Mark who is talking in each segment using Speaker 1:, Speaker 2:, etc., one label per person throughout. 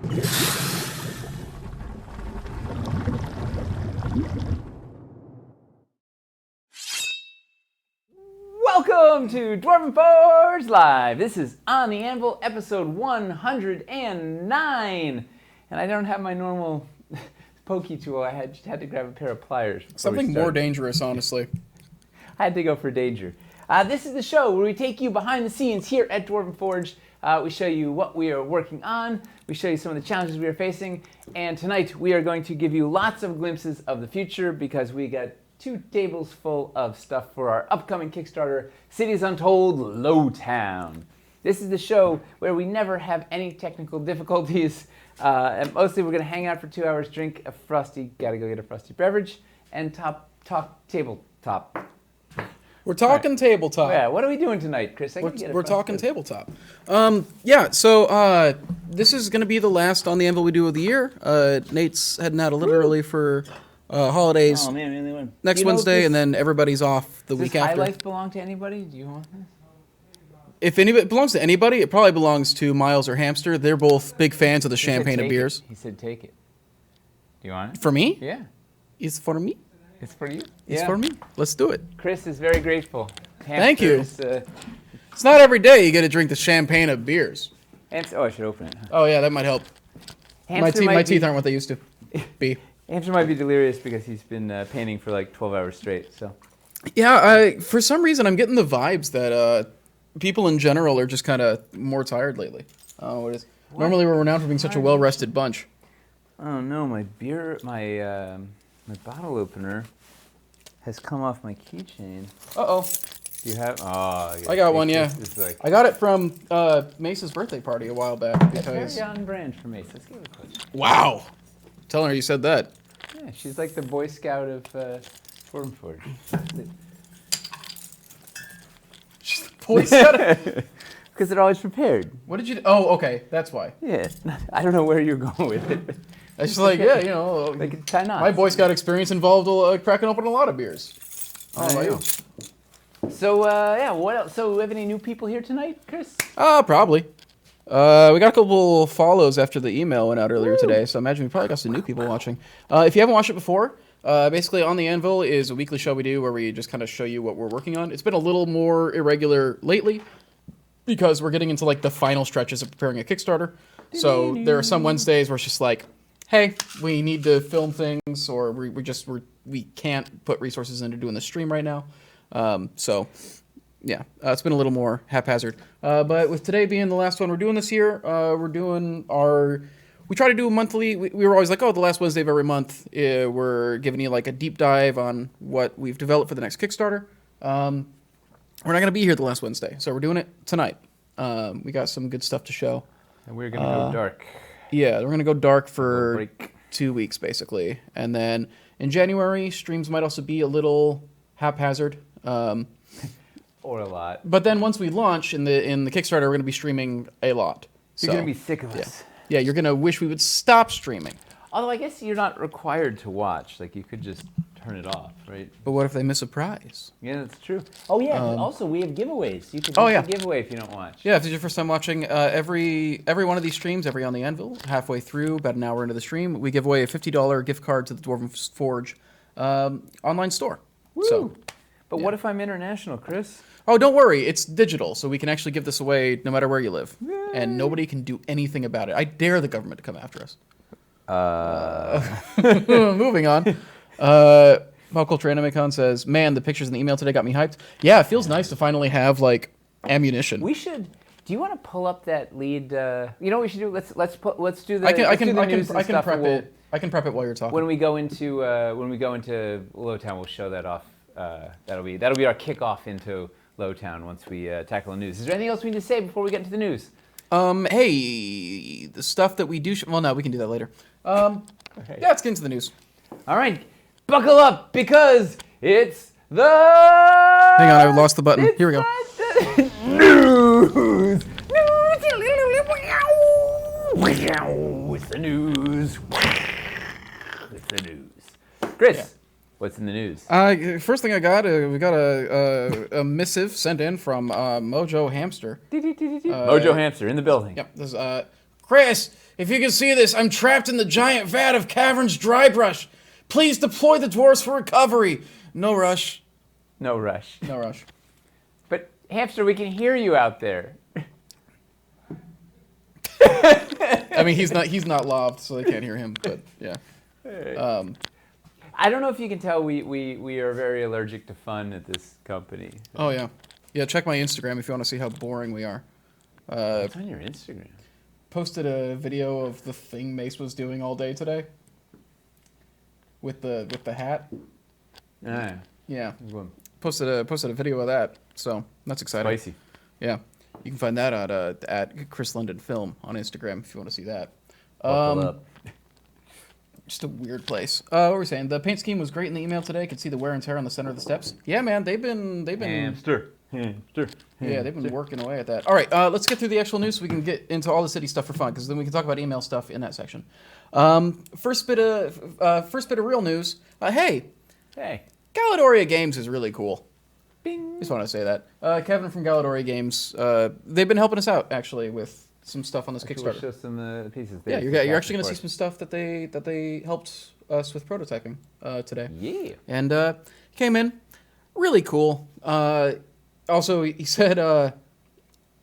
Speaker 1: Welcome to Dwarven Forge Live. This is On the Anvil, episode 109. And I don't have my normal pokey tool. I had to grab a pair of pliers.
Speaker 2: Something more dangerous, honestly.
Speaker 1: I had to go for danger. This is the show where we take you behind the scenes here at Dwarven Forge. We show you what we are working on. We show you some of the challenges we are facing. And tonight we are going to give you lots of glimpses of the future because we got 2 tables full of stuff for our upcoming Kickstarter, Cities Untold Lowtown. This is the show where we never have any technical difficulties. And mostly we're going to hang out for 2 hours, drink a frosty, gotta go get a frosty beverage, and talk tabletop.
Speaker 2: We're talking tabletop.
Speaker 1: Yeah, what are we doing tonight, Chris?
Speaker 2: We're talking tabletop. So this is going to be the last On the Anvil we do of the year. Nate's heading out a little early for holidays.
Speaker 1: Oh man, really one.
Speaker 2: Next Wednesday, and then everybody's off the week after.
Speaker 1: Does High Life belong to anybody? Do you want this?
Speaker 2: If anybody it belongs to anybody, it probably belongs to Miles or Hamster. They're both big fans of the champagne and beers.
Speaker 1: He said take it. Do you want it?
Speaker 2: For me?
Speaker 1: Yeah.
Speaker 2: It's for me?
Speaker 1: It's for you?
Speaker 2: It's for me. Let's do it.
Speaker 1: Chris is very grateful.
Speaker 2: Thank you. It's not every day you get to drink the champagne of beers.
Speaker 1: Oh, I should open it. Huh?
Speaker 2: Oh, yeah, that might help. My teeth aren't what they used to be.
Speaker 1: Hamster might be delirious because he's been painting for like 12 hours straight. So.
Speaker 2: Yeah, for some reason I'm getting the vibes that people in general are just kind of more tired lately. What? Normally we're renowned for being such a well-rested bunch.
Speaker 1: Oh no, my bottle opener has come off my keychain.
Speaker 2: Uh-oh.
Speaker 1: Do you have? Oh,
Speaker 2: I got one, yeah.
Speaker 1: Like,
Speaker 2: I got it from Mace's birthday party a while back.
Speaker 1: That's very on brand for Mace. Let's give it a push.
Speaker 2: Wow. Tell her you said that.
Speaker 1: Yeah, she's like the Boy Scout of Dwarven Forge.
Speaker 2: She's the Boy Scout?
Speaker 1: Because they're always prepared.
Speaker 2: What did you... Oh, okay. That's why.
Speaker 1: Yeah. I don't know where you're going with it.
Speaker 2: It's just like, yeah, you know...
Speaker 1: Like tie knots.
Speaker 2: My Boy Scout experience involved cracking open a lot of beers. Oh, my God.
Speaker 1: So, yeah, what else? So, we have any new people here tonight, Chris?
Speaker 2: Probably. We got a couple follows after the email went out earlier today, so I imagine we probably got some new people watching. If you haven't watched it before, basically On the Anvil is a weekly show we do where we just kind of show you what we're working on. It's been a little more irregular lately because we're getting into like the final stretches of preparing a Kickstarter. So there are some Wednesdays where it's just like, hey, we need to film things, or we can't put resources into doing the stream right now. Yeah, it's been a little more haphazard. But with today being the last one we're doing this year, we try to do a monthly, we were always like, oh, the last Wednesday of every month, we're giving you like a deep dive on what we've developed for the next Kickstarter. We're not going to be here the last Wednesday, so we're doing it tonight. We got some good stuff to show.
Speaker 1: And we're going to go dark.
Speaker 2: Yeah, we're going to go dark for 2 weeks, basically. And then in January, streams might also be a little haphazard.
Speaker 1: Or a lot.
Speaker 2: But then once we launch in the Kickstarter, we're going to be streaming a lot.
Speaker 1: You're going to be sick of us.
Speaker 2: Yeah, you're going to wish we would stop streaming.
Speaker 1: Although I guess you're not required to watch. Like, you could just turn it off, right?
Speaker 2: But what if they miss a prize?
Speaker 1: Yeah, that's true. Oh, yeah. Also, we have giveaways. You can do a giveaway if you don't watch.
Speaker 2: Yeah, if it's your first time watching, every one of these streams, every On the Anvil, halfway through, about an hour into the stream, we give away a $50 gift card to the Dwarven Forge online store.
Speaker 1: Woo!
Speaker 2: So,
Speaker 1: but what if I'm international, Chris?
Speaker 2: Oh, don't worry. It's digital, so we can actually give this away no matter where you live. Yay. And nobody can do anything about it. I dare the government to come after us. Moving on. Pop Culture AnimeCon says, man, the pictures in the email today got me hyped. Yeah, it feels nice to finally have, like, ammunition.
Speaker 1: We should... Do you want to pull up that lead? You know what we should do? Let's do the.
Speaker 2: I can prep it. I can prep it while you're talking.
Speaker 1: When we go into Lowtown, we'll show that off. That'll be our kickoff into Lowtown once we tackle the news. Is there anything else we need to say before we get into the news?
Speaker 2: Hey, the stuff that we do. Well, no, we can do that later. Okay. Yeah, let's get into the news.
Speaker 1: All right, buckle up because it's the.
Speaker 2: Hang on, I lost the button. Here we go.
Speaker 1: News. It's the news. It's the news. Chris, what's in the news?
Speaker 2: First thing I got, we got a missive sent in from Mojo Hamster.
Speaker 1: Mojo Hamster in the building.
Speaker 2: Yep. This Chris, If you can see this, I'm trapped in the giant vat of Cavern's dry brush. Please deploy the dwarves for recovery. No rush.
Speaker 1: No rush.
Speaker 2: No rush.
Speaker 1: But, Hamster, we can hear you out there.
Speaker 2: I mean, he's not lobbed, so they can't hear him, but yeah.
Speaker 1: I don't know if you can tell we are very allergic to fun at this company.
Speaker 2: Oh, yeah. Yeah, check my Instagram if you want to see how boring we are.
Speaker 1: What's on your Instagram?
Speaker 2: Posted a video of the thing Mace was doing all day today. With the hat.
Speaker 1: Ah,
Speaker 2: Yeah.
Speaker 1: well,
Speaker 2: Posted a video of that, so that's exciting.
Speaker 1: spicy.
Speaker 2: Yeah. You can find that at Chris London Film on Instagram if you want to see that.
Speaker 1: Buckle up.
Speaker 2: Just a weird place. What were we saying? The paint scheme was great in the email today. Could see the wear and tear on the center of the steps. Yeah, man, they've been
Speaker 1: Hamster.
Speaker 2: yeah, they've been working away at that. All right, let's get through the actual news so we can get into all the city stuff for fun, because then we can talk about email stuff in that section. First bit of real news. Hey, Galadoria Games is really cool.
Speaker 1: Bing.
Speaker 2: Just want to say that. Kevin from Galadoria Games, they've been helping us out actually with some stuff on this
Speaker 1: We'll
Speaker 2: Kickstarter.
Speaker 1: show some pieces.
Speaker 2: Yeah, you're actually going to see some stuff that they helped us with prototyping today.
Speaker 1: Yeah.
Speaker 2: And he came in, really cool. Also, he said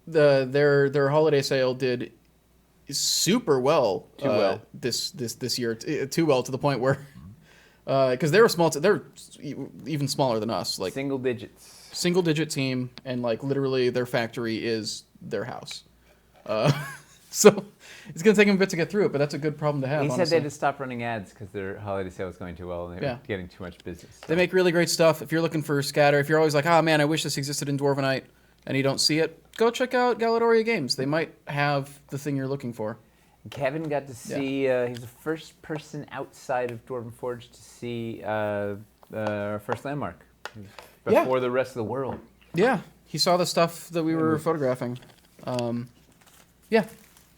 Speaker 2: their holiday sale did super well.
Speaker 1: Too well.
Speaker 2: This year, too well to the point where because they were small, they're even smaller than us, like
Speaker 1: Single digits.
Speaker 2: single digit team, and like literally their factory is their house. So it's gonna take them a bit to get through it, but that's a good problem to have.
Speaker 1: He said
Speaker 2: honestly.
Speaker 1: they had to stop running ads because their holiday sale was going too well and they
Speaker 2: Yeah.
Speaker 1: were getting too much business.
Speaker 2: They make really great stuff. If you're looking for scatter, if you're always like, oh man, I wish this existed in Dwarvenite, and you don't see it, go check out Galadoria Games. They might have the thing you're looking for.
Speaker 1: Kevin got to see, he's the first person outside of Dwarven Forge to see our first landmark before the rest of the world.
Speaker 2: Yeah, he saw the stuff that we were photographing. Yeah.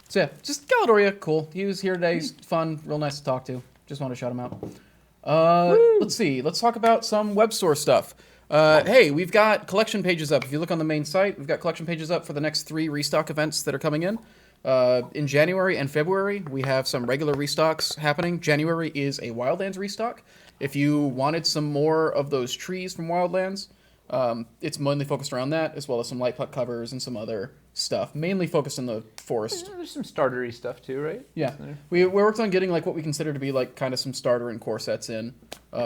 Speaker 2: So yeah, just Galadoria, cool. He was here today. He's fun, real nice to talk to. Just want to shout him out. Let's see. Let's talk about some web store stuff. Hey, we've got collection pages up. If you look on the main site, we've got collection pages up for the next 3 restock events that are coming in. In January and February, we have some regular restocks happening. January is a Wildlands restock. If you wanted some more of those trees from Wildlands, it's mainly focused around that, as well as some light puck covers and some other stuff, mainly focused in the forest.
Speaker 1: There's some startery stuff too, right?
Speaker 2: Yeah, we worked on getting like what we consider to be like kind of some starter and core sets in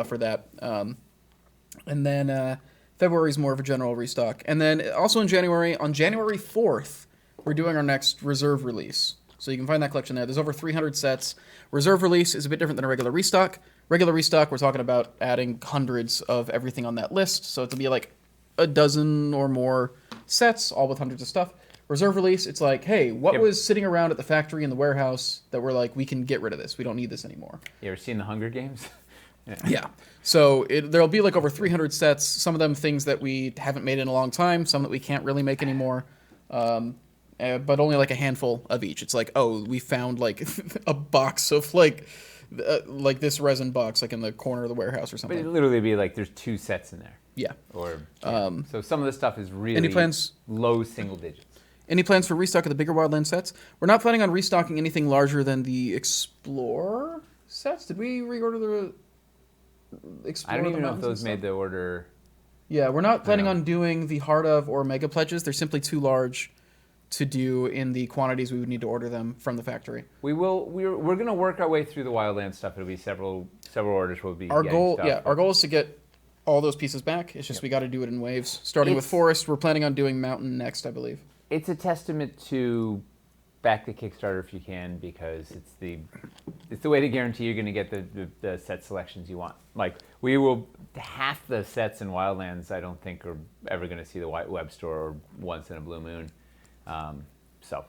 Speaker 2: for that. And then February is more of a general restock. And then also in January, on January 4th, we're doing our next reserve release. So you can find that collection there. There's over 300 sets. Reserve release is a bit different than a regular restock. Regular restock, we're talking about adding hundreds of everything on that list. So it'll be like a dozen or more sets, all with hundreds of stuff. Reserve release, it's like, hey, what was sitting around at the factory in the warehouse that we're like, we can get rid of this. We don't need this anymore.
Speaker 1: You ever seen the Hunger Games?
Speaker 2: Yeah. So there'll be like over 300 sets. Some of them things that we haven't made in a long time. Some that we can't really make anymore. But only like a handful of each. It's like, oh, we found like a box of like this resin box like in the corner of the warehouse or
Speaker 1: But
Speaker 2: something.
Speaker 1: it'd literally be like there's 2 sets in there.
Speaker 2: Yeah.
Speaker 1: Or so some of this stuff is really
Speaker 2: Any plans?
Speaker 1: low single digits.
Speaker 2: Any plans for restock of the bigger Wildland sets? We're not planning on restocking anything larger than the Explorer sets. Did we reorder the Explorer?
Speaker 1: I don't even know if
Speaker 2: Mountains and
Speaker 1: those
Speaker 2: stuff?
Speaker 1: made the order.
Speaker 2: Yeah, we're not planning on doing the Heart of or Mega Pledges. They're simply too large to do in the quantities we would need to order them from the factory.
Speaker 1: We will. We're going to work our way through the Wildland stuff. It'll be several orders. Will be
Speaker 2: Our
Speaker 1: getting
Speaker 2: goal,
Speaker 1: stuff.
Speaker 2: our goal is to get all those pieces back. It's just we got to do it in waves. Starting with Forest, we're planning on doing Mountain next, I believe.
Speaker 1: It's a testament to back the Kickstarter if you can, because it's the way to guarantee you're going to get the set selections you want. Like we will half the sets in Wildlands. I don't think are ever going to see the web store or once in a blue moon. So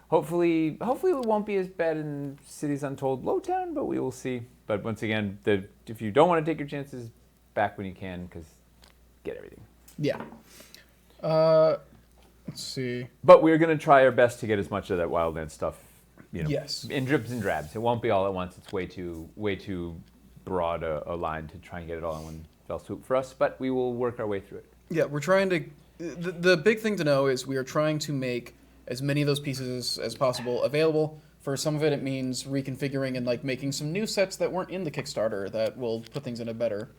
Speaker 1: hopefully it won't be as bad in Cities Untold Lowtown, but we will see. But once again, if you don't want to take your chances, back when you can, because get everything.
Speaker 2: Yeah. Let's see.
Speaker 1: But we're going to try our best to get as much of that Wildland stuff,
Speaker 2: Yes.
Speaker 1: in drips and drabs. It won't be all at once. It's way too broad a line to try and get it all in one fell swoop for us, but we will work our way through it.
Speaker 2: Yeah, we're trying to... The big thing to know is we are trying to make as many of those pieces as possible available For some of it, it means reconfiguring and like making some new sets that weren't in the Kickstarter that will put things in a better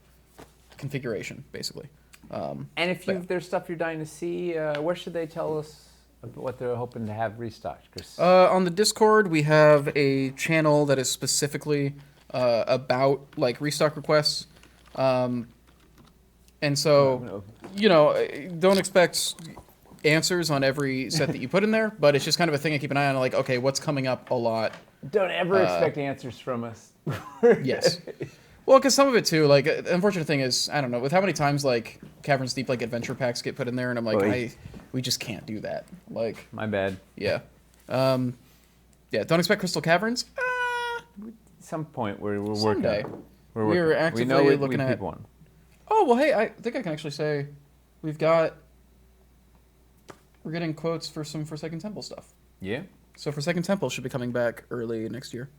Speaker 2: configuration, basically.
Speaker 1: And if there's stuff you're dying to see, where should they tell us what they're hoping to have restocked, Chris?
Speaker 2: On the Discord, we have a channel that is specifically about like restock requests. And so, don't expect answers on every set that you put in there, but it's just kind of a thing I keep an eye on, like, okay, what's coming up a lot.
Speaker 1: Don't ever expect answers from us.
Speaker 2: Yes. Well, because some of it too, like, the unfortunate thing is, I don't know, with how many times like Caverns Deep like adventure packs get put in there, and I'm like, we just can't do that. Like,
Speaker 1: my bad.
Speaker 2: Yeah. Don't expect Crystal Caverns.
Speaker 1: Some point we're
Speaker 2: Someday.
Speaker 1: working.
Speaker 2: We're actively looking at
Speaker 1: one.
Speaker 2: Oh well, hey, I think I can actually say we're getting quotes for some Forsaken Temple stuff.
Speaker 1: Yeah.
Speaker 2: So Forsaken Temple should be coming back early next year.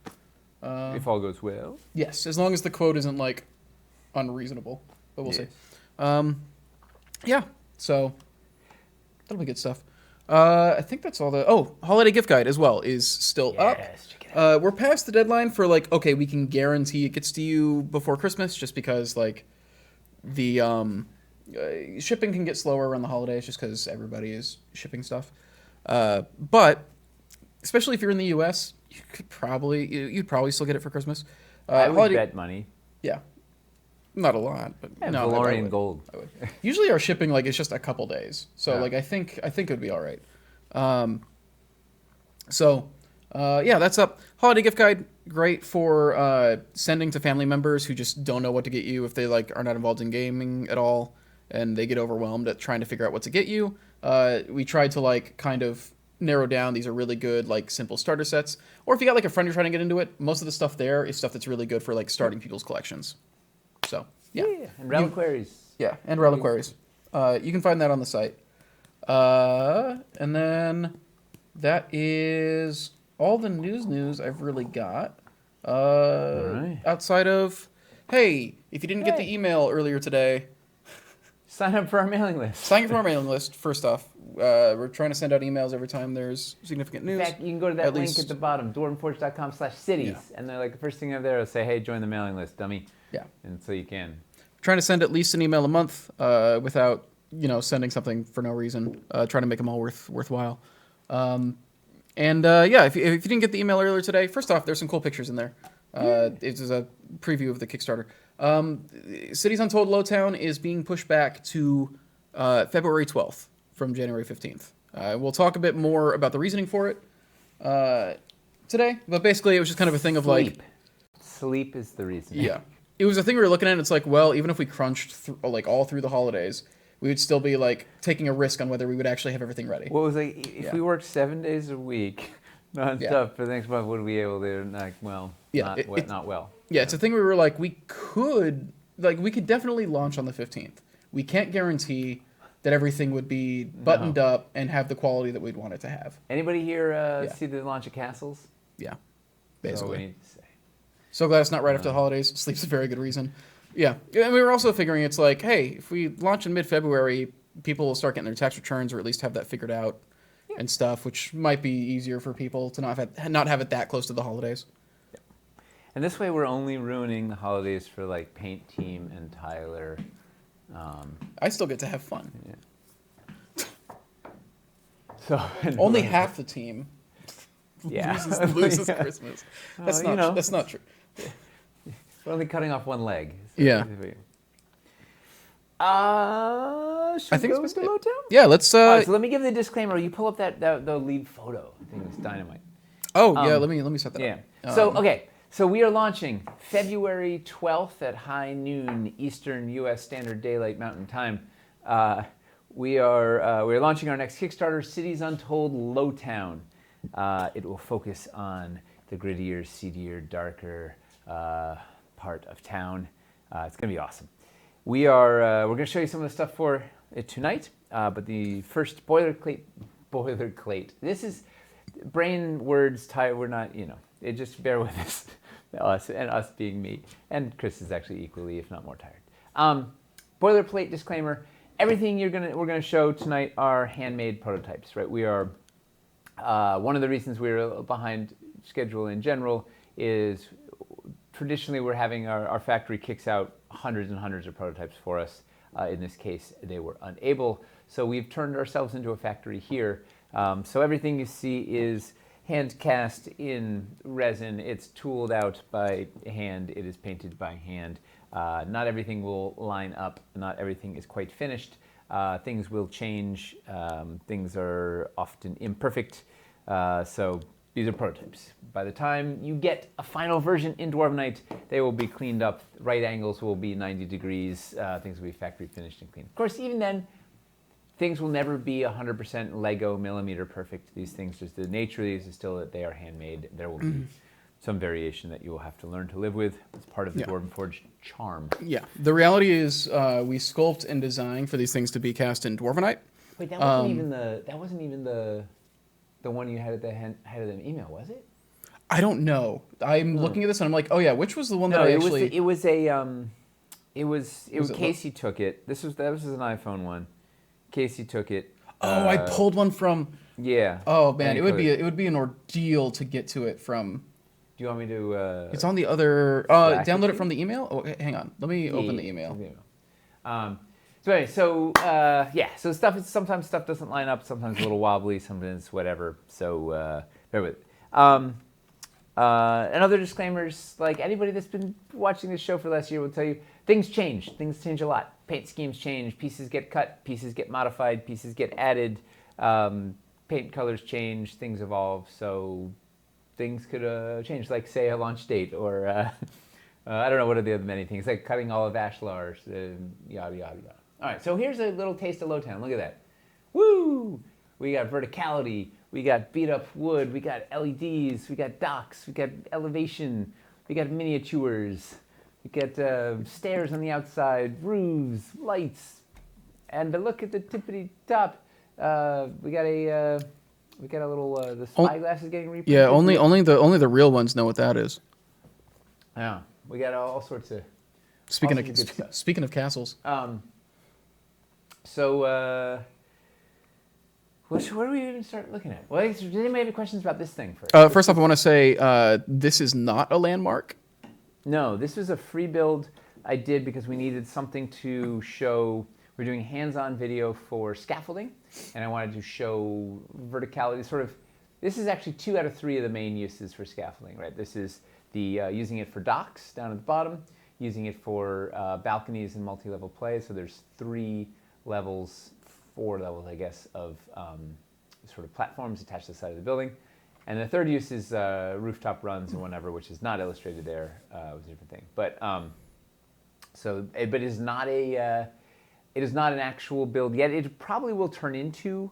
Speaker 1: If all goes well.
Speaker 2: Yes, as long as the quote isn't like unreasonable, but we'll see. Yeah, so that'll be good stuff. I think that's all holiday gift guide as well is still up.
Speaker 1: Check it out.
Speaker 2: We're past the deadline for like, okay, we can guarantee it gets to you before Christmas, just because like the shipping can get slower around the holidays just because everybody is shipping stuff. But especially if you're in the U.S., you'd probably still get it for Christmas.
Speaker 1: I would bet money.
Speaker 2: Yeah. Not a lot, but no.
Speaker 1: Valorian gold.
Speaker 2: I would. Usually our shipping like it's just a couple days, so like I think it would be all right. That's up. Holiday gift guide, great for sending to family members who just don't know what to get you if they like are not involved in gaming at all and they get overwhelmed at trying to figure out what to get you. We tried to like kind of narrow down. These are really good like simple starter sets, or if you got like a friend you're trying to get into it, most of the stuff there is stuff that's really good for like starting people's collections. So, yeah.
Speaker 1: And reliquaries.
Speaker 2: And reliquaries. You can find that on the site. And then that is all the news I've really got. Outside of, hey, if you didn't get the email earlier today,
Speaker 1: sign up for our mailing list.
Speaker 2: Sign up for our mailing list, first off. We're trying to send out emails every time there's significant news.
Speaker 1: In fact, you can go to that link at the bottom, dwarvenforge.com/cities, and they're like the first thing up there will say, hey, join the mailing list, dummy. Yeah. And so you can.
Speaker 2: Trying to send at least an email a month without, sending something for no reason. Trying to make them all worthwhile. If you didn't get the email earlier today, first off, there's some cool pictures in there. It is a preview of the Kickstarter. Cities Untold Lowtown is being pushed back to February 12th from January 15th. We'll talk a bit more about the reasoning for it today, but basically it was just kind of a thing of like...
Speaker 1: Sleep is the reason.
Speaker 2: Yeah. It was a thing we were looking at, and it's like, well, even if we crunched all through the holidays, we would still be like taking a risk on whether we would actually have everything ready.
Speaker 1: Well, it was like, if we worked 7 days a week non-stop for the next month, would we be able to, not well.
Speaker 2: Yeah, it's a thing we were like, we could definitely launch on the 15th. We can't guarantee that everything would be buttoned up and have the quality that we'd want it to have.
Speaker 1: Anybody here see the launch of Castles?
Speaker 2: Yeah, basically.
Speaker 1: So we need to say.
Speaker 2: So glad it's not right after the holidays. Sleep's a very good reason. Yeah, and we were also figuring it's like, hey, if we launch in mid-February, people will start getting their tax returns or at least have that figured out and stuff, which might be easier for people to not have it that close to the holidays.
Speaker 1: Yeah. And this way we're only ruining the holidays for like Paint Team and Tyler.
Speaker 2: I still get to have fun.
Speaker 1: Yeah. So
Speaker 2: only half the team loses
Speaker 1: yeah.
Speaker 2: Christmas. That's not true.
Speaker 1: We're only cutting off one leg.
Speaker 2: So yeah.
Speaker 1: Should we go to Lowtown?
Speaker 2: Yeah, let's.
Speaker 1: All right, so let me give the disclaimer. You pull up the lead photo. I think it's dynamite.
Speaker 2: Oh yeah, let me set that up.
Speaker 1: So we are launching February 12th at high noon Eastern U.S. Standard Daylight Mountain Time. We're launching our next Kickstarter, Cities Untold Lowtown. It will focus on the grittier, seedier, darker part of town. It's going to be awesome. We're going to show you some of the stuff for it tonight, but the first boilerplate. This is brain words tired. We're not, just bear with us, us being me, and Chris is actually equally, if not more tired. Boilerplate disclaimer: everything we're going to show tonight are handmade prototypes. Right? We are one of the reasons we were behind schedule in general is traditionally we're having our factory kicks out hundreds and hundreds of prototypes for us. In this case, they were unable. So we've turned ourselves into a factory here. So everything you see is hand cast in resin. It's tooled out by hand. It is painted by hand. Not everything will line up. Not everything is quite finished. Things will change. Things are often imperfect. So these are prototypes. By the time you get a final version in Dwarvenite, they will be cleaned up. Right angles will be 90 degrees. Things will be factory finished and clean. Of course, even then, things will never be 100% Lego millimeter perfect. These things, just the nature of these is still that they are handmade. There will be some variation that you will have to learn to live with. It's part of the Dwarven Forge charm.
Speaker 2: Yeah. The reality is we sculpt and design for these things to be cast in Dwarvenite.
Speaker 1: Wait, that wasn't even the one you had at the head of the email, was it?
Speaker 2: I don't know. I'm looking at this and I'm like, oh yeah, which was the one that I actually?
Speaker 1: It was Casey took it. This was an iPhone one. Casey took it.
Speaker 2: Oh, I pulled one from.
Speaker 1: Yeah.
Speaker 2: Oh man, it would be an ordeal to get to it from.
Speaker 1: Do you want me to?
Speaker 2: It's on the other. Download it from the email. Oh, hang on. Let me open the email.
Speaker 1: So anyway, so sometimes stuff doesn't line up. Sometimes a little wobbly. Sometimes whatever. So bear with it. And other disclaimers, like anybody that's been watching this show for the last year will tell you, things change. Things change a lot. Paint schemes change. Pieces get cut. Pieces get modified. Pieces get added. Paint colors change. Things evolve. So things could change, like say a launch date, or I don't know what are the other many things, like cutting all of Ashlar's, yada yada yada. All right, so here's a little taste of Lowtown. Look at that. Woo! We got verticality. We got beat up wood. We got LEDs. We got docks. We got elevation. We got miniatures. We got stairs on the outside, roofs, lights, and look at the tippity top. We got a little the spyglass is getting reprinted.
Speaker 2: Yeah, only the real ones know what that is.
Speaker 1: Yeah, we got all sorts of.
Speaker 2: Speaking of castles.
Speaker 1: Where do we even start looking at? Well, does anybody have any questions about this thing first?
Speaker 2: First off, I want to say this is not a landmark.
Speaker 1: No, this was a free build I did because we needed something to show. We're doing hands-on video for scaffolding, and I wanted to show verticality. This is actually 2 out of 3 of the main uses for scaffolding, right? This is the using it for docks down at the bottom, using it for balconies and multi-level play. So there's 4 levels, I guess, of sort of platforms attached to the side of the building. And the third use is rooftop runs and whatever, which is not illustrated there. It was a different thing. But it is not it is not an actual build yet. It probably will turn into,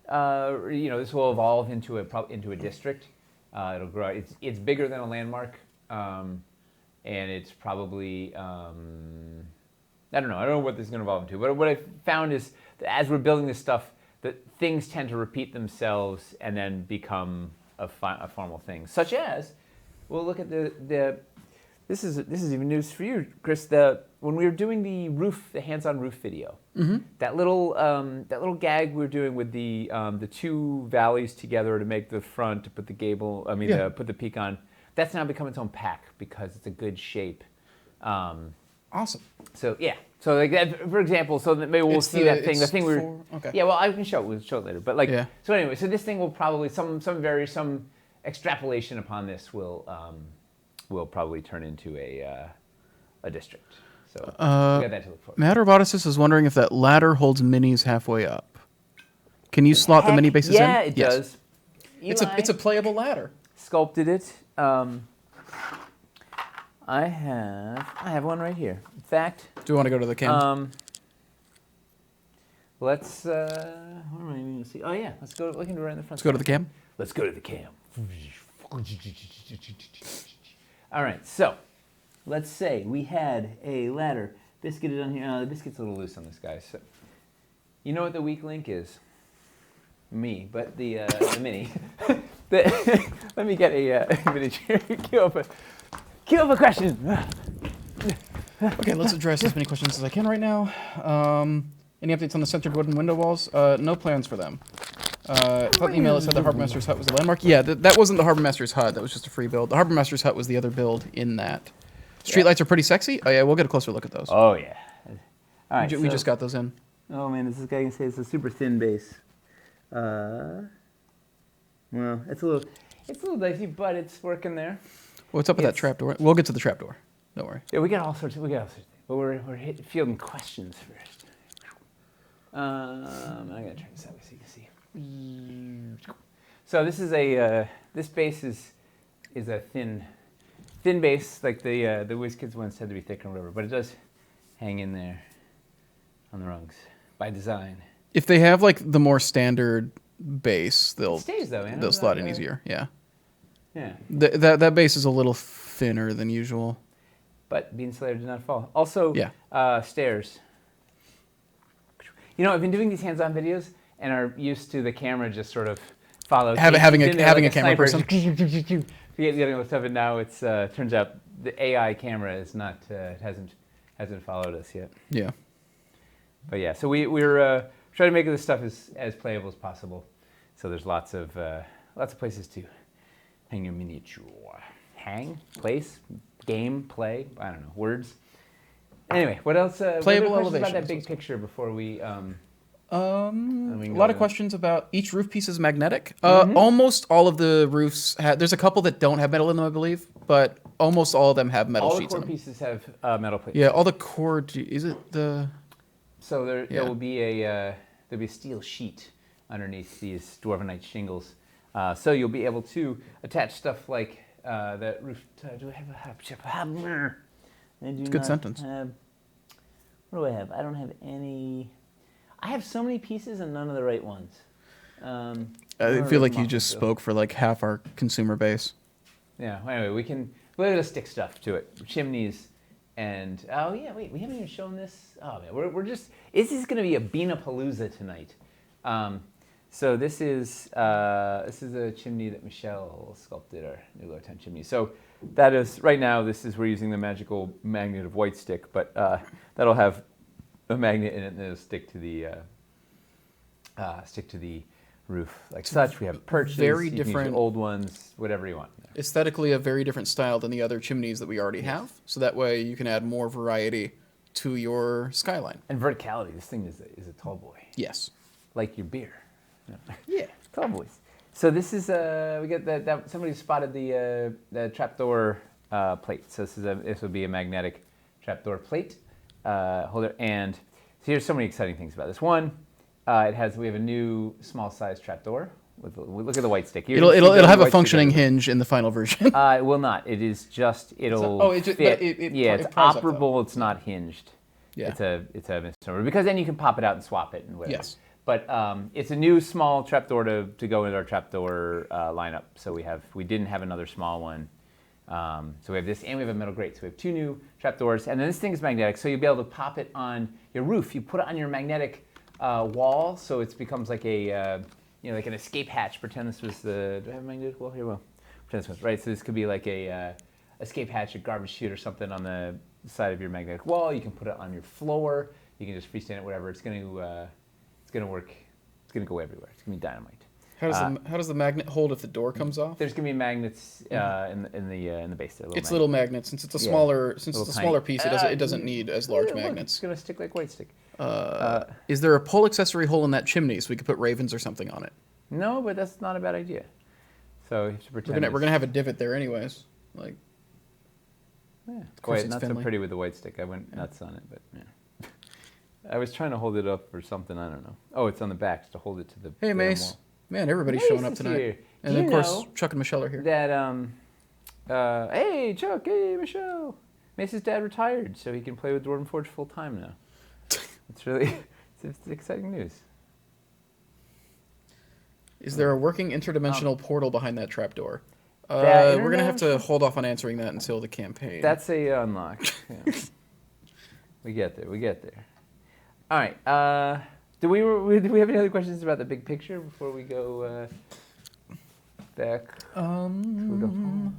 Speaker 1: this will evolve into a district. It'll grow. It's bigger than a landmark, and it's probably I don't know what this is going to evolve into. But what I found is that as we're building this stuff, that things tend to repeat themselves and then become a formal thing. Such as, we'll look at the. This is even news for you, Chris. When we were doing the hands-on roof video, that little gag we were doing with the 2 valleys together to make the front, to put the gable, put the peak on, that's now become its own pack because it's a good shape.
Speaker 2: Awesome.
Speaker 1: So yeah, so like that, for example, so that maybe we'll see that thing. The thing we were.
Speaker 2: Okay.
Speaker 1: Yeah, well, I can show it. We'll show it later. But so anyway, so this thing will probably some extrapolation upon this will probably turn into a district. So we got that to look forward to.
Speaker 2: Matt Roboticist is wondering if that ladder holds minis halfway up. Can you slot the mini bases in?
Speaker 1: Yeah, it does.
Speaker 2: It's a playable ladder.
Speaker 1: Sculpted it. I have one right here. In fact,
Speaker 2: do you want to go to the cam?
Speaker 1: Let's. What am I even going to see? Oh yeah, let's go. We can do it right in the front.
Speaker 2: Let's go to the cam.
Speaker 1: Let's go to the cam. All right, so let's say we had a ladder. Biscuit is on here. The biscuit's a little loose on this guy. So, you know what the weak link is? Me, but the mini. Let me get a miniature. Queue up a question.
Speaker 2: Okay, let's address as many questions as I can right now. Any updates on the centered wooden window walls? No plans for them. I thought the email that said the Harbor Master's hut was the landmark. Yeah, that wasn't the Harbor Master's hut. That was just a free build. The Harbor Master's hut was the other build in that. Streetlights are pretty sexy. Oh yeah, we'll get a closer look at those.
Speaker 1: Oh yeah. All right,
Speaker 2: We just got those in.
Speaker 1: Oh man, this guy can say it's a super thin base. Well, it's a little dicey, but it's working there.
Speaker 2: What's up with that trapdoor? We'll get to the trapdoor. Don't worry.
Speaker 1: Yeah, we got all sorts of things. But we're fielding questions first. I'm gonna turn this that way so you can see. So this is this base is a thin base, like the WizKids ones had to be thicker or whatever, but it does hang in there on the rungs by design.
Speaker 2: If they have like the more standard base, they'll slot in easier. Yeah.
Speaker 1: Yeah.
Speaker 2: That base is a little thinner than usual.
Speaker 1: But Bean Slayer did not fall. Also,
Speaker 2: yeah.
Speaker 1: Stairs. You know, I've been doing these hands-on videos and are used to the camera just sort of having a camera person. Getting all the stuff, and now it's turns out the AI camera is not hasn't followed us yet.
Speaker 2: Yeah.
Speaker 1: But yeah, so we're trying to make this stuff as playable as possible. So there's lots of places to hang your miniature. Hang, place, game, play. I don't know, words. Anyway, what else?
Speaker 2: Playable
Speaker 1: what
Speaker 2: elevation.
Speaker 1: About that big picture before we.
Speaker 2: A lot of questions about each roof piece is magnetic. Almost all of the roofs there's a couple that don't have metal in them, I believe, but almost all of them have metal sheets in them.
Speaker 1: All the core pieces have metal plates.
Speaker 2: Yeah, all the core. Is it the?
Speaker 1: So there will be a steel sheet underneath these Dwarvenite shingles, so you'll be able to attach stuff like that roof. Do I have a hammer?
Speaker 2: Good sentence.
Speaker 1: What do I have? I don't have any. I have so many pieces and none of the right ones.
Speaker 2: I feel like you just spoke for like half our consumer base.
Speaker 1: Yeah. Anyway, we're gonna stick stuff to it. Chimneys, and wait, we haven't even shown this. Oh man, this is gonna be a Beanapalooza tonight. So this is a chimney that Michelle sculpted, our new low-time chimney. So that is right now. We're using the magical magnet of white stick, but that'll have a magnet in it and it'll stick to the roof like such. We have perches,
Speaker 2: very
Speaker 1: you can
Speaker 2: different
Speaker 1: use old ones, whatever you want.
Speaker 2: Aesthetically, a very different style than the other chimneys that we already have. So that way you can add more variety to your skyline.
Speaker 1: And verticality. This thing is a tall boy.
Speaker 2: Yes.
Speaker 1: Like your beer.
Speaker 2: Yeah.
Speaker 1: Tall boys. So this is we get that somebody spotted the trapdoor plate. So this would be a magnetic trapdoor plate holder. And so here's so many exciting things about this. One, we have a new small size trapdoor. Look at the white stick.
Speaker 2: It'll have a functioning hinge in the final version.
Speaker 1: It will not. It is just fit. It's operable. It's not hinged.
Speaker 2: Yeah.
Speaker 1: It's a misnomer because then you can pop it out and swap it and whatever.
Speaker 2: Yes.
Speaker 1: But it's a new small trapdoor to go into our trapdoor lineup. So we didn't have another small one. So we have this, and we have a metal grate. So we have two new trapdoors, and then this thing is magnetic. So you'll be able to pop it on your roof. You put it on your magnetic wall, so it becomes like like an escape hatch. Pretend this was do I have a magnetic wall here? Well, pretend this was right. So this could be like a escape hatch, a garbage chute, or something on the side of your magnetic wall. You can put it on your floor. You can just freestand it, whatever. It's going to work. It's going to go everywhere. It's going to be dynamite.
Speaker 2: How does the magnet hold if the door comes off?
Speaker 1: There's going to be magnets in the base there.
Speaker 2: Little magnets. Since it's a smaller piece, it doesn't need as large magnets.
Speaker 1: It's going to stick like white stick.
Speaker 2: Is there a pole accessory hole in that chimney so we could put ravens or something on it?
Speaker 1: No, but that's not a bad idea. So you have to pretend
Speaker 2: we're gonna have a divot there anyways. Like,
Speaker 1: yeah. Wait, not so pretty with the white stick. I went nuts on it, but yeah. I was trying to hold it up or something. I don't know. Oh, it's on the back to hold it to the.
Speaker 2: Hey, Mace.
Speaker 1: Wall.
Speaker 2: Man, everybody's showing up tonight.
Speaker 1: Here.
Speaker 2: And then, of course, Chuck and Michelle are here.
Speaker 1: That hey Chuck, hey Michelle. Mace's dad retired, so he can play with Dwarven Forge full time now. It's exciting news.
Speaker 2: Is there a working interdimensional portal behind that trapdoor? We're going to have to hold off on answering that until the campaign.
Speaker 1: That's a unlock. Yeah. We get there. All right. Do we have any other questions about the big picture before we go back to the home?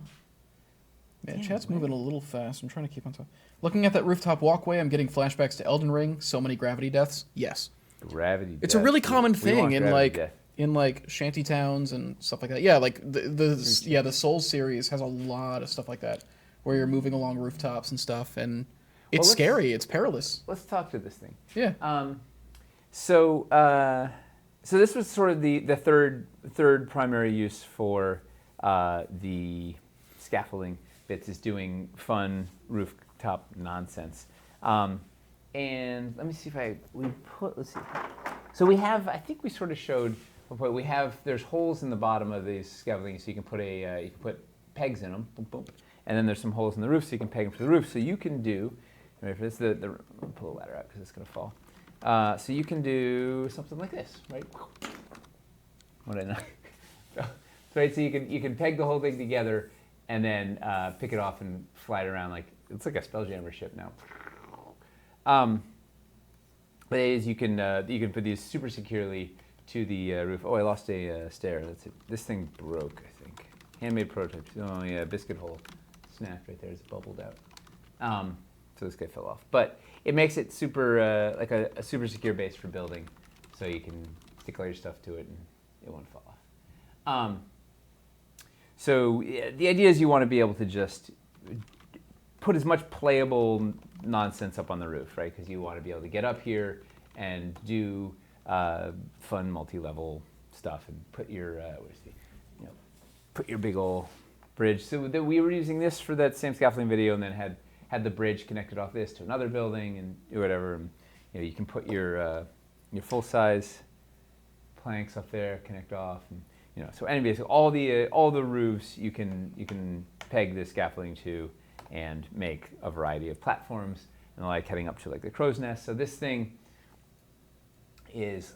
Speaker 2: Man, chat's moving a little fast. I'm trying to keep on top. Looking at that rooftop walkway, I'm getting flashbacks to Elden Ring. So many gravity deaths. Yes.
Speaker 1: Gravity.
Speaker 2: It's a really common thing in like in like shanty towns and stuff like that. Yeah, like the Soul series has a lot of stuff like that, where you're moving along rooftops and stuff, and it's scary. It's perilous.
Speaker 1: Let's talk to this thing.
Speaker 2: Yeah.
Speaker 1: So this was sort of the third primary use for the scaffolding bits, is doing fun rooftop nonsense. And let me see if let's see. So we have, I think we sort of showed, there's holes in the bottom of these scaffolding, so you can put pegs in them, boom, boom, and then there's some holes in the roof, so you can peg them to the roof. So you can do, ready for this? I'll pull the ladder out because it's going to fall. So you can do something like this, right? What did I know? Right, so you can peg the whole thing together and then pick it off and fly it around it's like a Spelljammer ship now. But you can put these super securely to the roof. Oh, I lost a stair. That's it. This thing broke, I think. Handmade prototypes. Oh yeah, biscuit hole snapped right there. It's bubbled out. So this guy fell off. But it makes it super like a super secure base for building, so you can stick all your stuff to it and it won't fall off. So the idea is you want to be able to just put as much playable nonsense up on the roof, right? Because you want to be able to get up here and do fun multi-level stuff and put your put your big old bridge. So we were using this for that same scaffolding video, and then had the bridge connected off this to another building and whatever. And, you can put your full-size planks up there, connect off, and so anyways, all the roofs you can peg the scaffolding to and make a variety of platforms, and like heading up to like the crow's nest. So this thing is,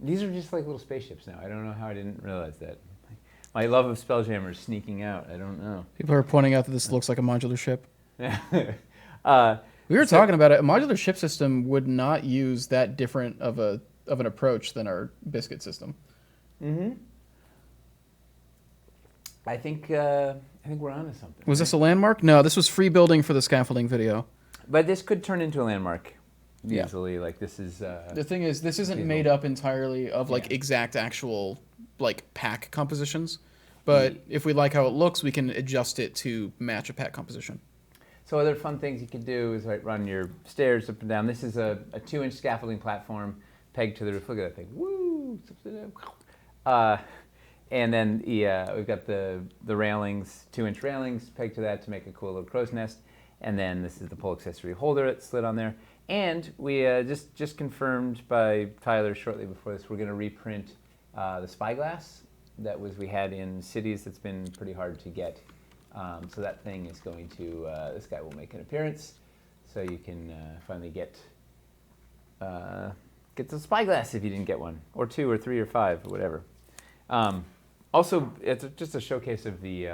Speaker 1: these are just like little spaceships now. I don't know how I didn't realize that. My love of Spelljammer is sneaking out. I don't know.
Speaker 2: People are pointing out that this looks like a modular ship.
Speaker 1: Yeah.
Speaker 2: We were talking about it. A modular ship system would not use that different of an approach than our biscuit system.
Speaker 1: Mm-hmm. I think we're onto something.
Speaker 2: Was this a landmark? No, this was free building for the scaffolding video.
Speaker 1: But this could turn into a landmark easily.
Speaker 2: Yeah.
Speaker 1: Like this is.
Speaker 2: The thing is, this isn't made up entirely of like exact actual like pack compositions, but if we like how it looks, we can adjust it to match a pack composition.
Speaker 1: So other fun things you could do is run your stairs up and down. This is a 2-inch scaffolding platform pegged to the roof. Look at that thing. Woo! And then we've got the railings, 2-inch railings pegged to that to make a cool little crow's nest. And then this is the pole accessory holder that slid on there. And we just confirmed by Tyler shortly before this, we're going to reprint the spyglass that we had in cities. That's been pretty hard to get. So that thing is going to, this guy will make an appearance. So you can finally get the spyglass if you didn't get one, or 2 or 3 or 5 or whatever. Also, it's just a showcase of the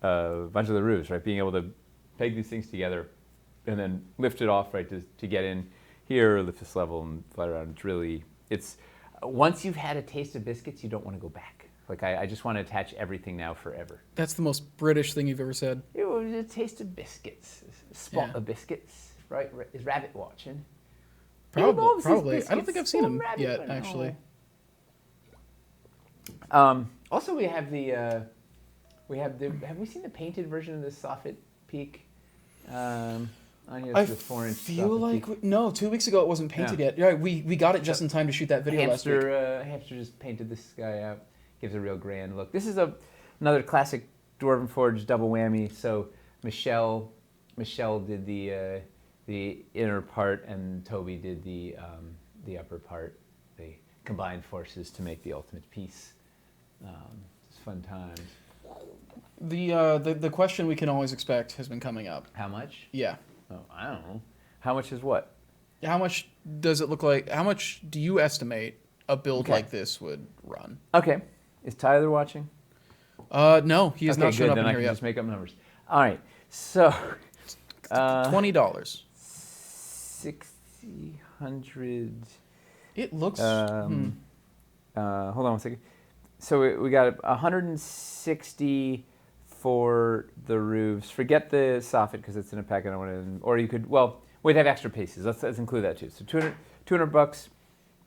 Speaker 1: bunch of the roofs, right? Being able to peg these things together and then lift it off, right, to get in here, lift this level and fly around. It's really, once you've had a taste of biscuits, you don't want to go back. Like, I just want to attach everything now forever.
Speaker 2: That's the most British thing you've ever said.
Speaker 1: It was a taste of biscuits. Spot of biscuits, right? Is Rabbit watching?
Speaker 2: Probably. I don't think I've seen him yet, actually.
Speaker 1: Also, we have have we seen the painted version of the soffit peak? On here,
Speaker 2: I
Speaker 1: the 4-inch
Speaker 2: feel like no. 2 weeks ago it wasn't painted yet. Yeah, we got it just in time to shoot that video last week.
Speaker 1: Hamster just painted this guy out. Gives a real grand look. This is another classic Dwarven Forge double whammy. So Michelle did the inner part, and Toby did the upper part. They combined forces to make the ultimate piece. It's fun times.
Speaker 2: The question we can always expect has been coming up.
Speaker 1: How much?
Speaker 2: Yeah.
Speaker 1: Oh, I don't know. How much is what?
Speaker 2: How much does it look like? How much do you estimate a build like this would run?
Speaker 1: Okay. Is Tyler watching?
Speaker 2: No, he has not shown up in
Speaker 1: here yet. Then I can just make up numbers. All right. So
Speaker 2: $20.
Speaker 1: 600.
Speaker 2: It looks.
Speaker 1: Hold on one second. So we got 160 for the roofs. Forget the soffit because it's in a pack. I don't want to. Or you could. Well, we'd have extra pieces. Let's include that too. So $200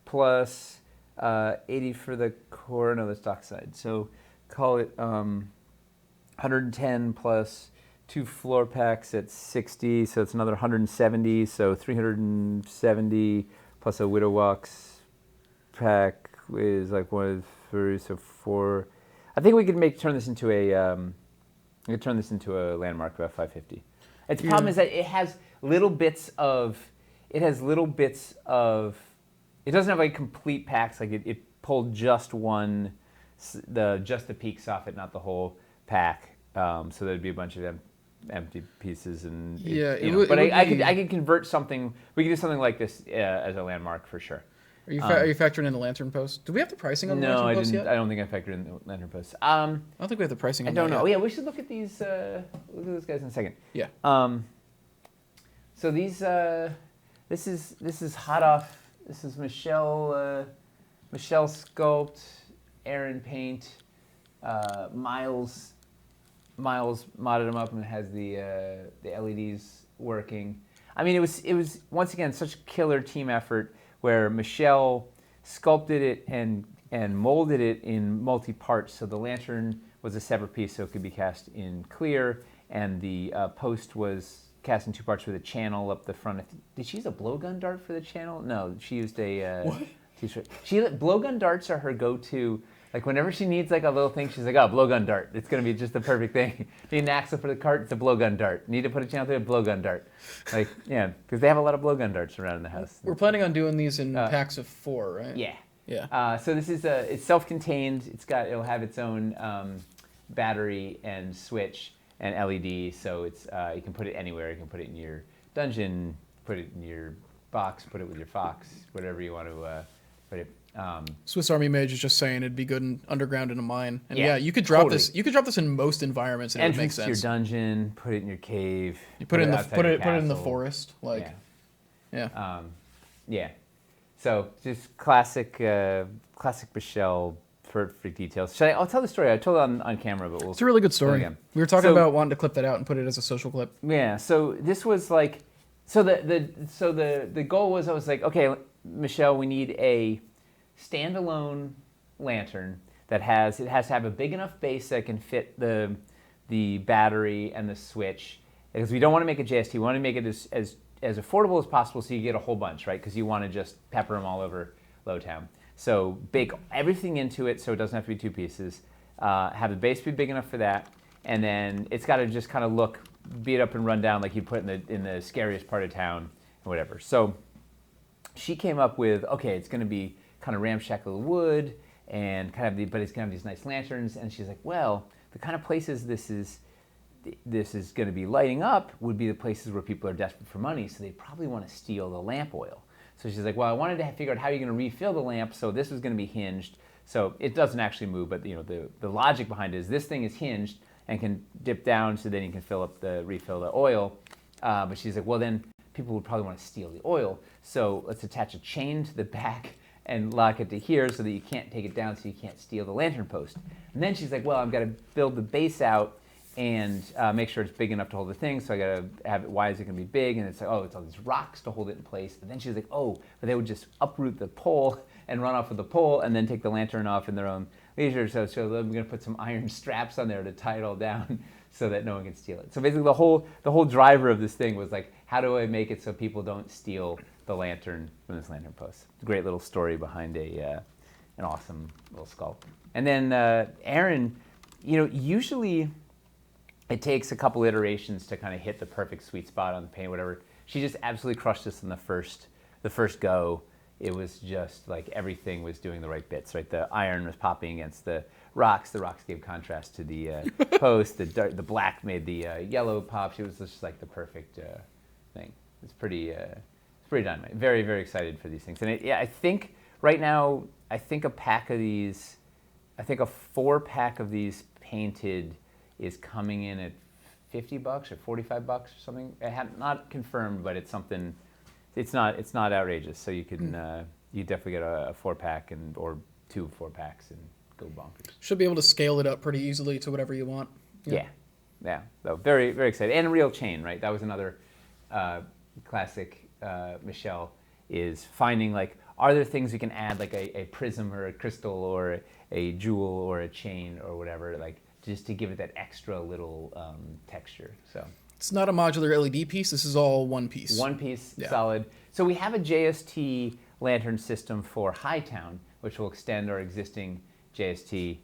Speaker 1: plus 80 for the core. No, that's dockside. So call it 110 plus 2 floor packs at 60. So it's another 170. So 370 plus a Widow Walks pack is like 1 3, so 4. I think we could turn this into a landmark about 550. Its problem is that it has little bits of. It doesn't have like complete packs. Like it pulled just one, just the peaks off it, not the whole pack. So there'd be a bunch of empty pieces and I could convert something. We could do something like this as a landmark for sure.
Speaker 2: Are you factoring in the lantern post? Do we have the pricing on the lantern post yet?
Speaker 1: I don't think I factored in the lantern post.
Speaker 2: I don't think we have the pricing on
Speaker 1: I don't
Speaker 2: that
Speaker 1: know.
Speaker 2: yet.
Speaker 1: Yeah, we should look at these. Look at those guys in a second.
Speaker 2: Yeah.
Speaker 1: So these. This is hot off. This is Michelle Sculpt, Aaron Paint, Miles modded them up and has the LEDs working. I mean, it was once again such a killer team effort where Michelle sculpted it and molded it in multi parts. So the lantern was a separate piece, so it could be cast in clear, and the post was cast in 2 parts with a channel up the front. Did she use a blowgun dart for the channel? No, she used a
Speaker 2: what?
Speaker 1: T-shirt. Blowgun darts are her go-to. Like whenever she needs like a little thing, she's like, oh, blowgun dart. It's gonna be just the perfect thing. Need an axle for the cart, it's a blowgun dart. Need to put a channel through a blowgun dart. Like, yeah, because they have a lot of blowgun darts around in the house.
Speaker 2: We're planning on doing these in packs of 4, right?
Speaker 1: Yeah.
Speaker 2: Yeah.
Speaker 1: So this is it's self-contained. It'll have its own battery and switch and LED. So it's you can put it anywhere. You can put it in your dungeon, put it in your box, put it with your fox, whatever you want to put it.
Speaker 2: Swiss Army Mage is just saying it'd be good underground in a mine. And
Speaker 1: Yeah,
Speaker 2: you could drop
Speaker 1: totally.
Speaker 2: this. You could drop this in most environments, and it would make
Speaker 1: Entrance to your
Speaker 2: sense.
Speaker 1: dungeon, put it in your cave.
Speaker 2: You put it in
Speaker 1: outside your
Speaker 2: put it in the
Speaker 1: castle.
Speaker 2: forest, like
Speaker 1: Yeah. Yeah. So just classic Michelle for details. I'll tell the story. I told it on camera, but we'll.
Speaker 2: It's a really good story.
Speaker 1: again.
Speaker 2: We were talking
Speaker 1: So-
Speaker 2: about wanting to clip that out and put it as a social clip.
Speaker 1: Yeah. So this was like, the goal was I was like, okay, Michelle, we need a standalone lantern that has to have a big enough base that can fit the battery and the switch, because we don't want to make a JST. We want to make it as affordable as possible, so you get a whole bunch, right? Because you want to just pepper them all over Lowtown. So bake everything into it, so it doesn't have to be 2 pieces. Have the base be big enough for that, and then it's got to just kind of look beat up and run down like you put in the scariest part of town, or whatever. So she came up with, okay, it's going to be kind of ramshackle wood, and but it's going to have these nice lanterns. And she's like, well, the kind of places this is going to be lighting up would be the places where people are desperate for money, so they probably want to steal the lamp oil. So she's like, well, I wanted to figure out how you're going to refill the lamp, so this was going to be hinged. So it doesn't actually move, but the logic behind it is this thing is hinged and can dip down, so then you can refill the oil. But she's like, well, then people would probably want to steal the oil, so let's attach a chain to the back and lock it to here so that you can't take it down, so you can't steal the lantern post. And then she's like, well, I've got to build the base out and make sure it's big enough to hold the thing, so I got to have it, why is it going to be big? And it's like, oh, it's all these rocks to hold it in place. But then she's like, oh, but they would just uproot the pole and run off with the pole and then take the lantern off in their own leisure. So I'm going to put some iron straps on there to tie it all down so that no one can steal it. So basically the whole driver of this thing was like, how do I make it so people don't steal the lantern from this lantern post? It's a great little story behind an awesome little sculpt. And then Aaron, usually it takes a couple iterations to kind of hit the perfect sweet spot on the paint, whatever. She just absolutely crushed this in the first go. It was just like everything was doing the right bits, right? The iron was popping against the rocks gave contrast to the post. The black made the yellow pop. It was just like the perfect thing. It's pretty dynamite. Very, very excited for these things. And I think right now, a 4-pack of these painted is coming in at $50 or $45 or something. I have not confirmed, but it's something. It's not outrageous. So you can you definitely get a 4-pack or 2 4-packs and go bonkers.
Speaker 2: Should be able to scale it up pretty easily to whatever you want.
Speaker 1: Yeah. So very, very excited. And a real chain, right? That was another classic Michelle, is finding like are there things we can add, like a prism or a crystal or a jewel or a chain or whatever, like just to give it that extra little texture. So
Speaker 2: It's not a modular LED piece. This is all one piece.
Speaker 1: one piece,
Speaker 2: Yeah.
Speaker 1: solid. So we have a JST lantern system for Hightown, which will extend our existing JST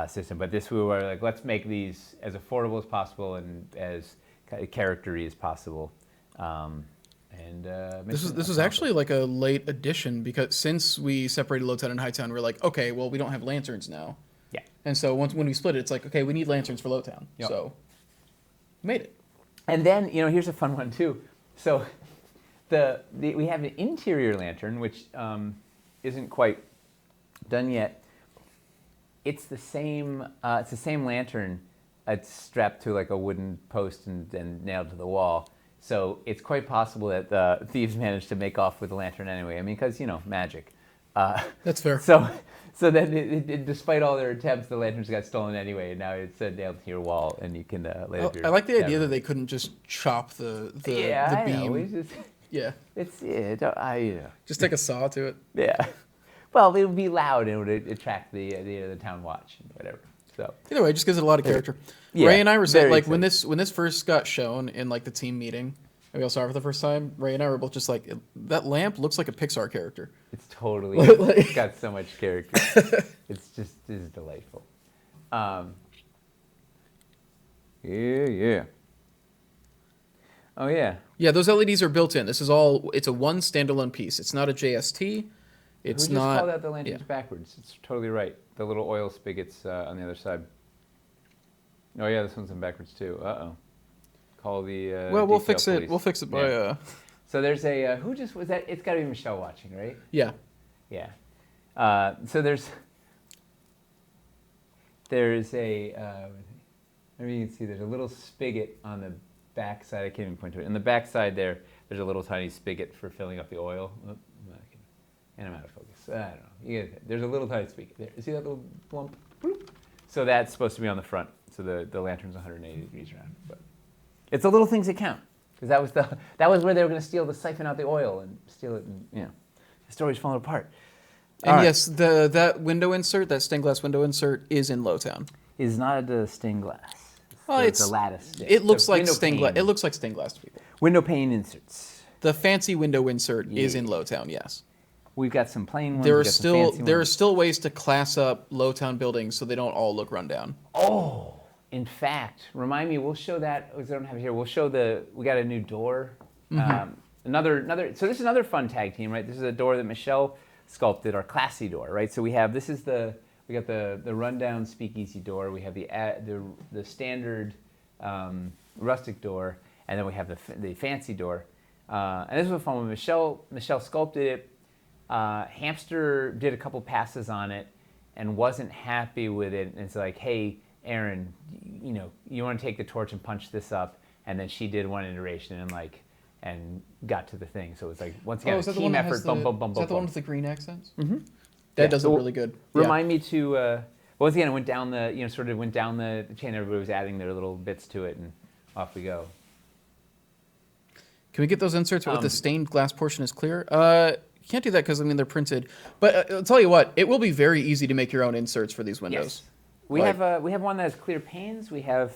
Speaker 1: system. But this we were like, let's make these as affordable as possible and as character-y as possible.
Speaker 2: This was actually like a late addition because since we separated Lowtown and Hightown, we're like, okay, well, we don't have lanterns now.
Speaker 1: Yeah.
Speaker 2: And so when we split it, it's like, okay, we need lanterns for Lowtown.
Speaker 1: Yep.
Speaker 2: So we made it.
Speaker 1: And then, here's a fun one too. So we have an interior lantern, which isn't quite done yet. It's the same lantern. It's strapped to like a wooden post and nailed to the wall. So it's quite possible that the thieves managed to make off with the lantern anyway. I mean, because, magic.
Speaker 2: That's fair.
Speaker 1: So then, despite all their attempts, the lanterns got stolen anyway, and now it's nailed to your wall, and you can light up your...
Speaker 2: I like the idea
Speaker 1: tavern.
Speaker 2: that they couldn't just chop the
Speaker 1: I
Speaker 2: beam.
Speaker 1: know.
Speaker 2: Just take a saw to it.
Speaker 1: Yeah. Well, it would be loud, and it would attract the town watch and whatever. So
Speaker 2: Either way, it just gives it a lot of character.
Speaker 1: Yeah,
Speaker 2: Ray and I were saying,
Speaker 1: very
Speaker 2: like, when this first got shown in like the team meeting, and we all saw it for the first time, Ray and I were both just like, that lamp looks like a Pixar character.
Speaker 1: it's totally it's got so much character. It's delightful. Yeah. Oh yeah.
Speaker 2: Yeah, those LEDs are built in. It's a one standalone piece. It's not a JST. It's
Speaker 1: Who
Speaker 2: not.
Speaker 1: just called out the lanterns
Speaker 2: yeah.
Speaker 1: backwards? It's totally right. The little oil spigots on the other side. Oh yeah, this one's in backwards too. Uh-oh. Call the
Speaker 2: Well, we'll
Speaker 1: detail
Speaker 2: fix it.
Speaker 1: police.
Speaker 2: We'll fix it by.
Speaker 1: Yeah. So there's a who just was that? It's got to be Michelle watching, right?
Speaker 2: Yeah.
Speaker 1: Yeah. So there's a maybe you can see there's a little spigot on the back side. I can't even point to it. On the back side there's a little tiny spigot for filling up the oil. Oh, and I'm out of focus. I don't know. There's a little tiny spigot there. You see that little lump? Bloop. So that's supposed to be on the front. So the lantern's 180 degrees around. But it's the little things that count. Because that was where they were going to steal the siphon out the oil and steal it. And, the story's falling apart.
Speaker 2: And yes, that window insert, that stained glass window insert, is in Lowtown.
Speaker 1: Is not a stained glass.
Speaker 2: Well,
Speaker 1: it's a lattice.
Speaker 2: It looks like
Speaker 1: window
Speaker 2: stained glass.
Speaker 1: pane.
Speaker 2: It looks like stained glass to people.
Speaker 1: Window pane inserts.
Speaker 2: The fancy window insert is in Lowtown. Yes.
Speaker 1: We've got some plain ones.
Speaker 2: There
Speaker 1: we've
Speaker 2: are
Speaker 1: got some
Speaker 2: still
Speaker 1: fancy
Speaker 2: there are
Speaker 1: ones.
Speaker 2: still ways to class up Lowtown buildings so they don't all look run down.
Speaker 1: Oh, in fact, remind me. We'll show that. I don't have it here. We'll show we got a new door. Another. So this is another fun tag team, right? This is a door that Michelle sculpted, our classy door, right? So we got the rundown speakeasy door. We have the standard rustic door, and then we have the fancy door. And this was fun when Michelle sculpted it. Hamster did a couple passes on it and wasn't happy with it. And it's like, hey, Aaron, you want to take the torch and punch this up? And then she did one iteration and got to the thing. So it's like, once again, a team effort. Bum, bum, bum,
Speaker 2: Is that
Speaker 1: bum,
Speaker 2: the one
Speaker 1: bum.
Speaker 2: with the green accents?
Speaker 1: Mm-hmm.
Speaker 2: That does look really good.
Speaker 1: Remind me to, once again, it went down went down the chain. Everybody was adding their little bits to it, and off we go.
Speaker 2: Can we get those inserts where the stained glass portion is clear? You can't do that because they're printed. But I'll tell you what, it will be very easy to make your own inserts for these windows.
Speaker 1: Yes. We have one that has clear panes. We have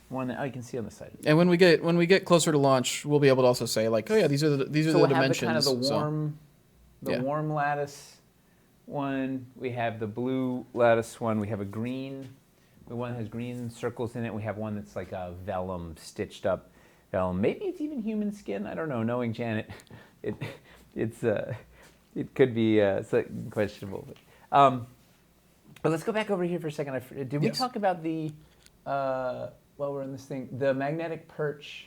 Speaker 1: one that you can see on the side.
Speaker 2: And when we get closer to launch, we'll be able to also say like, oh yeah, these are the
Speaker 1: we'll
Speaker 2: dimensions.
Speaker 1: have the warm,
Speaker 2: so,
Speaker 1: warm lattice one. We have the blue lattice one. We have a green. The one that has green circles in it. We have one that's like a vellum stitched up. Maybe it's even human skin. I don't know. Knowing Janet, it could be questionable. But let's go back over here for a second. Did we talk about while we're in this thing, the magnetic perch?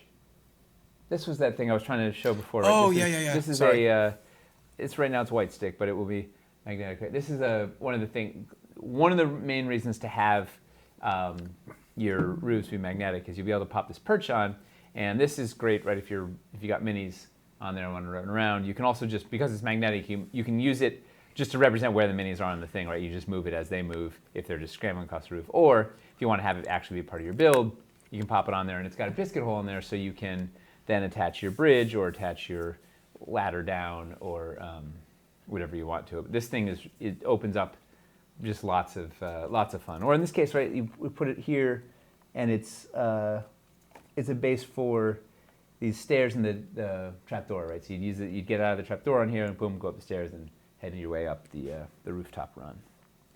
Speaker 1: This was that thing I was trying to show before. Right?
Speaker 2: Oh,
Speaker 1: yeah. This is it's right now it's white stick, but it will be magnetic. This is one of the main reasons to have your roofs be magnetic is you'll be able to pop this perch on. And this is great, right? If you got minis on there and want to run around, you can also just, because it's magnetic, you can use it just to represent where the minis are on the thing, right? You just move it as they move if they're just scrambling across the roof. Or if you want to have it actually be part of your build, you can pop it on there, and it's got a biscuit hole in there, so you can then attach your bridge or attach your ladder down or whatever you want to it. But this thing it opens up just lots of fun. Or in this case, right, we put it here, and it's a base for these stairs and the trapdoor, right? So you'd get out of the trapdoor on here and boom, go up the stairs and head your way up the rooftop run.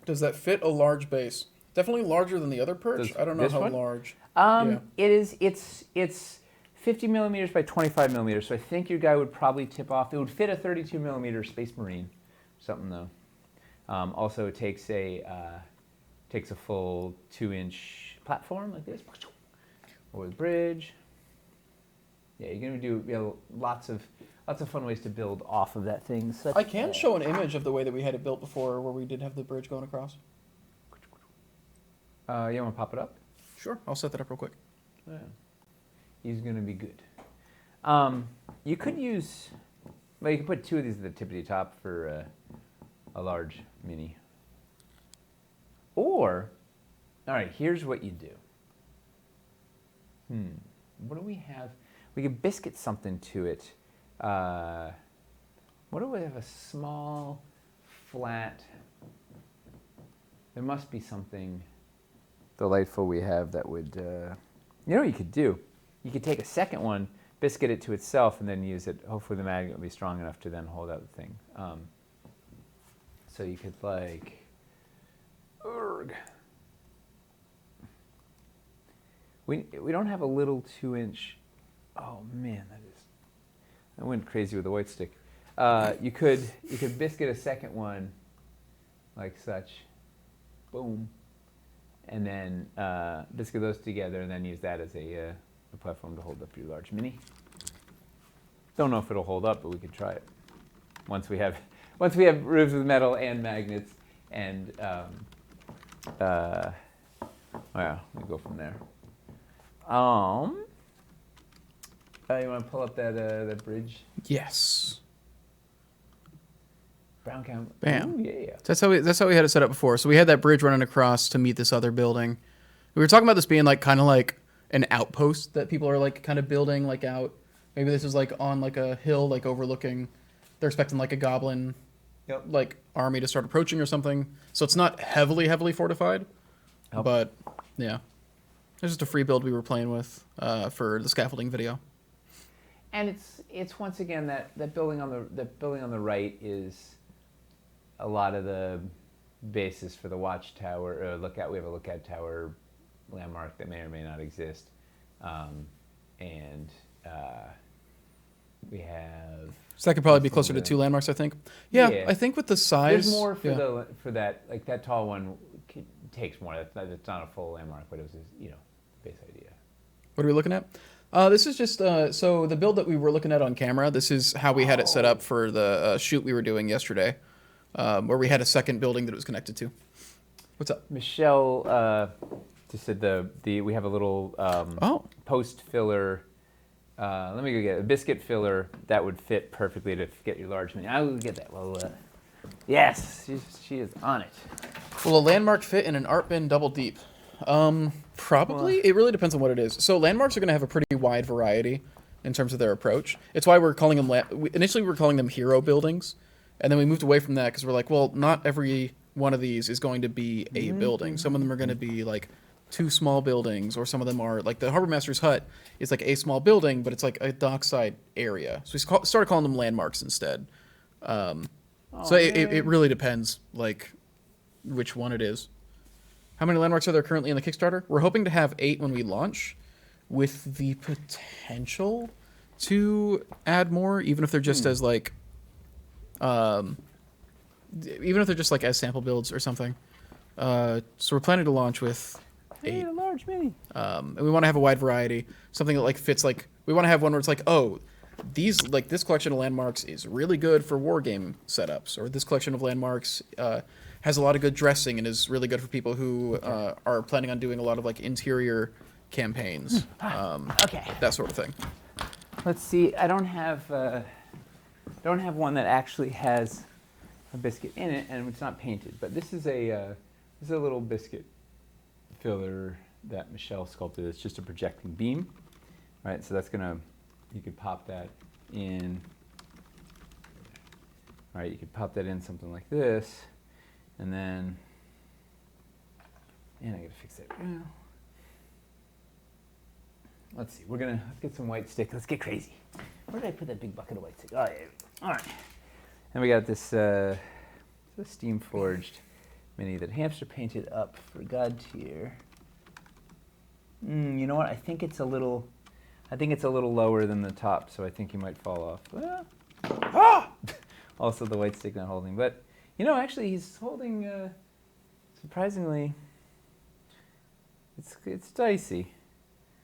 Speaker 2: Does that fit a large base? Definitely larger than the other perch. I don't know how
Speaker 1: one?
Speaker 2: large.
Speaker 1: Yeah. It's 50 millimeters by 25 millimeters. So I think your guy would probably tip off. It would fit a 32 millimeter Space Marine, something though. Also, it takes a full 2-inch platform like this over the bridge. Yeah, you're gonna do lots of fun ways to build off of that thing.
Speaker 2: I can show an image of the way that we had it built before, where we did have the bridge going across.
Speaker 1: You want to pop it up?
Speaker 2: Sure, I'll set that up real quick.
Speaker 1: Yeah. He's gonna be good. You could use, well, you could put 2 of these at the tippity top for a large mini. Or, all right, here's what you do. What do we have? We could biscuit something to it. What do we have? A small, flat. There must be something delightful we have that would. You know what you could do? You could take a second one, biscuit it to itself, and then use it. Hopefully, the magnet will be strong enough to then hold out the thing. So you could We don't have a little 2-inch. Oh man, that went crazy with the white stick. You could biscuit a second one, like such, boom, and then biscuit those together, and then use that as a platform to hold up your large mini. Don't know if it'll hold up, but we could try it. Once we have roofs with metal and magnets, and well, we go from there. You want to pull up that bridge?
Speaker 2: Yes.
Speaker 1: Brown cam.
Speaker 2: Bam.
Speaker 1: Ooh, yeah.
Speaker 2: That's how we had it set up before. So we had that bridge running across to meet this other building. We were talking about this being like kind of like an outpost that people are like kind of building like out. Maybe this is like on like a hill like overlooking. They're expecting like a goblin like army to start approaching or something. So it's not heavily fortified. But yeah. It's just a free build we were playing with for the scaffolding video.
Speaker 1: And it's once again that building on the right is a lot of the basis for the watchtower or lookout. We have a lookout tower landmark that may or may not exist, and we have.
Speaker 2: So that could probably be closer to 2 landmarks, I think. Yeah, I think with the size.
Speaker 1: There's more for that. Like that tall one takes more. That's not a full landmark, but it was base idea.
Speaker 2: What are we looking at? This is just, so the build that we were looking at on camera, this is how we had it set up for the shoot we were doing yesterday, where we had a second building that it was connected to. What's up?
Speaker 1: Michelle just said we have a little post filler. Let me go get a biscuit filler that would fit perfectly to get your large mini. I will get that. Well, yes, she is on it.
Speaker 2: Will a landmark fit in an art bin double deep? Probably. It really depends on what it is. So landmarks are going to have a pretty wide variety in terms of their approach. It's why we're calling them, initially we were calling them hero buildings, and then we moved away from that because we're like, well, not every one of these is going to be a building. Some of them are going to be like 2 small buildings, or some of them are like the Harbor Master's hut is like a small building, but it's like a dockside area. So we started calling them landmarks instead. So it really depends like which one it is. How many landmarks are there currently in the Kickstarter? We're hoping to have 8 when we launch, with the potential to add more, even if they're just as like, even if they're just like as sample builds or something. So we're planning to launch with 8.
Speaker 1: A large mini.
Speaker 2: And we want to have a wide variety, something that like fits like, we want to have one where it's like, oh, these like this collection of landmarks is really good for war game setups, or this collection of landmarks has a lot of good dressing and is really good for people who are planning on doing a lot of like interior campaigns.
Speaker 1: Okay.
Speaker 2: That sort of thing.
Speaker 1: Let's see. I don't have one that actually has a biscuit in it, and it's not painted. But this is a little biscuit filler that Michelle sculpted. It's just a projecting beam, right? So that's you could pop that in All right, you could pop that in something like this, and then, and I gotta fix that. Let's see, let's get some white stick. Let's get crazy. Where did I put that big bucket of white stick? Oh, yeah. All right. And we got this steam forged mini that Hamster painted up for God tier. You know what? I think it's a little lower than the top, so I think he might fall off. Also the white stick not holding, but you know, actually he's holding. Surprisingly, it's dicey.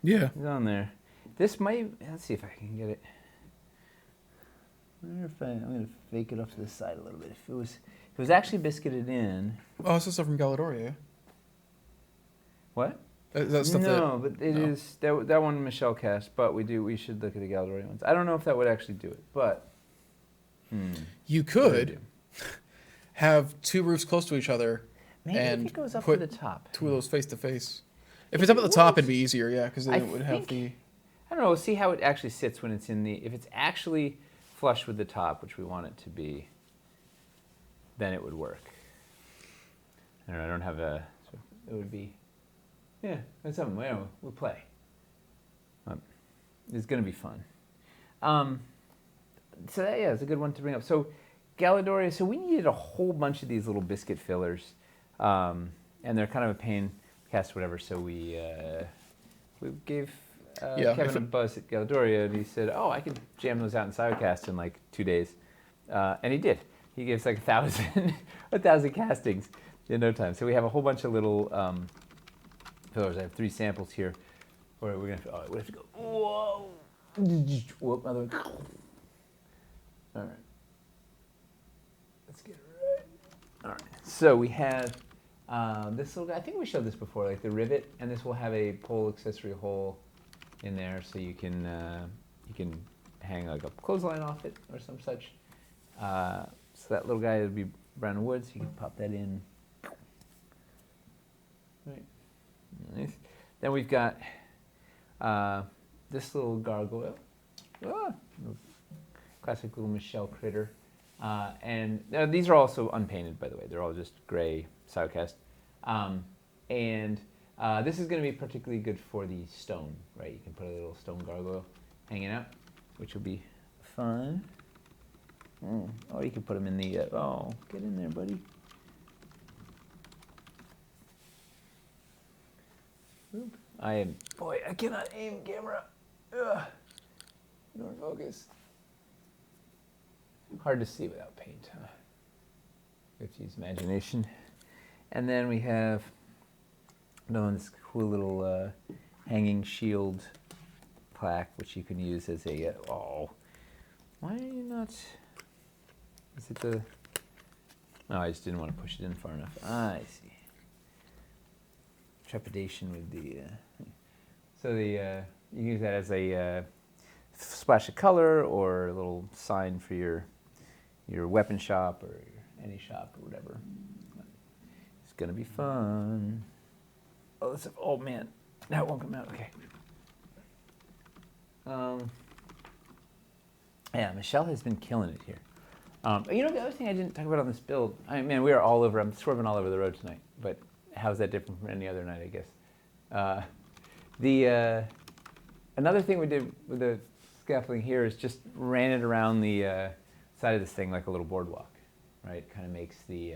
Speaker 2: Yeah.
Speaker 1: He's on there. This might. Let's see if I can get it. I wonder if I'm gonna fake it off to the side a little bit. If it was actually biscuited in.
Speaker 2: Oh, it's the stuff from Galadoria.
Speaker 1: What?
Speaker 2: Is that stuff
Speaker 1: but it is that one Michelle cast. But we should look at the Galadoria ones. I don't know if that would actually do it, but
Speaker 2: you could have two roofs close to each other.
Speaker 1: Maybe
Speaker 2: and
Speaker 1: if it goes up
Speaker 2: put
Speaker 1: to the top.
Speaker 2: two of those face to face. If it's up at the top, it'd be easier, yeah, because then it would have the.
Speaker 1: I don't know. We'll see how it actually sits when it's in the. If it's actually flush with the top, which we want it to be, then it would work. I don't have a. So it would be. Yeah, that's something. We'll play. It's going to be fun. So it's a good one to bring up. So Galadoria. So we needed a whole bunch of these little biscuit fillers, and they're kind of a pain cast or whatever. So we gave Kevin a buzz at Galadoria, and he said, "Oh, I could jam those out in Siocast in like 2 days," and he did. He gave us like 1,000 castings in no time. So we have a whole bunch of little fillers. I have 3 samples here. Where we have to go. Whoa! Whoop! Another one. All right. Let's get it right. All right. So we have this little guy. I think we showed this before, like the rivet, and this will have a pole accessory hole in there, so you can hang like a clothesline off it or some such. So that little guy would be brown wood, so you can pop that in. Right. Nice. Then we've got this little gargoyle. Classic little Michelle critter. And these are also unpainted, by the way. They're all just gray Siocast. And this is going to be particularly good for the stone, right? You can put a little stone gargoyle hanging out, which will be fun. Or you can put them in the, get in there, buddy. Oop. I cannot aim camera. Ugh. Don't focus. Hard to see without paint, huh? We have to use imagination. And then we have this cool little hanging shield plaque, which you can use as a, why are you not, is it the, I just didn't want to push it in far enough. I see. Trepidation with the, you can use that as a splash of color or a little sign for your weapon shop or any shop or whatever. It's gonna be fun. Oh man, that won't come out. Okay. Yeah, Michelle has been killing it here. The other thing I didn't talk about on this build, we are all over. I'm swerving all over the road tonight, but how's that different from any other night? I guess. Another thing we did with the scaffolding here is just ran it around the side of this thing like a little boardwalk, right? Kind of makes the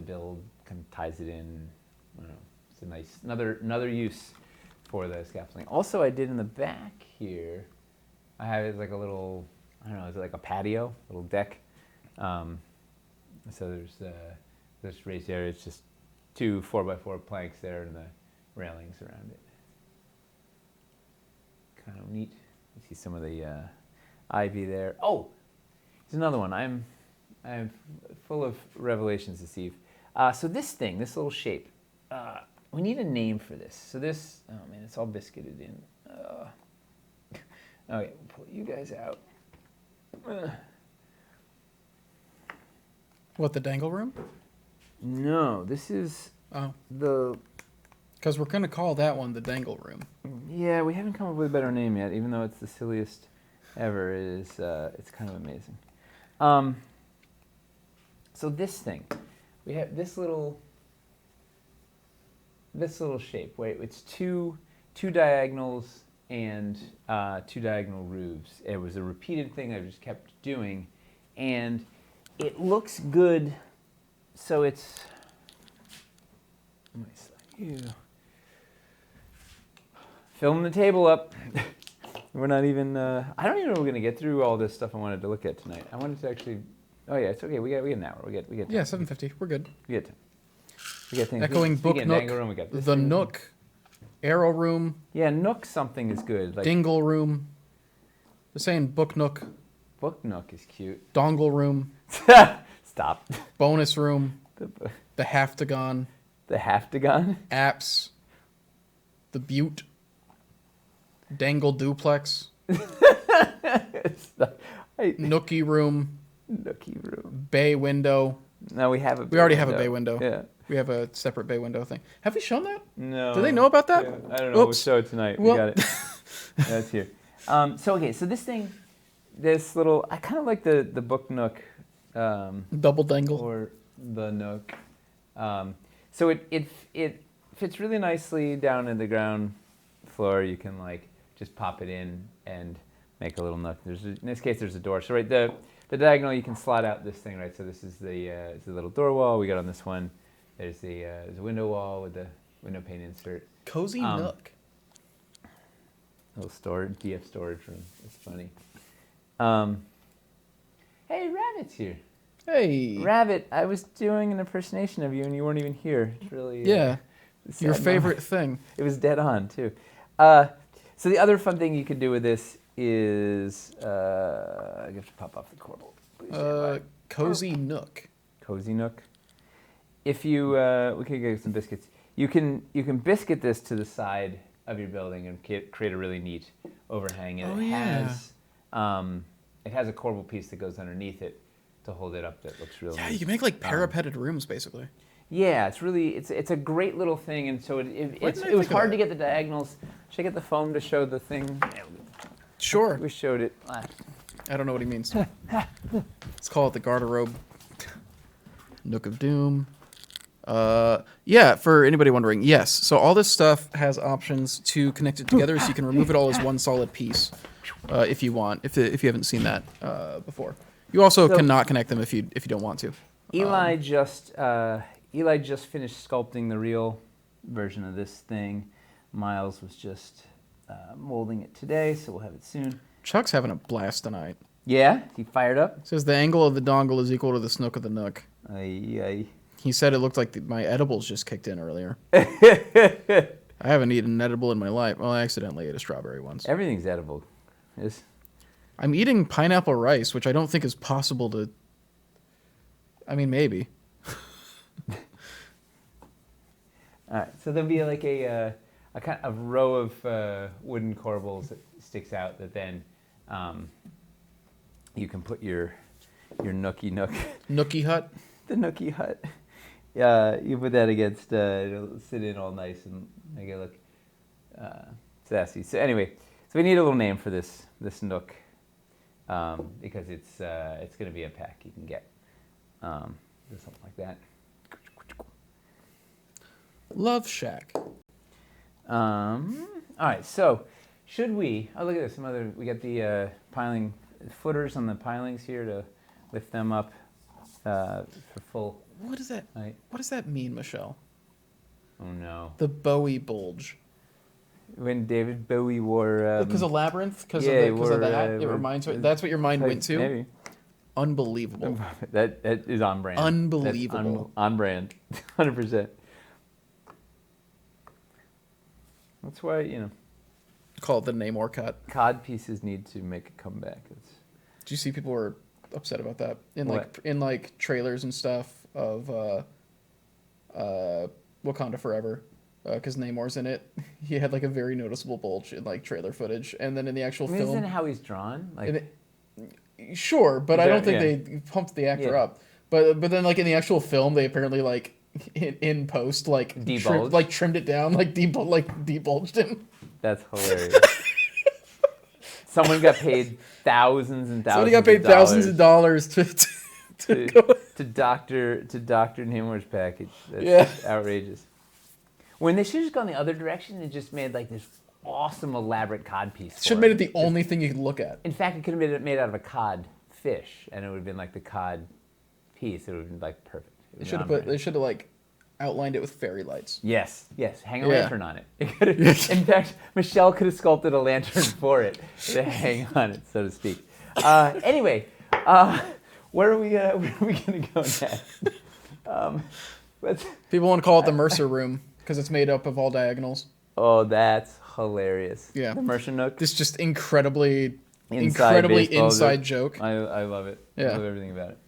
Speaker 1: build, kind of ties it in. I don't know. It's a nice another use for the scaffolding. Also, I did in the back here. I have it like a little, I don't know, is it like a patio, a little deck? So there's this raised area. It's just 2 4x4 planks there and the railings around it. Kind of neat. You see some of the ivy there. Oh, here's another one. I'm full of revelations this eve. So this little shape, we need a name for this. So this, oh man, it's all biscuited in. Okay, we'll pull you guys out.
Speaker 2: What, the dangle room?
Speaker 1: No, this is the...
Speaker 2: Because we're going to call that one the dangle room.
Speaker 1: Yeah, we haven't come up with a better name yet, even though it's the silliest ever. It's kind of amazing. So this thing, we have this little shape. Wait, it's two diagonals and two diagonal roofs. It was a repeated thing I just kept doing, and it looks good. So it's. Let me slide you. Filling the table up. We're not even. I don't even know if we're gonna get through all this stuff I wanted to look at tonight. I wanted to actually. Oh yeah, it's okay. We get an hour. We get.
Speaker 2: Yeah, 7:50. We're good.
Speaker 1: We get things.
Speaker 2: Echoing Book Nook.
Speaker 1: Room, we got this
Speaker 2: the
Speaker 1: thing.
Speaker 2: Nook. Arrow Room.
Speaker 1: Yeah, Nook something is good. Like
Speaker 2: Dingle Room. They're saying Book Nook.
Speaker 1: Book Nook is cute.
Speaker 2: Dongle Room.
Speaker 1: Stop.
Speaker 2: Bonus Room. The Haftagon.
Speaker 1: The Haftagon.
Speaker 2: Apps. The Butte. Dangle Duplex. Nookie Room.
Speaker 1: Nookie Room.
Speaker 2: Bay Window.
Speaker 1: No, we have a.
Speaker 2: We already have a bay window.
Speaker 1: Yeah.
Speaker 2: We have a separate bay window thing. Have we shown that?
Speaker 1: No.
Speaker 2: Do they know about that?
Speaker 1: Yeah, I don't know.
Speaker 2: Oops.
Speaker 1: We'll show it tonight.
Speaker 2: Well.
Speaker 1: We got it. That's here. So this thing, this little, I kind of like the Book Nook.
Speaker 2: Double dangle.
Speaker 1: Or the Nook. So it fits really nicely down in the ground floor. You can like just pop it in and make a little nook. In this case, there's a door. So right, the diagonal, you can slot out this thing, right? So this is the little door wall we got on this one. There's a window wall with the window pane insert.
Speaker 2: Cozy Nook.
Speaker 1: Little storage, DF storage room. It's funny. Hey, Rabbit's here.
Speaker 2: Hey.
Speaker 1: Rabbit, I was doing an impersonation of you and you weren't even here. It's really
Speaker 2: Yeah. Your
Speaker 1: sad
Speaker 2: favorite
Speaker 1: moment.
Speaker 2: thing.
Speaker 1: It was dead on too. So the other fun thing you could do with this is I have to pop off the corbel. Please stand by.
Speaker 2: Cozy Nook.
Speaker 1: Cozy Nook. If you we could get some biscuits. You can biscuit this to the side of your building and create a really neat overhang. And it has a corbel piece that goes underneath it to hold it up that looks really
Speaker 2: Yeah,
Speaker 1: neat.
Speaker 2: you can make like parapeted rooms basically.
Speaker 1: Yeah, it's a great little thing, and so it was hard to get the diagonals. Should I get the foam to show the thing?
Speaker 2: Sure.
Speaker 1: We showed it last.
Speaker 2: I don't know what he means. Let's call it the garderobe. Nook of Doom. Yeah, for anybody wondering, yes. So all this stuff has options to connect it together, so you can remove it all as one solid piece, if you want. If you haven't seen that before, you also cannot connect them if you don't want to.
Speaker 1: Eli just finished sculpting the real version of this thing. Miles was just molding it today, so we'll have it soon.
Speaker 2: Chuck's having a blast tonight.
Speaker 1: Yeah, he fired up.
Speaker 2: It says the angle of the dongle is equal to the snook of the nook.
Speaker 1: Aye.
Speaker 2: He said it looked like my edibles just kicked in earlier. I haven't eaten an edible in my life. Well, I accidentally ate a strawberry once.
Speaker 1: Everything's edible. Yes.
Speaker 2: I'm eating pineapple rice, which I don't think is possible to... I mean, maybe.
Speaker 1: All right, so there'll be like a kind of row of wooden corbels that sticks out that then you can put your nookie nook.
Speaker 2: Nookie hut?
Speaker 1: The nookie hut. You put that against, it'll sit in all nice and make it look sassy. So anyway, so we need a little name for this nook because it's going to be a pack you can get. Something like that.
Speaker 2: Love Shack.
Speaker 1: All right, so should we? Oh, look at this. We got the piling footers on the pilings here to lift them up for full.
Speaker 2: What does that?
Speaker 1: Height.
Speaker 2: What does that mean, Michelle?
Speaker 1: Oh no.
Speaker 2: The Bowie bulge.
Speaker 1: When David Bowie wore.
Speaker 2: Because of Labyrinth. Because
Speaker 1: yeah,
Speaker 2: of that. It reminds me. That's what your mind went to.
Speaker 1: Maybe.
Speaker 2: Unbelievable.
Speaker 1: That is on brand.
Speaker 2: Unbelievable.
Speaker 1: On brand. 100%. That's why,
Speaker 2: Call it the Namor cut.
Speaker 1: cod pieces need to make a comeback.
Speaker 2: Did you see people were upset about that
Speaker 1: What?
Speaker 2: in trailers and stuff of Wakanda Forever? Because Namor's in it. He had like a very noticeable bulge in like trailer footage, and then in the actual film.
Speaker 1: Isn't it how he's drawn?
Speaker 2: Sure, but I don't think
Speaker 1: Yeah.
Speaker 2: they pumped the actor
Speaker 1: Yeah.
Speaker 2: up. But then like in the actual film, they apparently like in post
Speaker 1: Debulged?
Speaker 2: trimmed it down, debulged him.
Speaker 1: That's hilarious. Someone got paid thousands and thousands.
Speaker 2: Somebody got paid thousands of dollars
Speaker 1: to doctor Nimmer's package. That's outrageous. When they should have just gone the other direction and just made like this awesome elaborate cod piece.
Speaker 2: Should have made it the only thing you could look at.
Speaker 1: In fact, it could have been made out of a cod fish, and it would have been like the cod piece. It would have been like perfect.
Speaker 2: They should have like outlined it with fairy lights.
Speaker 1: Yes. Hang a lantern on it. In fact, Michelle could have sculpted a lantern for it to hang on it, so to speak. Anyway, where are we gonna go next?
Speaker 2: People want to call it the Mercer Room because it's made up of all diagonals.
Speaker 1: Oh, that's hilarious.
Speaker 2: Yeah,
Speaker 1: the Mercer Nook.
Speaker 2: This just incredibly inside joke.
Speaker 1: I love it.
Speaker 2: Yeah.
Speaker 1: I love everything about it.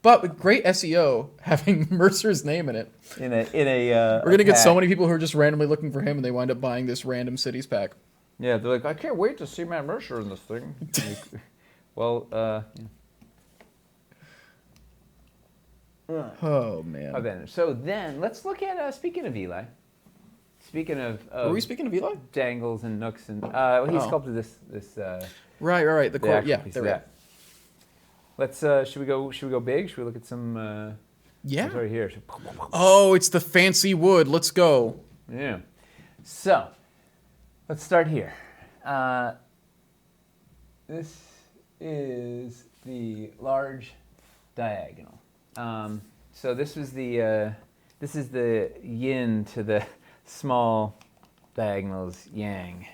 Speaker 2: But with great SEO, having Mercer's name in it.
Speaker 1: We're
Speaker 2: gonna get so many people who are just randomly looking for him, and they wind up buying this random cities pack.
Speaker 1: Yeah, they're like, I can't wait to see Matt Mercer in this thing. Well,
Speaker 2: Oh man.
Speaker 1: Okay, so then let's look at speaking of Eli. Speaking of,
Speaker 2: Are we speaking of Eli?
Speaker 1: Dangles and nooks and he sculpted this.
Speaker 2: Right. The core. Yeah,
Speaker 1: piece
Speaker 2: there
Speaker 1: of
Speaker 2: we
Speaker 1: that. Let's should we go big? Should we look at some?
Speaker 2: Yeah.
Speaker 1: It's right here.
Speaker 2: Oh, it's the fancy wood. Let's go.
Speaker 1: Yeah. So let's start here. This is the large diagonal. So this is the yin to the small diagonal's yang.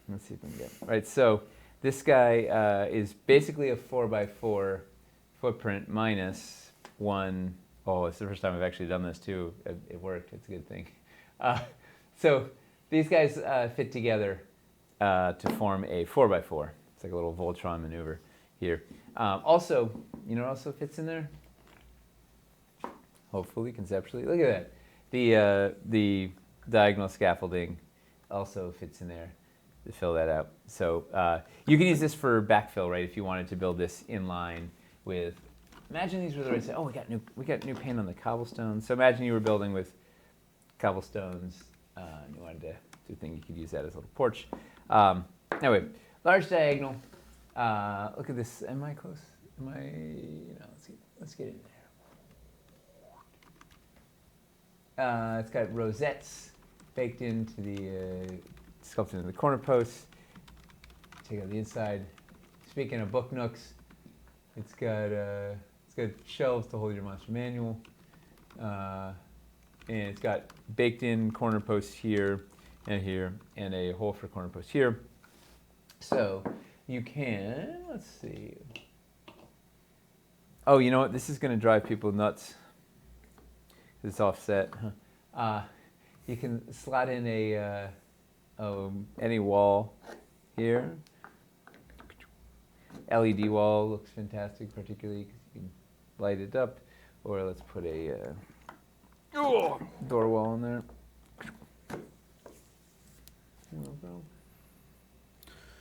Speaker 1: Let's see if we can get it. Right. So this guy is basically a 4x4 footprint minus one. Oh, it's the first time I've actually done this too. It worked. It's a good thing. So these guys fit together to form a 4x4. It's like a little Voltron maneuver here. Also, you know what also fits in there? Hopefully, conceptually. Look at that. The diagonal scaffolding also fits in there to fill that out. So you can use this for backfill, right? If you wanted to build this in line with, imagine these were the right. Oh, we got new paint on the cobblestones. So imagine you were building with cobblestones and you wanted to do a thing. You could use that as a little porch. Anyway, large diagonal. Look at this. Am I close? Am I? No. Let's get in there. It's got rosettes baked into the sculpted into the corner posts. Take out the inside. Speaking of book nooks, it's got shelves to hold your monster manual, and it's got baked in corner posts here, and a hole for corner posts here. So you can, let's see. Oh, you know what? This is going to drive people nuts. It's offset. You can slot in any wall here. LED wall looks fantastic, particularly because you can light it up. Or let's put a door wall in there.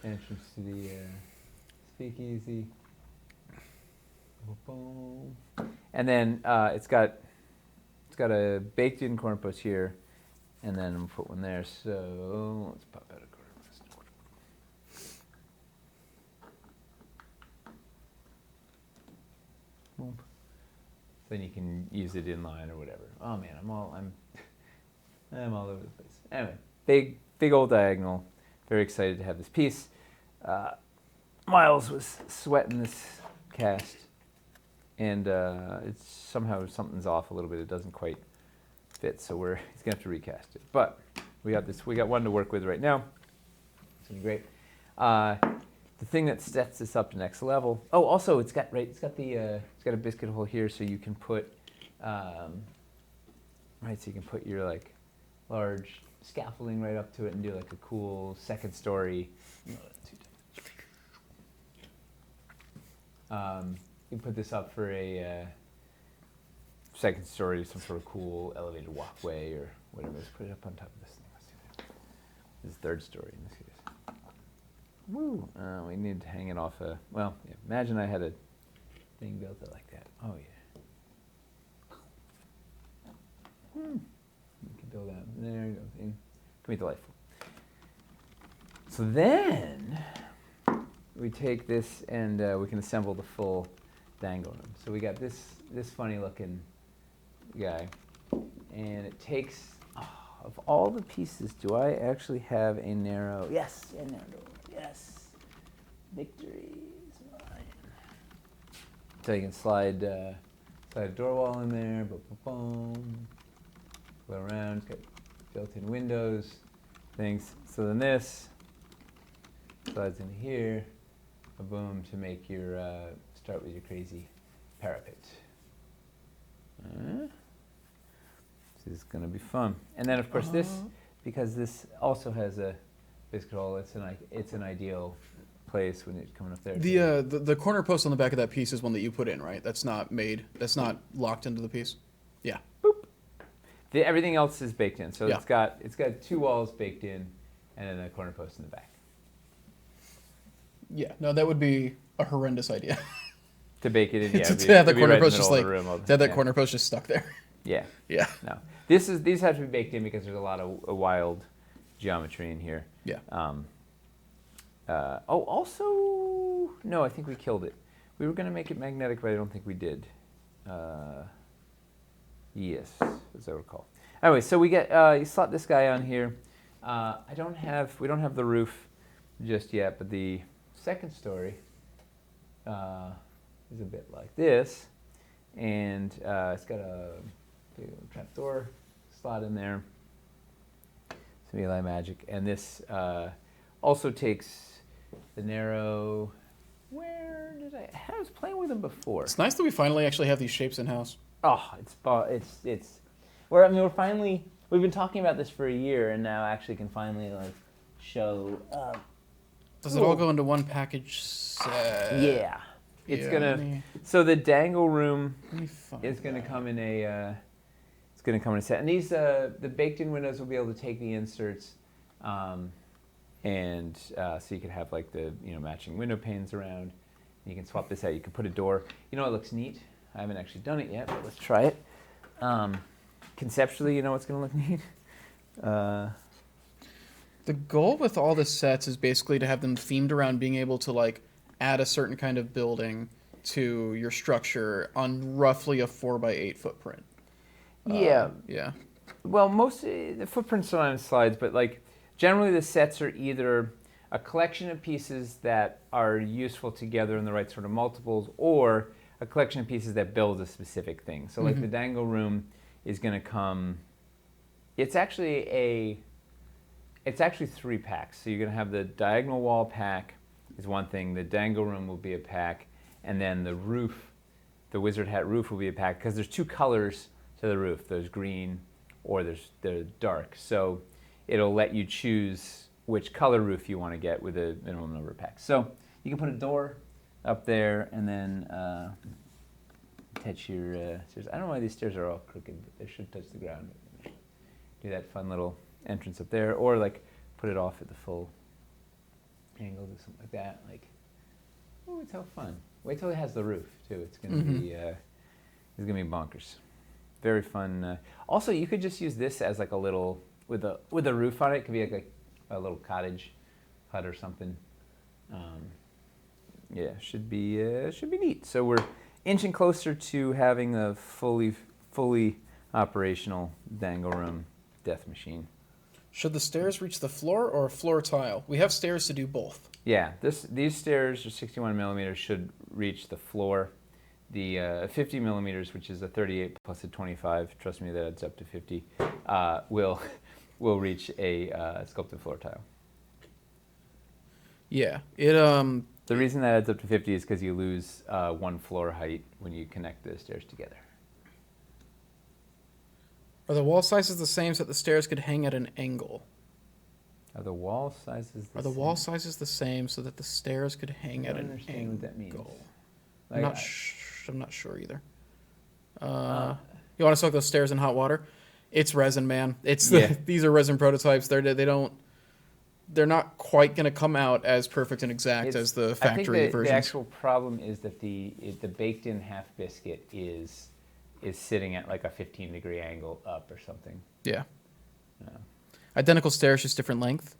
Speaker 1: Entrance to the speakeasy. And then it's got a baked-in corner post here, and then we'll put one there. So let's pop out a corner post. Boom. Then you can use it in line or whatever. Oh man, I'm all over the place. Anyway, big old diagonal. Very excited to have this piece. Miles was sweating this cast, and it's somehow something's off a little bit. It doesn't quite fit, so he's gonna have to recast it. But we got one to work with right now. It's gonna be great. The thing that sets this up to next level. Oh, also it's got a biscuit hole here, so you can put your like large scaffolding right up to it and do like a cool second story. You can put this up for a second story, some sort of cool elevated walkway or whatever. Let's put it up on top of this thing. Let's do that. This is third story in this case. Woo! We need to hang it off imagine I had a thing built it like that. Oh yeah. You can build out there. It can be delightful. So then we take this and we can assemble the full dangle room. So we got this funny looking guy, and it takes, of all the pieces, do I actually have a narrow? Yes, a narrow door. Yes, victory is mine. So you can slide a door wall in there, boom, boom, boom. Go around, it's got built-in windows, things. So then this slides in here, a boom, to make your, start with your crazy parapet. This is gonna be fun. And then of course this, because this also has a biscuit hole, it's an ideal place when it's coming up there.
Speaker 2: The corner post on the back of that piece is one that you put in, right? That's not made, that's not locked into the piece? Yeah.
Speaker 1: Boop. Everything else is baked in. So
Speaker 2: Yeah.
Speaker 1: it's got 2 walls baked in and then a corner post in the back.
Speaker 2: Yeah, no, that would be a horrendous idea.
Speaker 1: To bake it in, yeah.
Speaker 2: to have the corner post just like,
Speaker 1: to
Speaker 2: have that corner post just stuck there.
Speaker 1: Yeah.
Speaker 2: Yeah.
Speaker 1: No. These have to be baked in because there's a lot of wild geometry in here.
Speaker 2: Yeah.
Speaker 1: Also, no, I think we killed it. We were going to make it magnetic, but I don't think we did. Yes, as I recall. Anyway, so we get, you slot this guy on here. we don't have the roof just yet, but the second story is a bit like this. And it's got a big trapdoor slot in there. Some Eli magic. And this also takes the narrow... Where did I was playing with them before.
Speaker 2: It's nice that we finally actually have these shapes in-house.
Speaker 1: Oh, it's we're finally, we've been talking about this for a year, and now actually can finally like show.
Speaker 2: Does it all go into one package set?
Speaker 1: Yeah, it's gonna. So the dangle room is gonna come in a. It's gonna come in a set, and these the baked-in windows will be able to take the inserts, and so you can have like the matching window panes around. You can swap this out. You can put a door. It looks neat. I haven't actually done it yet, but let's try it. Conceptually, it's going to look neat.
Speaker 2: The goal with all the sets is basically to have them themed around being able to like add a certain kind of building to your structure on roughly a 4x8 footprint.
Speaker 1: Yeah.
Speaker 2: Yeah.
Speaker 1: Well, most the footprints are on slides, but like generally the sets are either a collection of pieces that are useful together in the right sort of multiples, or a collection of pieces that build a specific thing. So like the dangle room is going to come, it's actually 3 packs. So you're going to have the diagonal wall pack is one thing, the dangle room will be a pack, and then the roof, the wizard hat roof will be a pack, because there's 2 colors to the roof. There's green or there's dark. So it'll let you choose which color roof you want to get with a minimum number of packs. So you can put a door up there, and then touch your stairs. I don't know why these stairs are all crooked, but they should touch the ground. Do that fun little entrance up there, or like put it off at the full angle, or something like that. Like, oh, it's how fun. Wait till it has the roof too. It's gonna be bonkers. Very fun. Also, you could just use this as like a little with a roof on it. It could be like a little cottage hut or something. Yeah, should be neat. So we're inching closer to having a fully operational dangle room death machine.
Speaker 2: Should the stairs reach the floor or a floor tile? We have stairs to do both.
Speaker 1: Yeah, these stairs are 61 millimeters, should reach the floor. The 50 millimeters, which is a 38 plus a 25, trust me, that adds up to 50, will reach a sculpted floor tile.
Speaker 2: Yeah,
Speaker 1: The reason that adds up to 50 is because you lose 1 floor height when you connect the stairs together.
Speaker 2: Are the wall sizes the same so that the stairs could hang at an angle?
Speaker 1: Are the wall sizes the same?
Speaker 2: Are the wall sizes the same so that the stairs could hang at an angle? I don't understand what that means. I'm not sure either. You want to soak those stairs in hot water? It's resin, man. These are resin prototypes. They're not quite going to come out as perfect and exact as the factory versions.
Speaker 1: The actual problem is that the baked-in half biscuit is sitting at like a 15-degree angle up or something.
Speaker 2: Yeah. Identical stairs, just different length.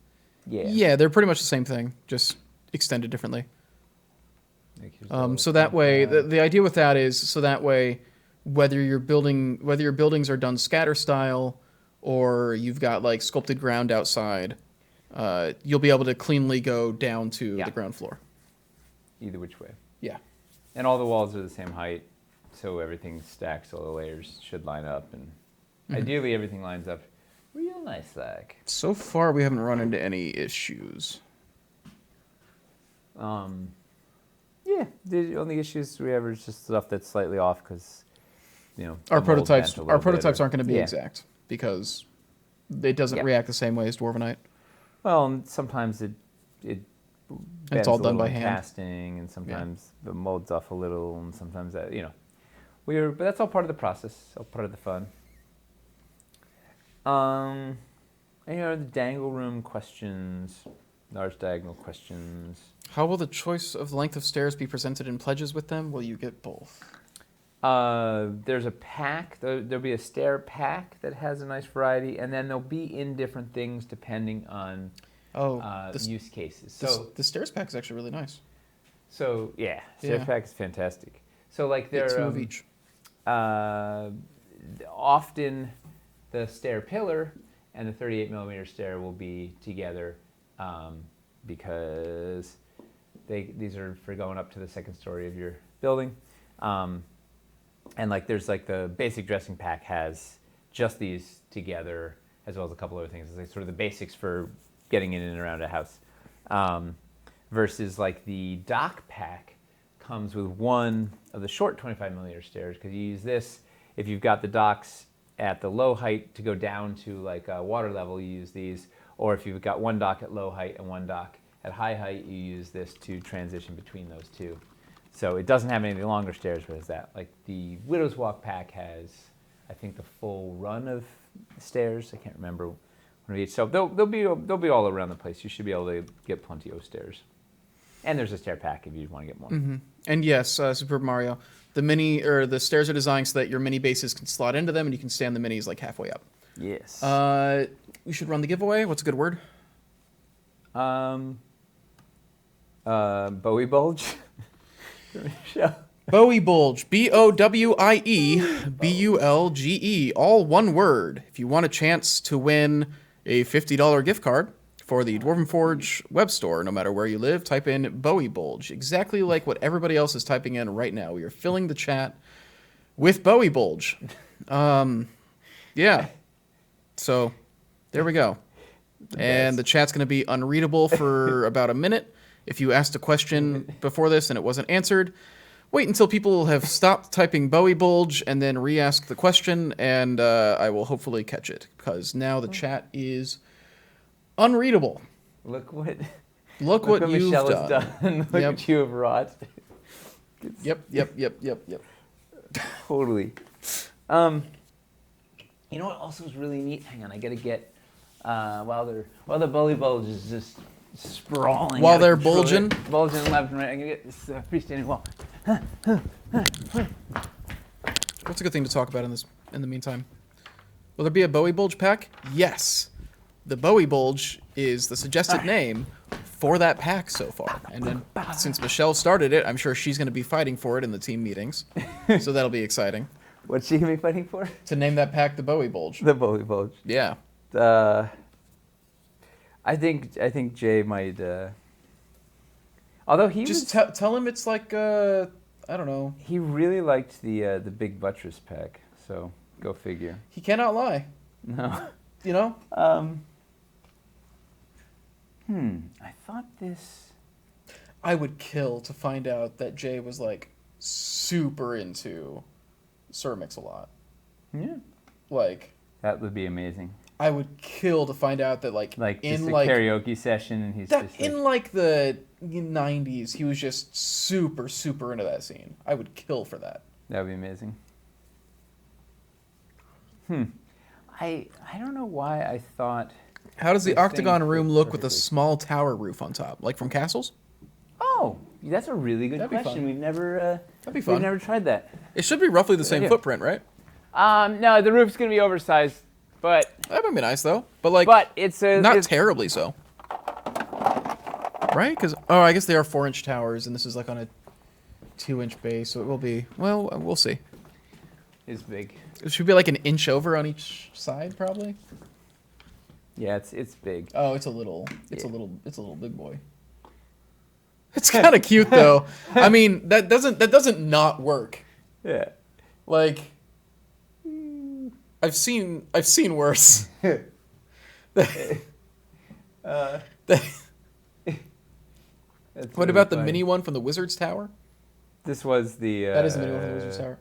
Speaker 2: Yeah, they're pretty much the same thing, just extended differently. So that way, the idea with that is so that way, whether your buildings are done scatter style or you've got like sculpted ground outside, you'll be able to cleanly go down to the ground floor.
Speaker 1: Either which way.
Speaker 2: Yeah.
Speaker 1: And all the walls are the same height, so everything stacks, all the layers should line up, and ideally everything lines up real nice like.
Speaker 2: So far, we haven't run into any issues.
Speaker 1: Yeah, the only issues we have is just stuff that's slightly off because,
Speaker 2: our prototypes aren't going to be exact because it doesn't react the same way as Dwarvenite.
Speaker 1: Well, and sometimes it
Speaker 2: it's all done by hand.
Speaker 1: Casting, and sometimes the mold's off a little, and sometimes that but that's all part of the process, all part of the fun. Any other dangle room questions? Large diagonal questions.
Speaker 2: How will the choice of length of stairs be presented in pledges with them? Will you get both?
Speaker 1: There's a pack. There'll be a stair pack that has a nice variety, and then they'll be in different things depending on use cases. So
Speaker 2: the stairs pack is actually really nice.
Speaker 1: So stairs pack is fantastic. So like they're
Speaker 2: 2 of each.
Speaker 1: Often the stair pillar and the 38 millimeter stair will be together because these are for going up to the second story of your building. And like there's like the basic dressing pack has just these together as well as a couple other things. It's like sort of the basics for getting in and around a house. Versus like the dock pack comes with one of the short 25 millimeter stairs because you use this if you've got the docks at the low height to go down to like water level, you use these. Or if you've got one dock at low height and one dock at high height, you use this to transition between those two. So it doesn't have any longer stairs, but it's that. Like the Widow's Walk pack has, I think, the full run of stairs. I can't remember one of each. So they'll be all around the place. You should be able to get plenty of stairs. And there's a stair pack if you want to get more.
Speaker 2: Mm-hmm. And yes, Super Mario, the stairs are designed so that your mini bases can slot into them, and you can stand the minis like halfway up.
Speaker 1: Yes.
Speaker 2: We should run the giveaway. What's a good word?
Speaker 1: Bowie bulge.
Speaker 2: Bowie bulge. BOWIE BULGE. All one word. If you want a chance to win a $50 gift card for the Dwarven Forge web store, no matter where you live, type in Bowie bulge. Exactly like what everybody else is typing in right now. We are filling the chat with Bowie bulge. Yeah. So there we go. And the chat's going to be unreadable for about a minute. If you asked a question before this and it wasn't answered, wait until people have stopped typing Bowie bulge and then re-ask the question, and I will hopefully catch it, because now the chat is unreadable.
Speaker 1: Look what
Speaker 2: you've
Speaker 1: Michelle has done. Look what you have wrought.
Speaker 2: Yep.
Speaker 1: Totally. You know what also is really neat? Hang on, I gotta get while the Bowie bulge is just sprawling.
Speaker 2: While they're bulging
Speaker 1: left and right. I'm gonna get this freestanding wall.
Speaker 2: What's a good thing to talk about in the meantime? Will there be a Bowie bulge pack? Yes. The Bowie bulge is the suggested name for that pack so far. And then since Michelle started it, I'm sure she's going to be fighting for it in the team meetings. So that'll be exciting.
Speaker 1: What's she going to be fighting for?
Speaker 2: To name that pack the Bowie bulge.
Speaker 1: The Bowie bulge.
Speaker 2: Yeah.
Speaker 1: I think Jay might. Although he
Speaker 2: just tell him it's like I don't know.
Speaker 1: He really liked the big buttress pack, so go figure.
Speaker 2: He cannot lie.
Speaker 1: No.
Speaker 2: You know.
Speaker 1: I thought this.
Speaker 2: I would kill to find out that Jay was like super into Sir Mix-a-Lot.
Speaker 1: Yeah.
Speaker 2: Like.
Speaker 1: That would be amazing.
Speaker 2: I would kill to find out that like
Speaker 1: in just a karaoke session and he's just
Speaker 2: in like the 90s he was just super into that scene. I would kill for that.
Speaker 1: That would be amazing. I don't know why I thought.
Speaker 2: How does the octagon room look with a small tower roof on top, like from castles?
Speaker 1: Oh, that's a really good question. We've never
Speaker 2: that'd be fun.
Speaker 1: We've never tried that.
Speaker 2: It should be roughly the same footprint, right?
Speaker 1: No, the roof's gonna be oversized. But
Speaker 2: that would be nice though. But it's
Speaker 1: not
Speaker 2: terribly so. Right? Because I guess they are 4-inch towers, and this is like on a 2-inch base, so it will be. Well, we'll see.
Speaker 1: It's big.
Speaker 2: It should be like an inch over on each side, probably.
Speaker 1: Yeah, it's big.
Speaker 2: Oh, it's a little big boy. It's
Speaker 1: Yeah.
Speaker 2: kind of cute though. I mean, that doesn't not work.
Speaker 1: Yeah.
Speaker 2: Like, I've seen worse. What about the mini one from the Wizard's Tower?
Speaker 1: This was the.
Speaker 2: That is the mini one from the Wizard's Tower.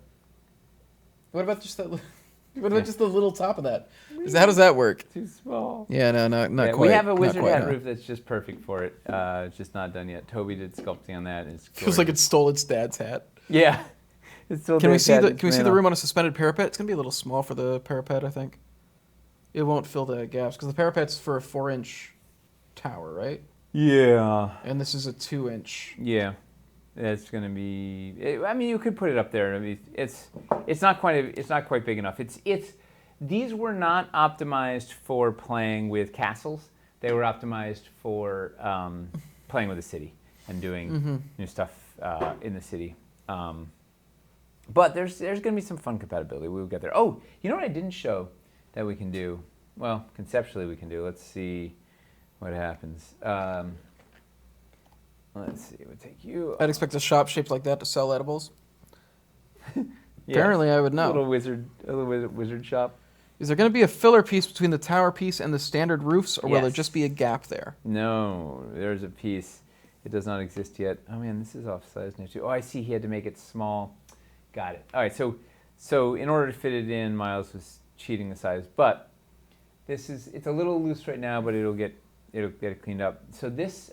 Speaker 2: What about just that? What about just the little top of that? How does that work?
Speaker 1: Too small.
Speaker 2: Yeah, no, not quite.
Speaker 1: We have a wizard
Speaker 2: quite,
Speaker 1: hat
Speaker 2: no.
Speaker 1: roof that's just perfect for it. It's just not done yet. Toby did sculpting on that. It's
Speaker 2: Feels like it stole its dad's hat.
Speaker 1: Yeah. It's still
Speaker 2: Can we see the room on a suspended parapet? It's gonna be a little small for the parapet, I think. It won't fill the gaps because the parapet's for a 4-inch tower, right?
Speaker 1: Yeah.
Speaker 2: And this is a 2-inch.
Speaker 1: Yeah. It's gonna be. I mean, you could put it up there. I mean, it's not quite big enough. These were not optimized for playing with castles. They were optimized for playing with the city and doing new stuff in the city. But there's going to be some fun compatibility. We'll get there. Oh, you know what I didn't show that we can do? Well, conceptually we can do. Let's see what happens. Let's see. We'll take you.
Speaker 2: I'd expect a shop shaped like that to sell edibles.
Speaker 1: Yeah.
Speaker 2: Apparently, I would know.
Speaker 1: A little wizard shop.
Speaker 2: Is there going to be a filler piece between the tower piece and the standard roofs, or will there just be a gap there?
Speaker 1: No, there's a piece. It does not exist yet. Oh man, this is off-size now too. Oh, I see. He had to make it small. Got it. All right. So in order to fit it in, Miles was cheating the size, but it's a little loose right now, but it'll get it cleaned up. So this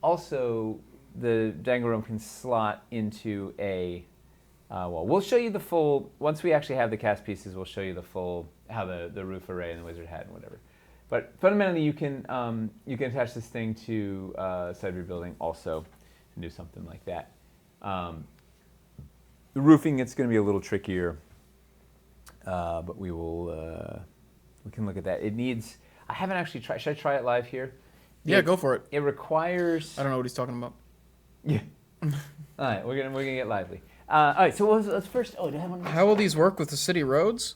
Speaker 1: also the dangle room can slot into a. Well, we'll show you the full, once we actually have the cast pieces, we'll show you the full, how the roof array and the wizard hat and whatever. But fundamentally, you can attach this thing to side of your building also and do something like that. The roofing, it's going to be a little trickier, but we can look at that. It needs, I haven't actually tried, should I try it live here?
Speaker 2: Yeah, go for it.
Speaker 1: It requires.
Speaker 2: I don't know what he's talking about.
Speaker 1: Yeah. All right, we're gonna get lively. All right, so let's first. Oh, do I have one?
Speaker 2: How will these work with the city roads?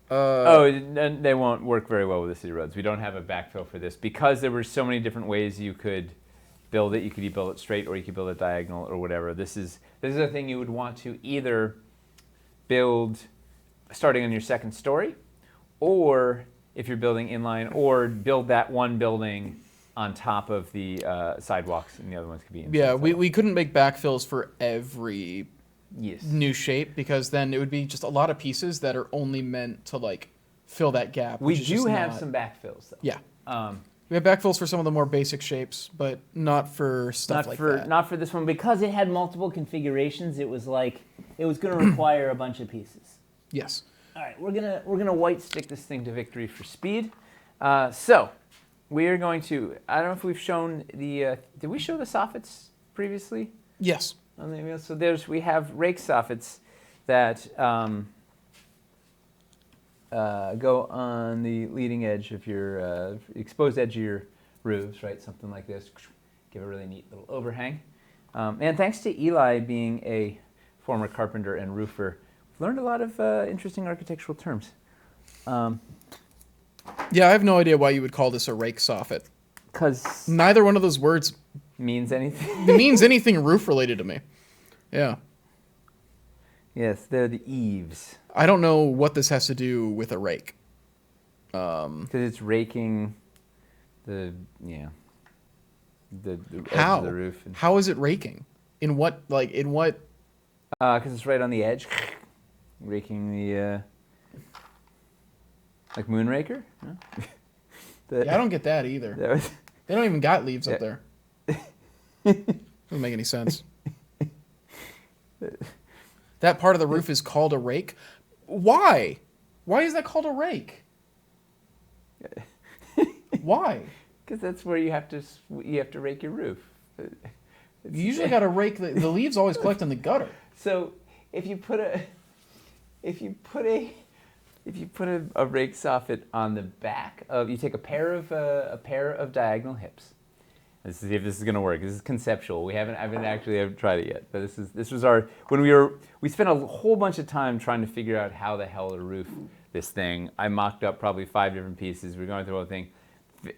Speaker 1: They won't work very well with the city roads. We don't have a backfill for this because there were so many different ways you could build it. You could build it straight, or you could build it diagonal, or whatever. This is a thing you would want to either build starting on your second story, or if you're building inline, or build that one building on top of the sidewalks, and the other ones could be inside.
Speaker 2: Yeah, we couldn't make backfills for every
Speaker 1: Yes.
Speaker 2: new shape because then it would be just a lot of pieces that are only meant to like fill that gap.
Speaker 1: We
Speaker 2: which is
Speaker 1: do
Speaker 2: just
Speaker 1: have
Speaker 2: not-
Speaker 1: some backfills, though.
Speaker 2: Yeah. We have backfills for some of the more basic shapes, but not for stuff like that.
Speaker 1: Not for this one, because it had multiple configurations. It was like it was going to require a bunch of pieces.
Speaker 2: Yes.
Speaker 1: All right, we're gonna white stick this thing to victory for speed. So we are going to. I don't know if we've shown the. Did we show the soffits previously
Speaker 2: Yes.
Speaker 1: on the email? So we have rake soffits that go on the leading edge of your exposed edge of your roofs, right? Something like this. Give a really neat little overhang. And thanks to Eli being a former carpenter and roofer, we've learned a lot of interesting architectural terms.
Speaker 2: Yeah, I have no idea why you would call this a rake soffit.
Speaker 1: Because
Speaker 2: Neither one of those words
Speaker 1: means anything.
Speaker 2: means anything roof related to me. Yeah.
Speaker 1: Yes, they're the eaves.
Speaker 2: I don't know what this has to do with a rake.
Speaker 1: Because it's raking the edge
Speaker 2: How?
Speaker 1: of the roof.
Speaker 2: How is it raking? In what?
Speaker 1: Because it's right on the edge. Raking the... like Moonraker? No?
Speaker 2: Yeah, I don't get that either. They don't even got leaves up there. Doesn't make any sense. That part of the roof is called a rake. Why? Why is that called a rake? Why?
Speaker 1: Because that's where you have to rake your roof.
Speaker 2: You usually got to rake the leaves. Always collect in the gutter.
Speaker 1: So if you put a rake soffit on the back of, you take a pair of diagonal hips, Let's see if this is gonna work. This is conceptual. I haven't actually tried it yet. But this was our when we spent a whole bunch of time trying to figure out how the hell to roof this thing. I mocked up probably 5 different pieces. We're going through the whole thing.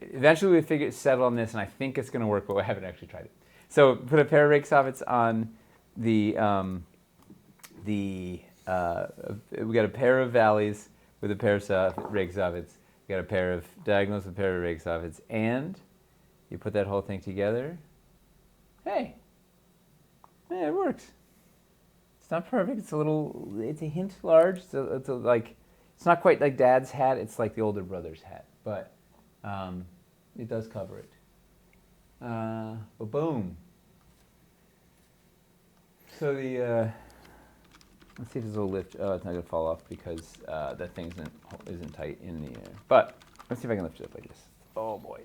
Speaker 1: Eventually we settled on this, and I think it's gonna work, but we haven't actually tried it. So put a pair of rake soffits on we got a pair of valleys with a pair of rake soffits. We got a pair of diagonals with a pair of rake soffits, and you put that whole thing together. Hey, yeah, it works. It's not perfect. It's a hint large. It's not quite like Dad's hat. It's like the older brother's hat, but it does cover it. But boom. So let's see if this will lift. Oh, it's not gonna fall off because that thing isn't tight in the air. But let's see if I can lift it up like this. Oh boy.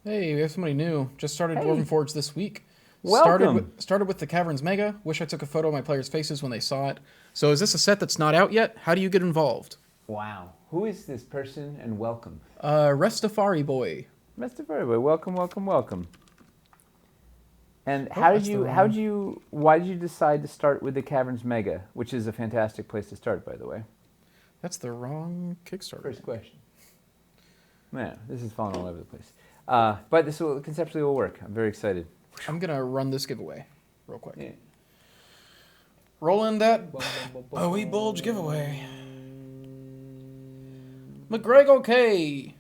Speaker 2: Hey, we have somebody new. Just started Dwarven Forge this week.
Speaker 1: Welcome.
Speaker 2: Started with the Caverns Mega. Wish I took a photo of my players' faces when they saw it. So is this a set that's not out yet? How do you get involved?
Speaker 1: Wow. Who is this person, and welcome?
Speaker 2: Restafari Boy.
Speaker 1: Restafari Boy, welcome. And why did you decide to start with the Caverns Mega, which is a fantastic place to start, by the way?
Speaker 2: That's the wrong Kickstarter.
Speaker 1: First question. Man, this is falling all over the place. But this will conceptually work. I'm very excited.
Speaker 2: I'm gonna run this giveaway real quick.
Speaker 1: Yeah.
Speaker 2: Roll in that Bowie Bulge giveaway. McGregor K. I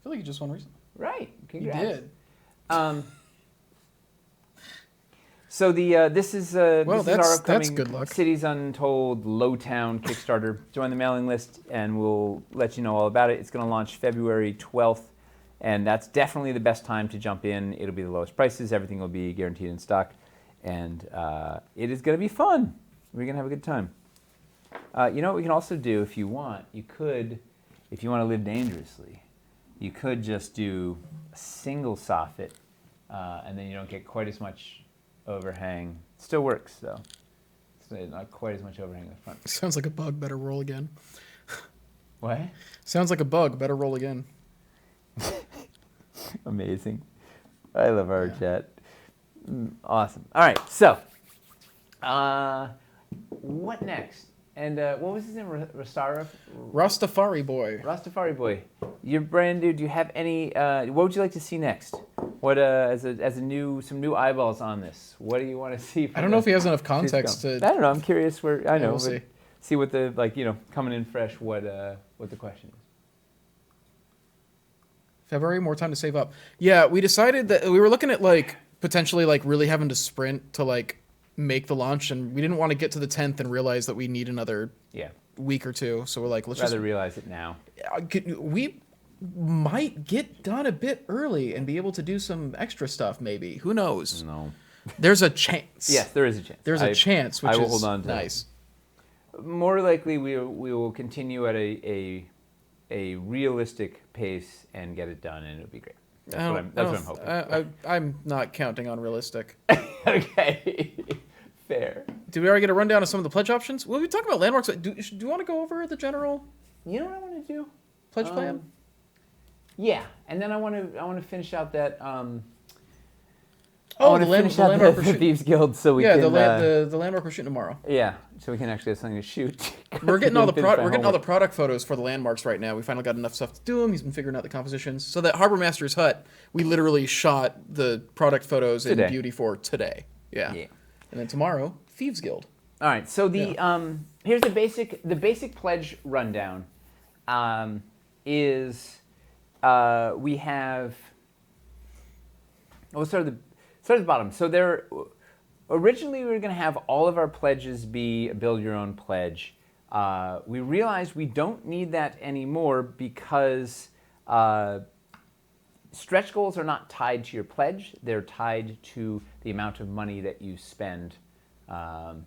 Speaker 2: feel like you just won recently.
Speaker 1: Right. Congrats.
Speaker 2: You did.
Speaker 1: So this is our
Speaker 2: that's
Speaker 1: upcoming
Speaker 2: good luck.
Speaker 1: Cities Untold Lowtown Kickstarter. Join the mailing list, and we'll let you know all about it. It's going to launch February 12th, and that's definitely the best time to jump in. It'll be the lowest prices. Everything will be guaranteed in stock, and it is going to be fun. We're going to have a good time. You know what we can also do if you want? You could, if you want to live dangerously, you could just do a single soffit, and then you don't get quite as much overhang. Still works though. It's not quite as much overhang in the front.
Speaker 2: Sounds like a bug. Better roll again.
Speaker 1: What?
Speaker 2: Sounds like a bug. Better roll again.
Speaker 1: Amazing. I love our chat. Awesome. All right. So, what next? And what was his name?
Speaker 2: Rastafari Boy.
Speaker 1: Rastafari Boy. You're brand new. Do you have any? What would you like to see next? What as some new eyeballs on this? What do you want to see?
Speaker 2: I don't know if he has enough context to.
Speaker 1: I don't know. I'm curious where. I know.
Speaker 2: We'll
Speaker 1: see what the coming in fresh. What the question is.
Speaker 2: February, more time to save up. Yeah, we decided that we were looking at potentially really having to sprint to make the launch, and we didn't want to get to the 10th and realize that we need another week or two. So we're like, let's
Speaker 1: rather realize it now.
Speaker 2: We might get done a bit early and be able to do some extra stuff. Maybe, who knows?
Speaker 1: No,
Speaker 2: there's a chance.
Speaker 1: Yes, there is a chance.
Speaker 2: There's a chance. Which
Speaker 1: I will
Speaker 2: is
Speaker 1: hold on to
Speaker 2: nice.
Speaker 1: More likely, we will continue at a realistic pace and get it done, and it'll be great. That's what I'm hoping.
Speaker 2: I'm not counting on realistic.
Speaker 1: Okay, fair.
Speaker 2: Did we already get a rundown of some of the pledge options? Well, we talked about landmarks. Do you want to go over the general?
Speaker 1: You know what I want to do?
Speaker 2: Pledge plan.
Speaker 1: Yeah, and then I want to finish out that.
Speaker 2: The landmark
Speaker 1: the Thieves Guild, so we can.
Speaker 2: the landmark we're shooting tomorrow.
Speaker 1: Yeah, so we can actually have something to shoot.
Speaker 2: We're getting all the product photos for the landmarks right now. We finally got enough stuff to do them. He's been figuring out the compositions. So that Harbor Master's hut, we literally shot the product photos in beauty for today. Yeah. And then tomorrow, Thieves Guild.
Speaker 1: All right. So here's the basic pledge rundown. Is we have. We'll start at the bottom. So originally we were going to have all of our pledges be a build your own pledge. We realized we don't need that anymore because stretch goals are not tied to your pledge. They're tied to the amount of money that you spend. So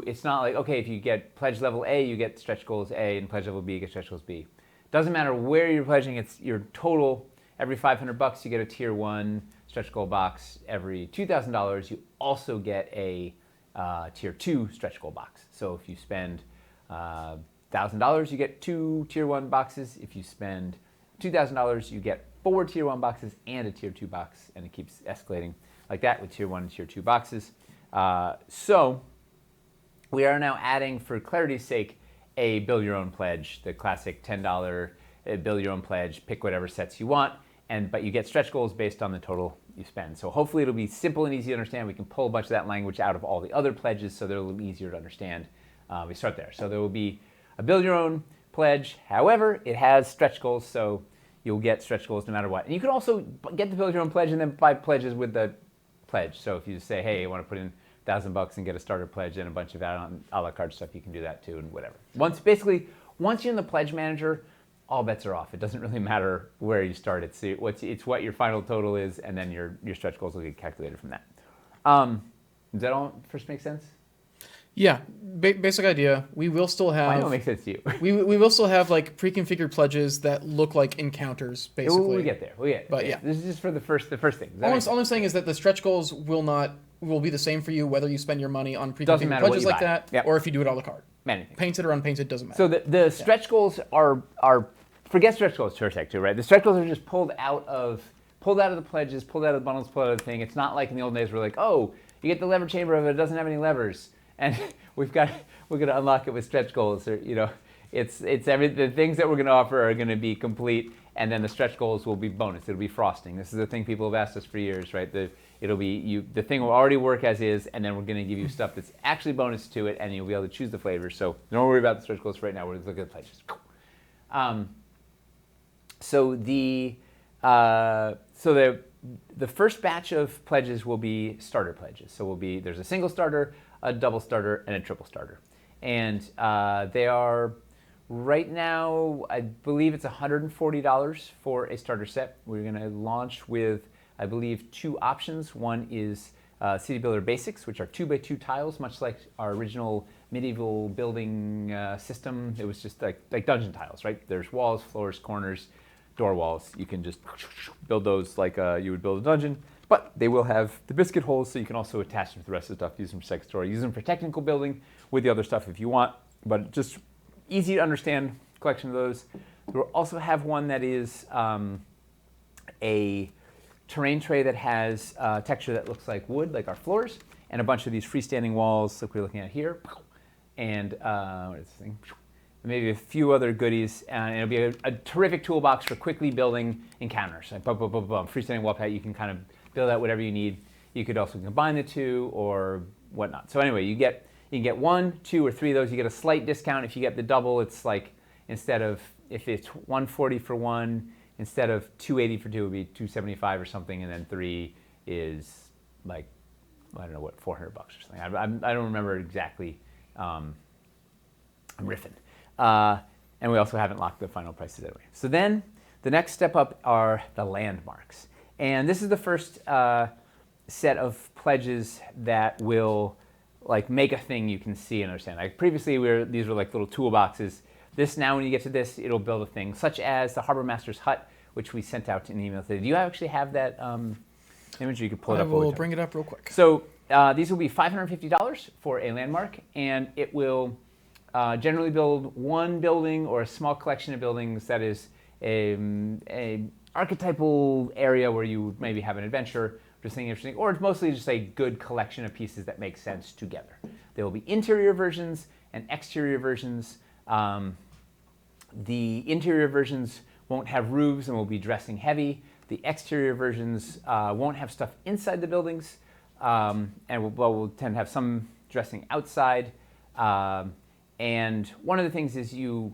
Speaker 1: it's not like, okay, if you get pledge level A, you get stretch goals A, and pledge level B, you get stretch goals B. Doesn't matter where you're pledging, it's your total. Every $500 you get a tier 1 stretch goal box. Every $2,000 you also get a tier 2 stretch goal box. So if you spend $1,000 you get 2 tier 1 boxes. If you spend $2,000 you get 4 tier 1 boxes and a tier 2 box, and it keeps escalating like that with tier 1 and tier 2 boxes. So we are now adding, for clarity's sake, a build your own pledge, the classic $10 build your own pledge, pick whatever sets you want, but you get stretch goals based on the total you spend. So hopefully it'll be simple and easy to understand. We can pull a bunch of that language out of all the other pledges so they're a little easier to understand. We start there. So there will be a build your own pledge. However, it has stretch goals, so you'll get stretch goals no matter what. And you can also get the build your own pledge and then buy pledges with the pledge. So if you say, hey, I want to put in $1,000 and get a starter pledge and a bunch of a la carte stuff, you can do that too, and whatever. Once you're in the pledge manager, all bets are off. It doesn't really matter where you start. It's what your final total is, and then your stretch goals will get calculated from that. Does that all first make sense?
Speaker 2: Yeah, basic idea. We will still have.
Speaker 1: I know it makes sense to you.
Speaker 2: we will still have like pre-configured pledges that look like encounters, basically.
Speaker 1: We get there. But yeah, this is just for the first thing.
Speaker 2: All I'm saying is that the stretch goals will be the same for you whether you spend your money on pre-configured pledges like that, or if you do it a la carte.
Speaker 1: Anything.
Speaker 2: Painted or unpainted doesn't matter.
Speaker 1: So the stretch goals are forget stretch goals for a sec too, right? The stretch goals are just pulled out of the pledges, pulled out of the bundles, pulled out of the thing. It's not like in the old days where like, oh, you get the lever chamber of it doesn't have any levers, and we're gonna unlock it with stretch goals, or it's the things that we're gonna offer are gonna be complete, and then the stretch goals will be bonus. It'll be frosting. This is the thing people have asked us for years, right? The thing will already work as is, and then we're gonna give you stuff that's actually bonus to it, and you'll be able to choose the flavors. So don't worry about the stretch goals for right now. We're looking at the pledges. So the first batch of pledges will be starter pledges. So there's a single starter, a double starter, and a triple starter. And they are, right now, I believe it's $140 for a starter set. We're going to launch with, I believe, 2 options. One is City Builder Basics, which are 2x2 tiles, much like our original medieval building system. It was just like dungeon tiles, right? There's walls, floors, corners, door walls. You can just build those like you would build a dungeon, but they will have the biscuit holes, so you can also attach them to the rest of the stuff, use them for second story, use them for technical building with the other stuff if you want, but just easy to understand collection of those. We'll also have one that is a terrain tray that has texture that looks like wood, like our floors, and a bunch of these freestanding walls like we're looking at here, and what is this thing? Maybe a few other goodies, and it'll be a terrific toolbox for quickly building encounters. Like boom, boom, boom, boom, freestanding wall pad, you can kind of build out whatever you need. You could also combine the two or whatnot. So anyway, you can get 1, 2, or 3 of those. You get a slight discount. If you get the double, it's like, instead of, if it's $140 for 1, instead of $280 for 2, it would be $275 or something, and then 3 is like, I don't know what, $400 or something. I don't remember exactly. I'm riffing. And we also haven't locked the final prices anyway. So then the next step up are the landmarks. And this is the first set of pledges that will like make a thing you can see and understand. Like previously these were like little toolboxes. This now, when you get to this, it'll build a thing, such as the Harbor Master's Hut, which we sent out in the email today. Do you actually have that image? You could pull it up.
Speaker 2: I will bring it up real quick.
Speaker 1: So these will be $550 for a landmark, and it will generally build one building or a small collection of buildings that is a archetypal area where you maybe have an adventure, just something interesting, or it's mostly just a good collection of pieces that make sense together. There will be interior versions and exterior versions. The interior versions won't have roofs and will be dressing heavy. The exterior versions won't have stuff inside the buildings, and we'll tend to have some dressing outside. And one of the things is if you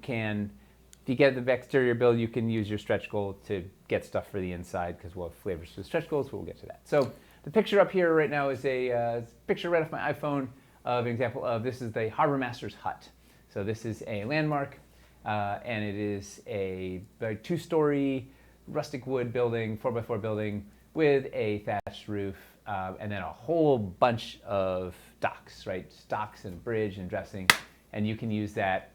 Speaker 1: get the exterior build, you can use your stretch goal to get stuff for the inside, because we'll have flavors for the stretch goals, but we'll get to that. So the picture up here right now is a picture right off my iPhone of an example of, this is the Harbor Master's Hut. So this is a landmark, and it is a 2-story rustic wood building, 4x4 building with a thatched roof, and then a whole bunch of docks, right? Docks and bridge and dressing, and you can use that.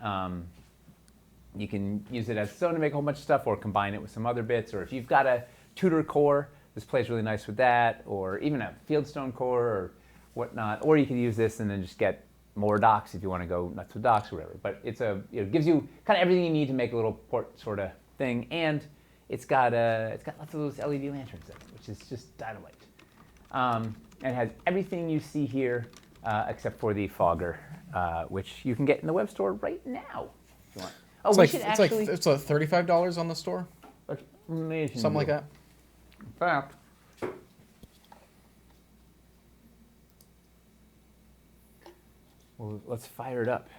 Speaker 1: You can use it as stone to make a whole bunch of stuff, or combine it with some other bits. Or if you've got a Tudor core, this plays really nice with that, or even a fieldstone core or whatnot. Or you can use this and then just get more docks if you want to go nuts with docks or whatever. But it gives you kind of everything you need to make a little port sort of thing, and it's got lots of those LED lanterns in it, which is just dynamite. And it has everything you see here except for the fogger, which you can get in the web store right now if you want. Oh,
Speaker 2: It's like $35 on the store, something like that.
Speaker 1: In fact, well, let's fire it up.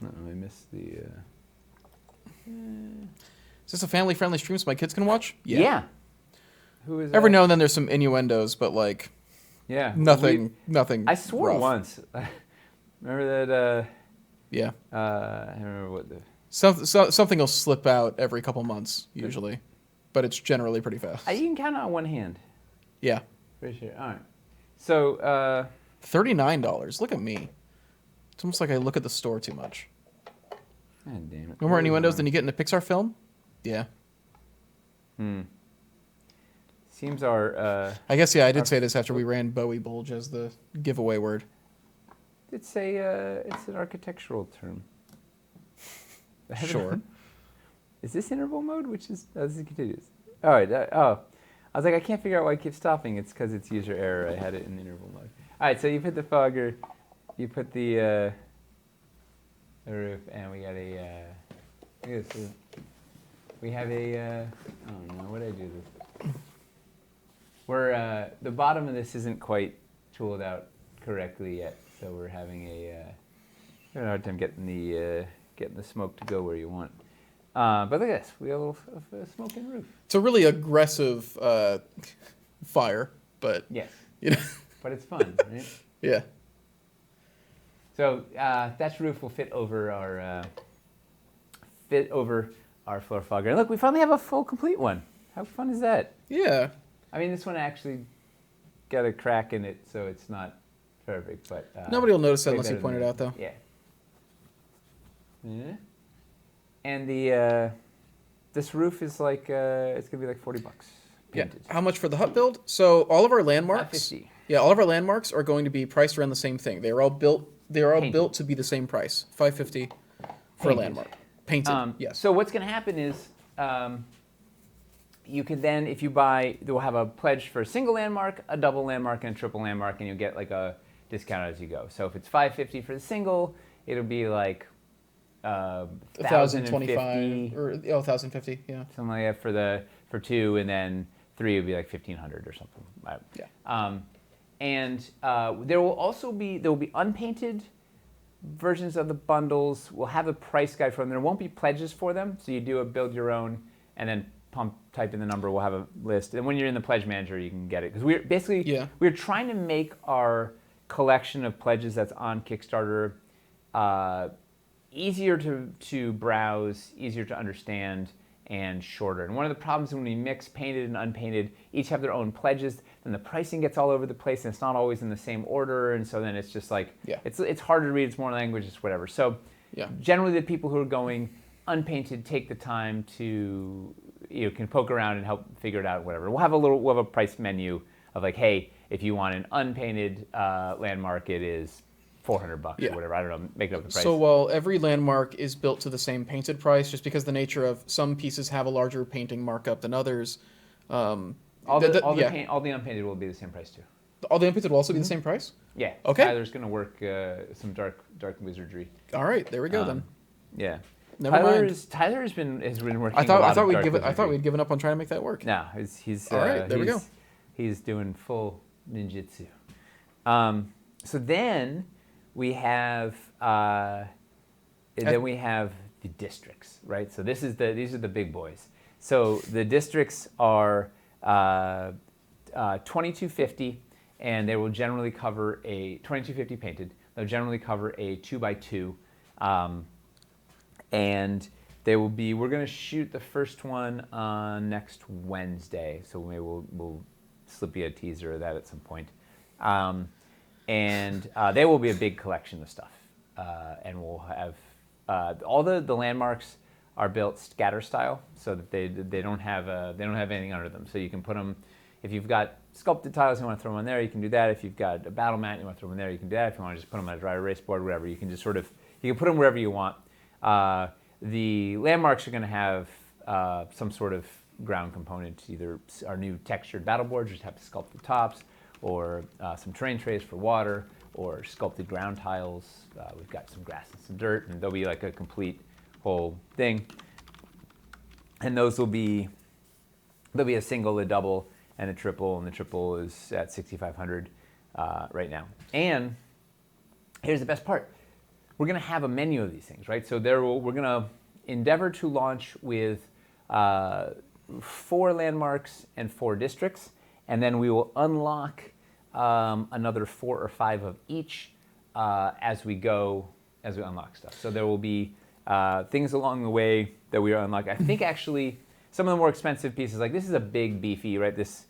Speaker 1: I missed the.
Speaker 2: Is this a family-friendly stream so my kids can watch?
Speaker 1: Yeah. Who is
Speaker 2: Every
Speaker 1: that?
Speaker 2: now and then there's some innuendos, but like.
Speaker 1: Yeah.
Speaker 2: Nothing.
Speaker 1: I swore
Speaker 2: rough.
Speaker 1: once. Remember that?
Speaker 2: Yeah.
Speaker 1: I don't remember what the.
Speaker 2: Something will slip out every couple months usually, but it's generally pretty fast.
Speaker 1: You can count on one hand.
Speaker 2: Yeah.
Speaker 1: Pretty sure. All right. So.
Speaker 2: $39. Look at me. It's almost like I look at the store too much.
Speaker 1: God damn it.
Speaker 2: No more innuendos than you get in a Pixar film? Yeah.
Speaker 1: Seems our.
Speaker 2: I guess, yeah, I did say this after we ran Bowie Bulge as the giveaway word.
Speaker 1: It's an architectural term.
Speaker 2: Sure.
Speaker 1: Is this interval mode? Which is. Oh, this is continuous. All right. I was like, I can't figure out why I keep stopping. It's because it's user error. I had it in interval mode. All right, so you put the fogger, you put the roof, and we got a. Look at this. We have a. Oh no, what did I do this? We're the bottom of this isn't quite tooled out correctly yet, so we're having a hard time getting the smoke to go where you want. But look at this. We got a little smoking roof.
Speaker 2: It's a really aggressive fire, but
Speaker 1: yes,
Speaker 2: you know.
Speaker 1: But it's fun, right?
Speaker 2: Yeah.
Speaker 1: So that roof will fit over our floor fogger. And look, we finally have a full complete one. How fun is that?
Speaker 2: Yeah.
Speaker 1: I mean, this one actually got a crack in it, so it's not perfect. But
Speaker 2: nobody will notice that
Speaker 1: way
Speaker 2: unless you
Speaker 1: better
Speaker 2: point it
Speaker 1: than
Speaker 2: out, though.
Speaker 1: Yeah. Yeah. And this roof is like it's gonna be like $40 painted.
Speaker 2: Yeah. How much for the hut build? So all of our landmarks.
Speaker 1: $50.
Speaker 2: Yeah, all of our landmarks are going to be priced around the same thing. They are all built. They are all
Speaker 1: Painted.
Speaker 2: built to be the same price, $550 for a landmark. Painted. Yes.
Speaker 1: So what's going to happen is you could then, if you buy, they'll have a pledge for a single landmark, a double landmark, and a triple landmark, and you'll get like a discount as you go. So if it's $550 for the single, it'll be like
Speaker 2: $1,025 or $1,050. Yeah.
Speaker 1: Something like that for two, and then three would be like $1,500 or something.
Speaker 2: Yeah.
Speaker 1: And there will be unpainted versions of the bundles. We'll have a price guide for them. There won't be pledges for them, so you do a build your own, and then type in the number. We'll have a list, and when you're in the pledge manager, you can get it because we're trying to make our collection of pledges that's on Kickstarter easier to browse, easier to understand, and shorter. And one of the problems when we mix painted and unpainted, each have their own pledges, then the pricing gets all over the place and it's not always in the same order, and so then it's just like, it's harder to read, it's more language, it's whatever. So generally the people who are going unpainted take the time to, can poke around and help figure it out, whatever. We'll have a price menu of like, hey, if you want an unpainted landmark, it is $400 or whatever. I don't know, make it up the price.
Speaker 2: So while every landmark is built to the same painted price, just because the nature of some pieces have a larger painting markup than others,
Speaker 1: all the unpainted will be the same price too.
Speaker 2: All the unpainted will also be the same price?
Speaker 1: Yeah.
Speaker 2: Okay.
Speaker 1: Tyler's going to work some dark wizardry.
Speaker 2: All right, there we go then.
Speaker 1: Yeah.
Speaker 2: Never mind.
Speaker 1: Tyler has been working.
Speaker 2: I thought we'd given up on trying to make that work.
Speaker 1: No, he's
Speaker 2: all right. There we go.
Speaker 1: He's doing full ninjutsu. So then we have the districts, right? So these are the big boys. So the districts are $22.50, and they will generally cover a $22.50 painted. They'll generally cover a 2x2, and they will be. We're going to shoot the first one on next Wednesday, so maybe we'll slip you a teaser of that at some point. And they will be a big collection of stuff, and we'll have all the landmarks are built scatter style, so that they don't have anything under them. So you can put them, if you've got sculpted tiles you want to throw them on there, you can do that. If you've got a battle mat you want to throw them in there, you can do that. If you want to just put them on a dry erase board, whatever, you can just you can put them wherever you want. The landmarks are going to have some sort of ground component, either our new textured battle boards, which have sculpted tops, or some terrain trays for water, or sculpted ground tiles. We've got some grass and some dirt, and there'll be like a complete whole thing. And those will be, there'll be a single, a double, and a triple, and the triple is at 6,500 right now. And here's the best part. We're going to have a menu of these things, right? So we're going to endeavor to launch with 4 landmarks and 4 districts, and then we will unlock another 4 or 5 of each as we unlock stuff. So there will be things along the way that we unlock. I think actually some of the more expensive pieces, like this is a big beefy, right? This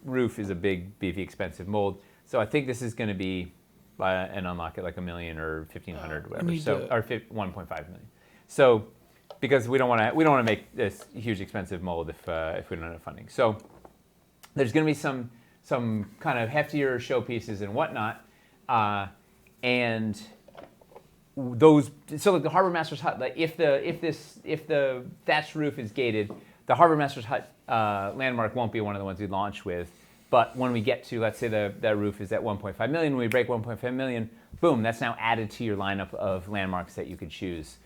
Speaker 1: roof is a big beefy expensive mold. So I think this is going to be an unlock at like $1 million or 1,500 or whatever. So or 1.5 million. So because we don't want to make this huge expensive mold if we don't have funding. So there's going to be some kind of heftier showpieces and whatnot, and those. So like the Harbor Master's Hut, like if the thatched roof is gated, the Harbor Master's Hut landmark won't be one of the ones we launch with. But when we get to, let's say that roof is at 1.5 million, when we break 1.5 million, boom, that's now added to your lineup of landmarks that you could choose.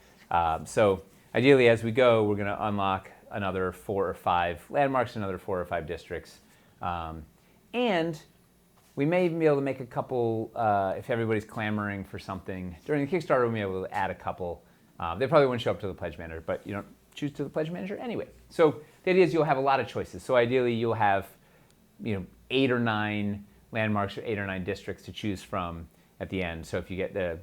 Speaker 1: So ideally, as we go, we're going to unlock another 4 or 5 landmarks, another 4 or 5 districts. And we may even be able to make a couple, if everybody's clamoring for something. During the Kickstarter, we may be able to add a couple. They probably wouldn't show up to the Pledge Manager, but you don't choose to the Pledge Manager anyway. So the idea is you'll have a lot of choices. So ideally, you'll have 8 or 9 landmarks or 8 or 9 districts to choose from at the end. So if you get the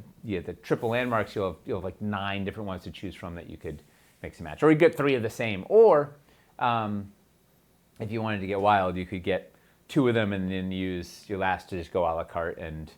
Speaker 1: triple landmarks, you'll have like 9 different ones to choose from that you could mix and match. Or you get 3 of the same. Or if you wanted to get wild, you could get 2 of them and then use your last to just go a la carte and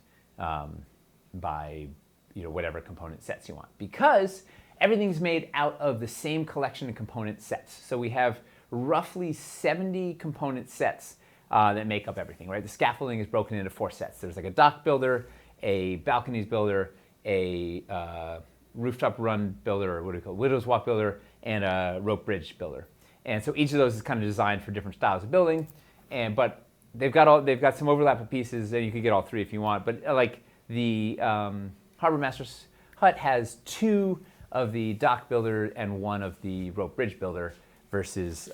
Speaker 1: buy whatever component sets you want. Because everything's made out of the same collection of component sets. So we have roughly 70 component sets that make up everything, right? The scaffolding is broken into 4 sets. There's like a dock builder, a balconies builder, a rooftop run builder, or what do we call it? Widow's walk builder, and a rope bridge builder. And so each of those is kind of designed for different styles of building, but they've got some overlap of pieces, and you could get all 3 if you want. But like the Harbor Master's Hut has 2 of the dock builder and 1 of the rope bridge builder versus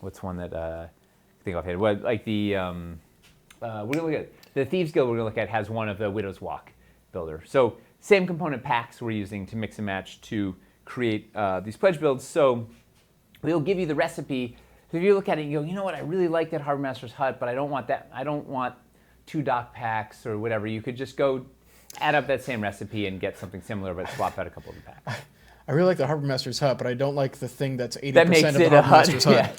Speaker 1: what's one that I think offhand? Well, like the we're gonna look at the Thieves Guild. We're gonna look at has 1 of the Widow's Walk builder. So same component packs we're using to mix and match to create these pledge builds. So we'll give you the recipe. So if you look at it and you go, you know what, I really like that Harbor Master's Hut, but I don't want that. I don't want 2 dock packs or whatever. You could just go add up that same recipe and get something similar, but swap out a couple of the packs.
Speaker 2: I really like the Harbor Master's Hut, but I don't like the thing that's 80%
Speaker 1: that makes
Speaker 2: of the
Speaker 1: it
Speaker 2: Harbor
Speaker 1: a hut.
Speaker 2: Master's Hut.
Speaker 1: Yeah.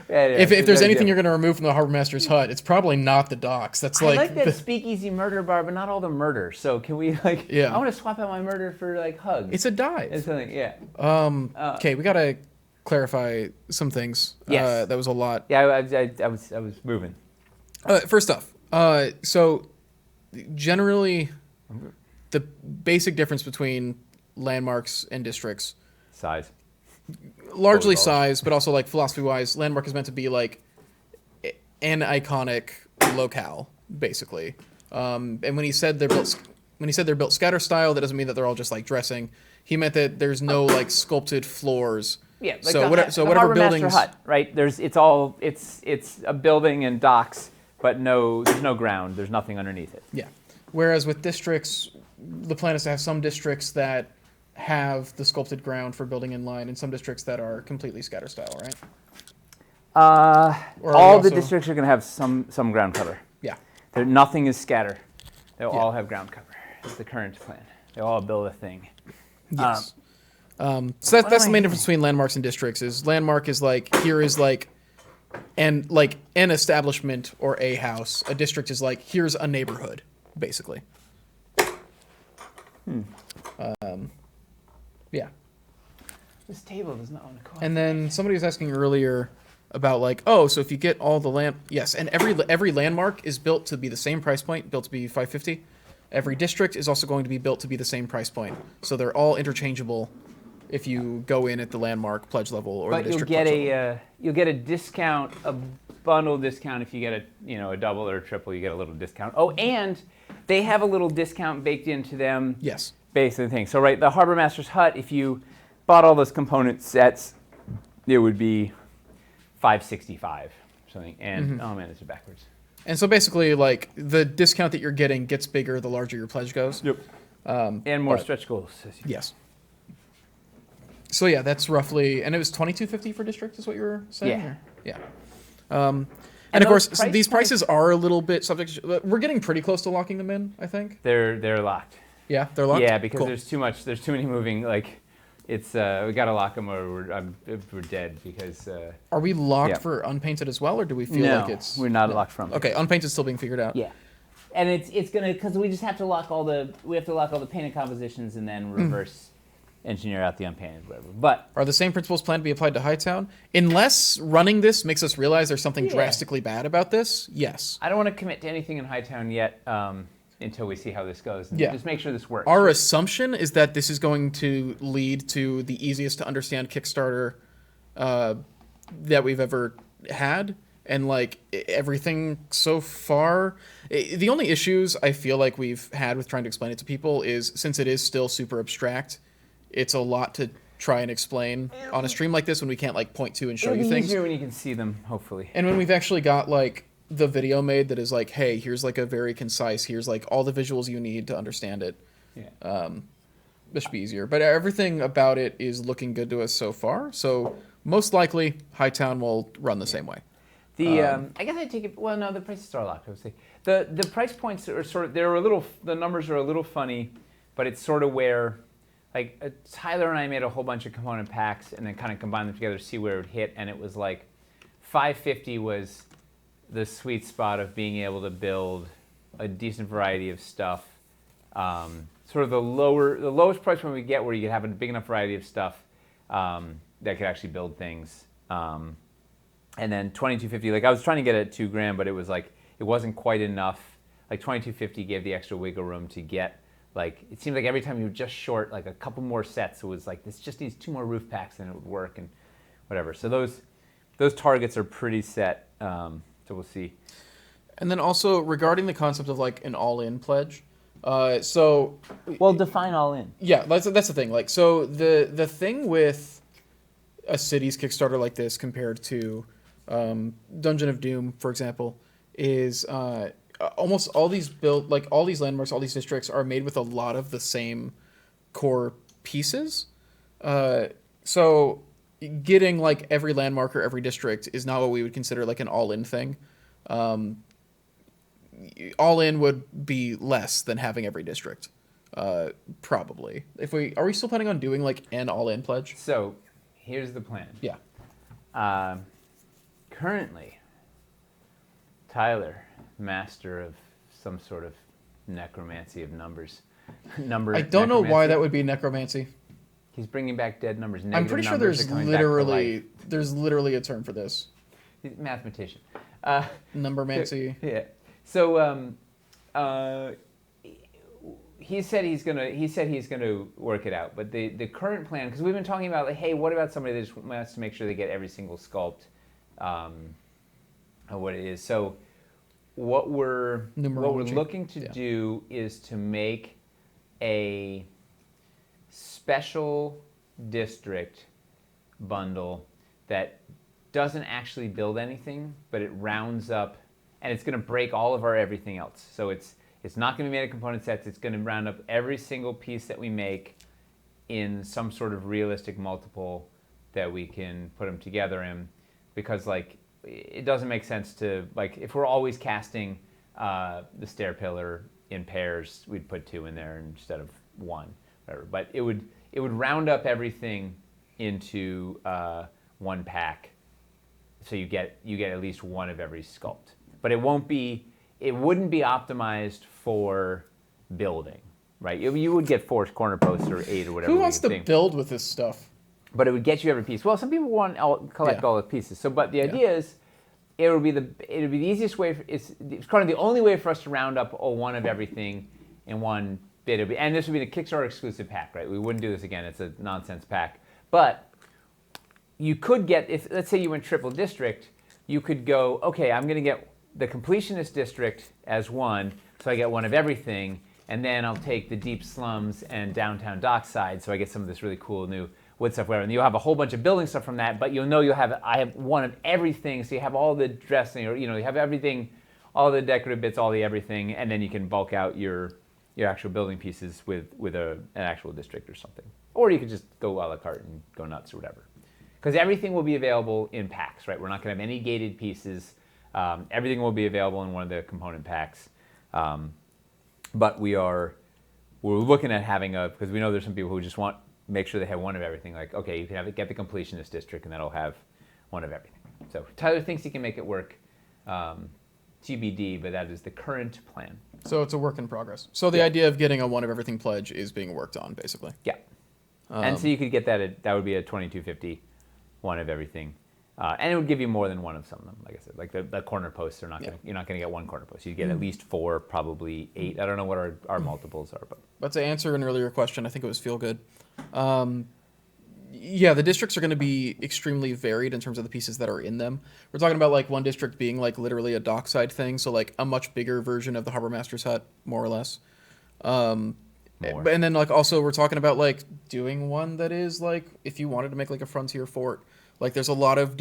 Speaker 1: Yeah,
Speaker 2: If there's anything you're going to remove from the Harbor Master's Hut, it's probably not the docks. That's
Speaker 1: I like that speakeasy murder bar, but not all the murder. So can we
Speaker 2: Yeah.
Speaker 1: I want to swap out my murder for like hugs.
Speaker 2: It's a dive.
Speaker 1: It's something, yeah.
Speaker 2: Okay, we got to clarify some things.
Speaker 1: Yes.
Speaker 2: That was a lot.
Speaker 1: Yeah, I was moving.
Speaker 2: First off, so generally, the basic difference between landmarks and districts,
Speaker 1: Size.
Speaker 2: largely size, but also like philosophy-wise, landmark is meant to be like an iconic locale, basically. And when he said they're built scatter style, that doesn't mean that they're all just like dressing. He meant that there's no like sculpted floors.
Speaker 1: Yeah, like
Speaker 2: so
Speaker 1: the
Speaker 2: whatever
Speaker 1: Harbor
Speaker 2: buildings.
Speaker 1: Master Hut, right? It's a building and docks, but there's no ground. There's nothing underneath it.
Speaker 2: Yeah. Whereas with districts, the plan is to have some districts that have the sculpted ground for building in line, and some districts that are completely scatter style, right?
Speaker 1: All the districts are going to have some ground cover.
Speaker 2: Yeah.
Speaker 1: Nothing is scatter. They'll all have ground cover. That's the current plan. They'll all build a thing.
Speaker 2: Yes. So that's the main difference between landmarks and districts. Is landmark is like here is like an establishment or a house. A district is like here's a neighborhood, basically. Yeah.
Speaker 1: This table does not want to
Speaker 2: And then somebody was asking earlier about like, oh, so if you get all the land, yes, and every landmark is built to be the same price point, built to be $550, Every district is also going to be built to be the same price point. So they're all interchangeable if you go in at the landmark pledge level or the district pledge level.
Speaker 1: You'll get a discount, a bundle discount if you get a double or a triple. You get a little discount. Oh, and they have a little discount baked into them.
Speaker 2: Yes.
Speaker 1: Based on the thing. So right, the Harbor Master's Hut, if you bought all those component sets, it would be $565 or something. And oh man, this is backwards.
Speaker 2: And so basically, like, the discount that you're getting gets bigger the larger your pledge goes.
Speaker 1: Yep. And more stretch goals.
Speaker 2: Yes. So yeah, that's roughly, and it was $22.50 for district, is what you were saying?
Speaker 1: Yeah.
Speaker 2: Or? Yeah. And of course, these prices
Speaker 1: points
Speaker 2: are a little bit subject. We're getting pretty close to locking them in, I think.
Speaker 1: They're locked.
Speaker 2: Yeah, they're locked.
Speaker 1: Yeah, because
Speaker 2: cool.
Speaker 1: there's too much. There's too many moving. Like, it's we gotta lock them or we're dead because.
Speaker 2: Are we locked for unpainted as well, or do we feel like it's?
Speaker 1: We're not locked from.
Speaker 2: Okay, unpainted still being figured out.
Speaker 1: Yeah, and it's gonna because we just have to lock all the painted compositions and then reverse engineer out the unpainted whatever. But
Speaker 2: are the same principles planned to be applied to Hightown? Unless running this makes us realize there's something drastically bad about this. Yes.
Speaker 1: I don't want to commit to anything in Hightown yet. Until we see how this goes. And just make sure this works.
Speaker 2: Our assumption is that this is going to lead to the easiest to understand Kickstarter that we've ever had. And like everything so far, the only issues I feel like we've had with trying to explain it to people is since it is still super abstract, it's a lot to try and explain on a stream like this when we can't like point to and show you things.
Speaker 1: Easier when you can see them, hopefully.
Speaker 2: And when we've actually got like the video made that is like, hey, here's like a very concise, here's like all the visuals you need to understand it.
Speaker 1: Yeah.
Speaker 2: This should be easier. But everything about it is looking good to us so far. So most likely Hightown will run the same way.
Speaker 1: I guess I take it. Well, no, the prices are locked. I would say the price points are sort of the numbers are a little funny, but it's sort of where like Tyler and I made a whole bunch of component packs and then kind of combined them together to see where it would hit, and it was like $550 was the sweet spot of being able to build a decent variety of stuff. Sort of the lowest price when we get where you can have a big enough variety of stuff that could actually build things. And then $22.50, like I was trying to get it at $2,000, but it was like, it wasn't quite enough. Like $22.50 gave the extra wiggle room to get, like, it seemed like every time you were just short like a couple more sets, it was like, this just needs 2 more roof packs and it would work and whatever. So those targets are pretty set. So we'll see. And
Speaker 2: then also regarding the concept of like an all-in pledge. Well,
Speaker 1: define all in.
Speaker 2: Yeah, that's the thing. Like, so the thing with a city's Kickstarter like this compared to Dungeon of Doom, for example, is almost all these all these landmarks, all these districts are made with a lot of the same core pieces. So getting like every landmark or every district is not what we would consider like an all-in thing. All-in would be less than having every district, probably. Are we still planning on doing like an all-in pledge?
Speaker 1: So here's the plan.
Speaker 2: Yeah.
Speaker 1: Currently, Tyler, master of some sort of necromancy of numbers.
Speaker 2: I don't know why that would be necromancy.
Speaker 1: He's bringing back dead numbers.
Speaker 2: I'm pretty sure there's literally a term for this.
Speaker 1: He's a mathematician.
Speaker 2: Numbermancy.
Speaker 1: Yeah. So he said he's gonna work it out. But the current plan, because we've been talking about like, hey, what about somebody that just wants to make sure they get every single sculpt, of what it is. So what we're looking to do is to make a special district bundle that doesn't actually build anything, but it rounds up, and it's going to break all of our everything else. So it's not going to be made of component sets. It's going to round up every single piece that we make in some sort of realistic multiple that we can put them together in, because like it doesn't make sense to, like, if we're always casting the stair pillar in pairs, we'd put 2 in there instead of 1. Whatever. But it would round up everything into 1 pack, so you get at least 1 of every sculpt. But it wouldn't be optimized for building, right? You would get 4 corner posts or 8 or whatever.
Speaker 2: Who wants to build with this stuff?
Speaker 1: But it would get you every piece. Well, some people want to collect all the pieces. So, but the idea is, it would be the easiest way. It's kind of the only way for us to round up 1 of everything in one bit. And this would be a Kickstarter exclusive pack, right? We wouldn't do this again. It's a nonsense pack. But you could get, if let's say you went triple district, you could go, okay, I'm going to get the completionist district as one, so I get one of everything, and then I'll take the deep slums and downtown dockside, so I get some of this really cool new wood stuff, whatever. And you'll have a whole bunch of building stuff from that, but you'll know I have one of everything, so you have all the dressing, or you have everything, all the decorative bits, all the everything, and then you can bulk out your actual building pieces with an actual district or something. Or you could just go a la carte and go nuts or whatever. Because everything will be available in packs, right? We're not going to have any gated pieces. Everything will be available in one of the component packs. But we're looking at having because we know there's some people who just make sure they have one of everything. Like, okay, you can get the completionist district, and that'll have one of everything. So Tyler thinks he can make it work. TBD, but that is the current plan.
Speaker 2: So it's a work in progress. So the idea of getting a one of everything pledge is being worked on, basically.
Speaker 1: Yeah. And so you could get that would be a 2250 one of everything. And it would give you more than one of some of them, like I said. Like the corner posts you're not going to get one corner post. You get at least 4, probably 8. I don't know what our multiples are,
Speaker 2: but to answer an earlier question, I think it was feel good. The districts are going to be extremely varied in terms of the pieces that are in them. We're talking about like one district being like literally a dockside thing, so like a much bigger version of the Harbor Master's Hut, more or less. And then like also we're talking about like doing one that is like if you wanted to make like a frontier fort. Like there's a lot of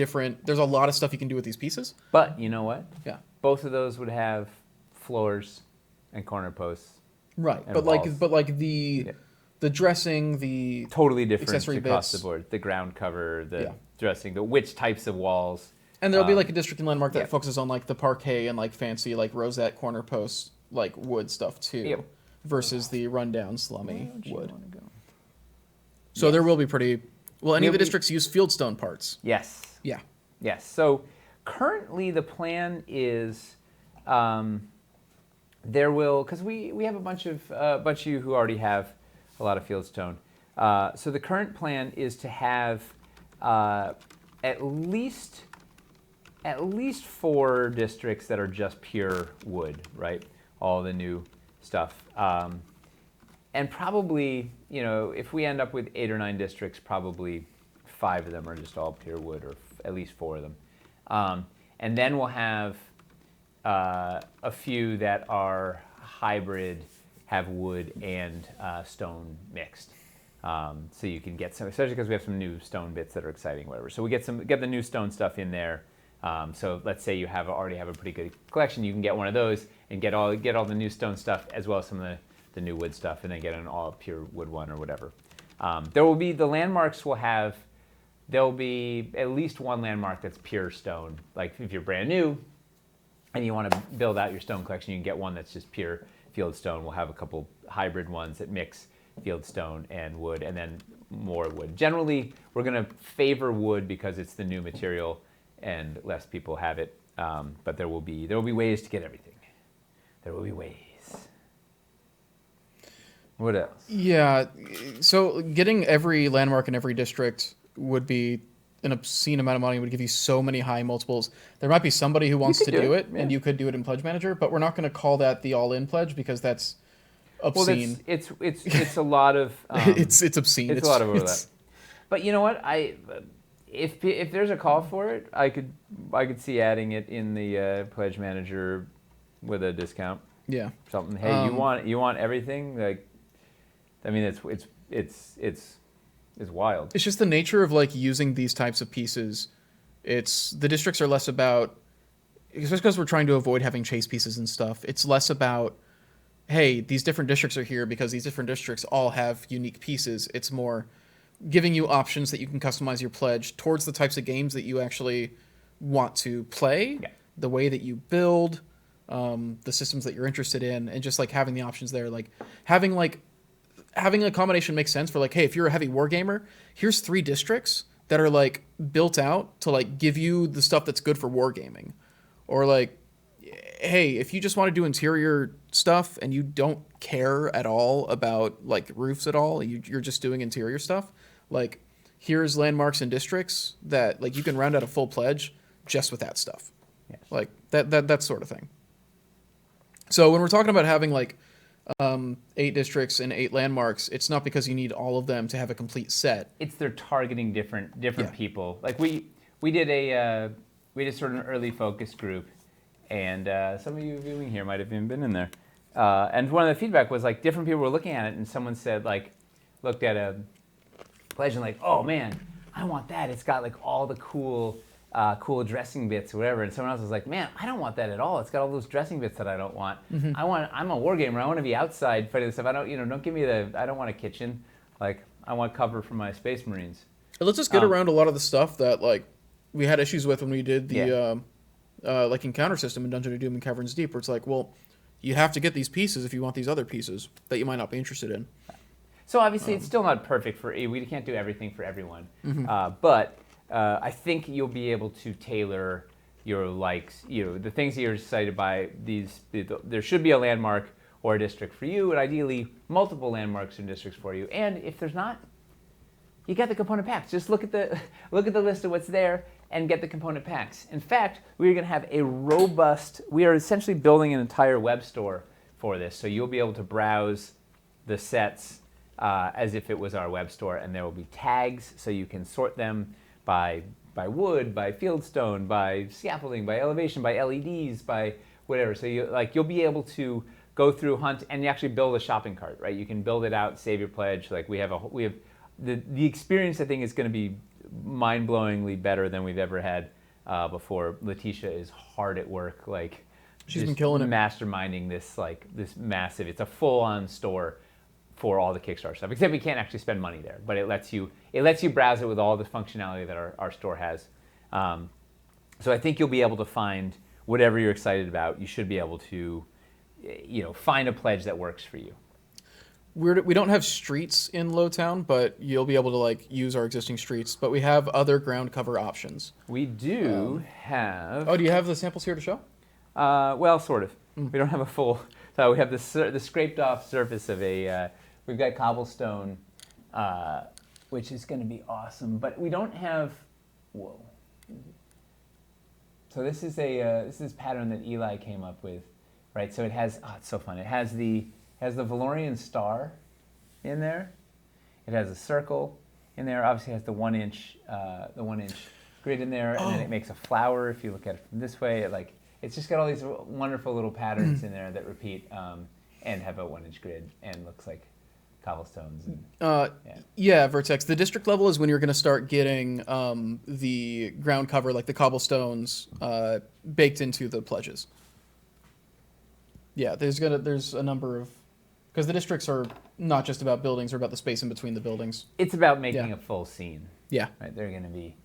Speaker 2: stuff you can do with these pieces.
Speaker 1: But you know what?
Speaker 2: Yeah.
Speaker 1: Both of those would have floors and corner posts.
Speaker 2: Right. But like the dressing, the
Speaker 1: totally different
Speaker 2: accessory
Speaker 1: across
Speaker 2: bits.
Speaker 1: the board. The ground cover, the dressing, which types of walls.
Speaker 2: And there'll be like a district and landmark that focuses on like the parquet and like fancy like rosette corner posts, like wood stuff too.
Speaker 1: Yep.
Speaker 2: Versus the rundown slummy wood. So there will be any of the districts use fieldstone parts.
Speaker 1: Yes.
Speaker 2: Yeah.
Speaker 1: Yes. So currently the plan is there will, because we have a bunch of you who already have a lot of fieldstone. So the current plan is to have at least 4 districts that are just pure wood, right? All the new stuff. And probably, if we end up with 8 or 9 districts, probably 5 of them are just all pure wood, or at least 4 of them. And then we'll have a few that are hybrid, have wood and stone mixed. So you can get some, especially because we have some new stone bits that are exciting, whatever. So we get the new stone stuff in there. So let's say you already have a pretty good collection, you can get one of those and get all the new stone stuff as well as some of the new wood stuff, and then get an all pure wood one or whatever. The landmarks there'll be at least one landmark that's pure stone. Like if you're brand new and you want to build out your stone collection, you can get one that's just pure field stone. We'll have a couple hybrid ones that mix field stone and wood, and then more wood. Generally, we're going to favor wood because it's the new material and less people have it. But there will be ways to get everything. There will be ways. What else?
Speaker 2: Yeah, so getting every landmark in every district would be an obscene amount of money. It would give you so many high multiples. There might be somebody who wants to do it, and you could do it in Pledge Manager, but we're not going to call that the all-in pledge because that's obscene.
Speaker 1: Well, it's a lot of
Speaker 2: it's obscene.
Speaker 1: It's a lot of overlap. But you know what? If there's a call for it, I could see adding it in the Pledge Manager with a discount.
Speaker 2: Yeah.
Speaker 1: Something. Hey, you want everything? Like, I mean, it's wild.
Speaker 2: It's just the nature of like using these types of pieces. The districts are less about, especially because we're trying to avoid having chase pieces and stuff. It's less about, hey, these different districts are here because these different districts all have unique pieces. It's more giving you options that you can customize your pledge towards the types of games that you actually want to play, the way that you build, the systems that you're interested in, and just like having the options there. Like having a combination makes sense for like, hey, if you're a heavy war gamer, here's 3 districts that are like built out to like give you the stuff that's good for wargaming. Or like, hey, if you just want to do interior stuff and you don't care at all about like roofs at all, you're just doing interior stuff, like here's landmarks and districts that like you can round out a full pledge just with that stuff.
Speaker 1: Yes.
Speaker 2: Like that sort of thing. So when we're talking about having like 8 districts and 8 landmarks, it's not because you need all of them to have a complete set.
Speaker 1: It's they're targeting different
Speaker 2: Yeah.
Speaker 1: people. Like we did sort of an early focus group, and some of you viewing here might have even been in there. And one of the feedback was like different people were looking at it, and someone said like looked at a pledge and like, oh man, I want that. It's got like all the cool dressing bits or whatever. And someone else was like, man, I don't want that at all. It's got all those dressing bits that I don't want. I'm a war gamer. I want to be outside fighting this stuff. Don't give me I don't want a kitchen. Like I want cover for my Space Marines.
Speaker 2: It lets us get around a lot of the stuff that like we had issues with when we did the like encounter system in Dungeon of Doom and Caverns Deep, where it's like, well, you have to get these pieces if you want these other pieces that you might not be interested in.
Speaker 1: So obviously it's still not perfect we can't do everything for everyone. But I think you'll be able to tailor your likes, the things that you're excited by. There should be a landmark or a district for you, and ideally multiple landmarks and districts for you. And if there's not, you got the component packs. Just look at the list of what's there and get the component packs. In fact, we're going to have we are essentially building an entire web store for this, so you'll be able to browse the sets as if it was our web store, and there will be tags so you can sort them by wood, by fieldstone, by scaffolding, by elevation, by LEDs, by whatever. So you'll be able to go through, hunt, and you actually build a shopping cart, right? You can build it out, save your pledge. Like we have the experience. I think is going to be mind-blowingly better than we've ever had before. Letitia is hard at work, like
Speaker 2: she's been killing it,
Speaker 1: masterminding this massive. It's a full-on store for all the Kickstarter stuff, except we can't actually spend money there, but it lets you browse it with all the functionality that our store has. So I think you'll be able to find whatever you're excited about. You should be able to, find a pledge that works for you.
Speaker 2: We don't have streets in Lowtown, but you'll be able to like use our existing streets. But we have other ground cover options.
Speaker 1: We do have.
Speaker 2: Oh, do you have the samples here to show?
Speaker 1: Well, sort of. We don't have a full. So we have the scraped off surface of a. We've got cobblestone, which is going to be awesome, but we don't have. Whoa. So this is this pattern that Eli came up with, right? So it has. Oh, it's so fun. It has the Valorian star in there. It has a circle in there. Obviously, it has the 1 inch grid in there, and then it makes a flower. If you look at it from this way, it's just got all these wonderful little patterns in there that repeat and have a 1 inch grid and looks like cobblestones.
Speaker 2: Yeah, Vertex. The district level is when you're going to start getting the ground cover, like the cobblestones, baked into the pledges. Yeah, there's a number of, because the districts are not just about buildings; they're about the space in between the buildings.
Speaker 1: It's about making a full scene.
Speaker 2: Yeah,
Speaker 1: right. They're going to be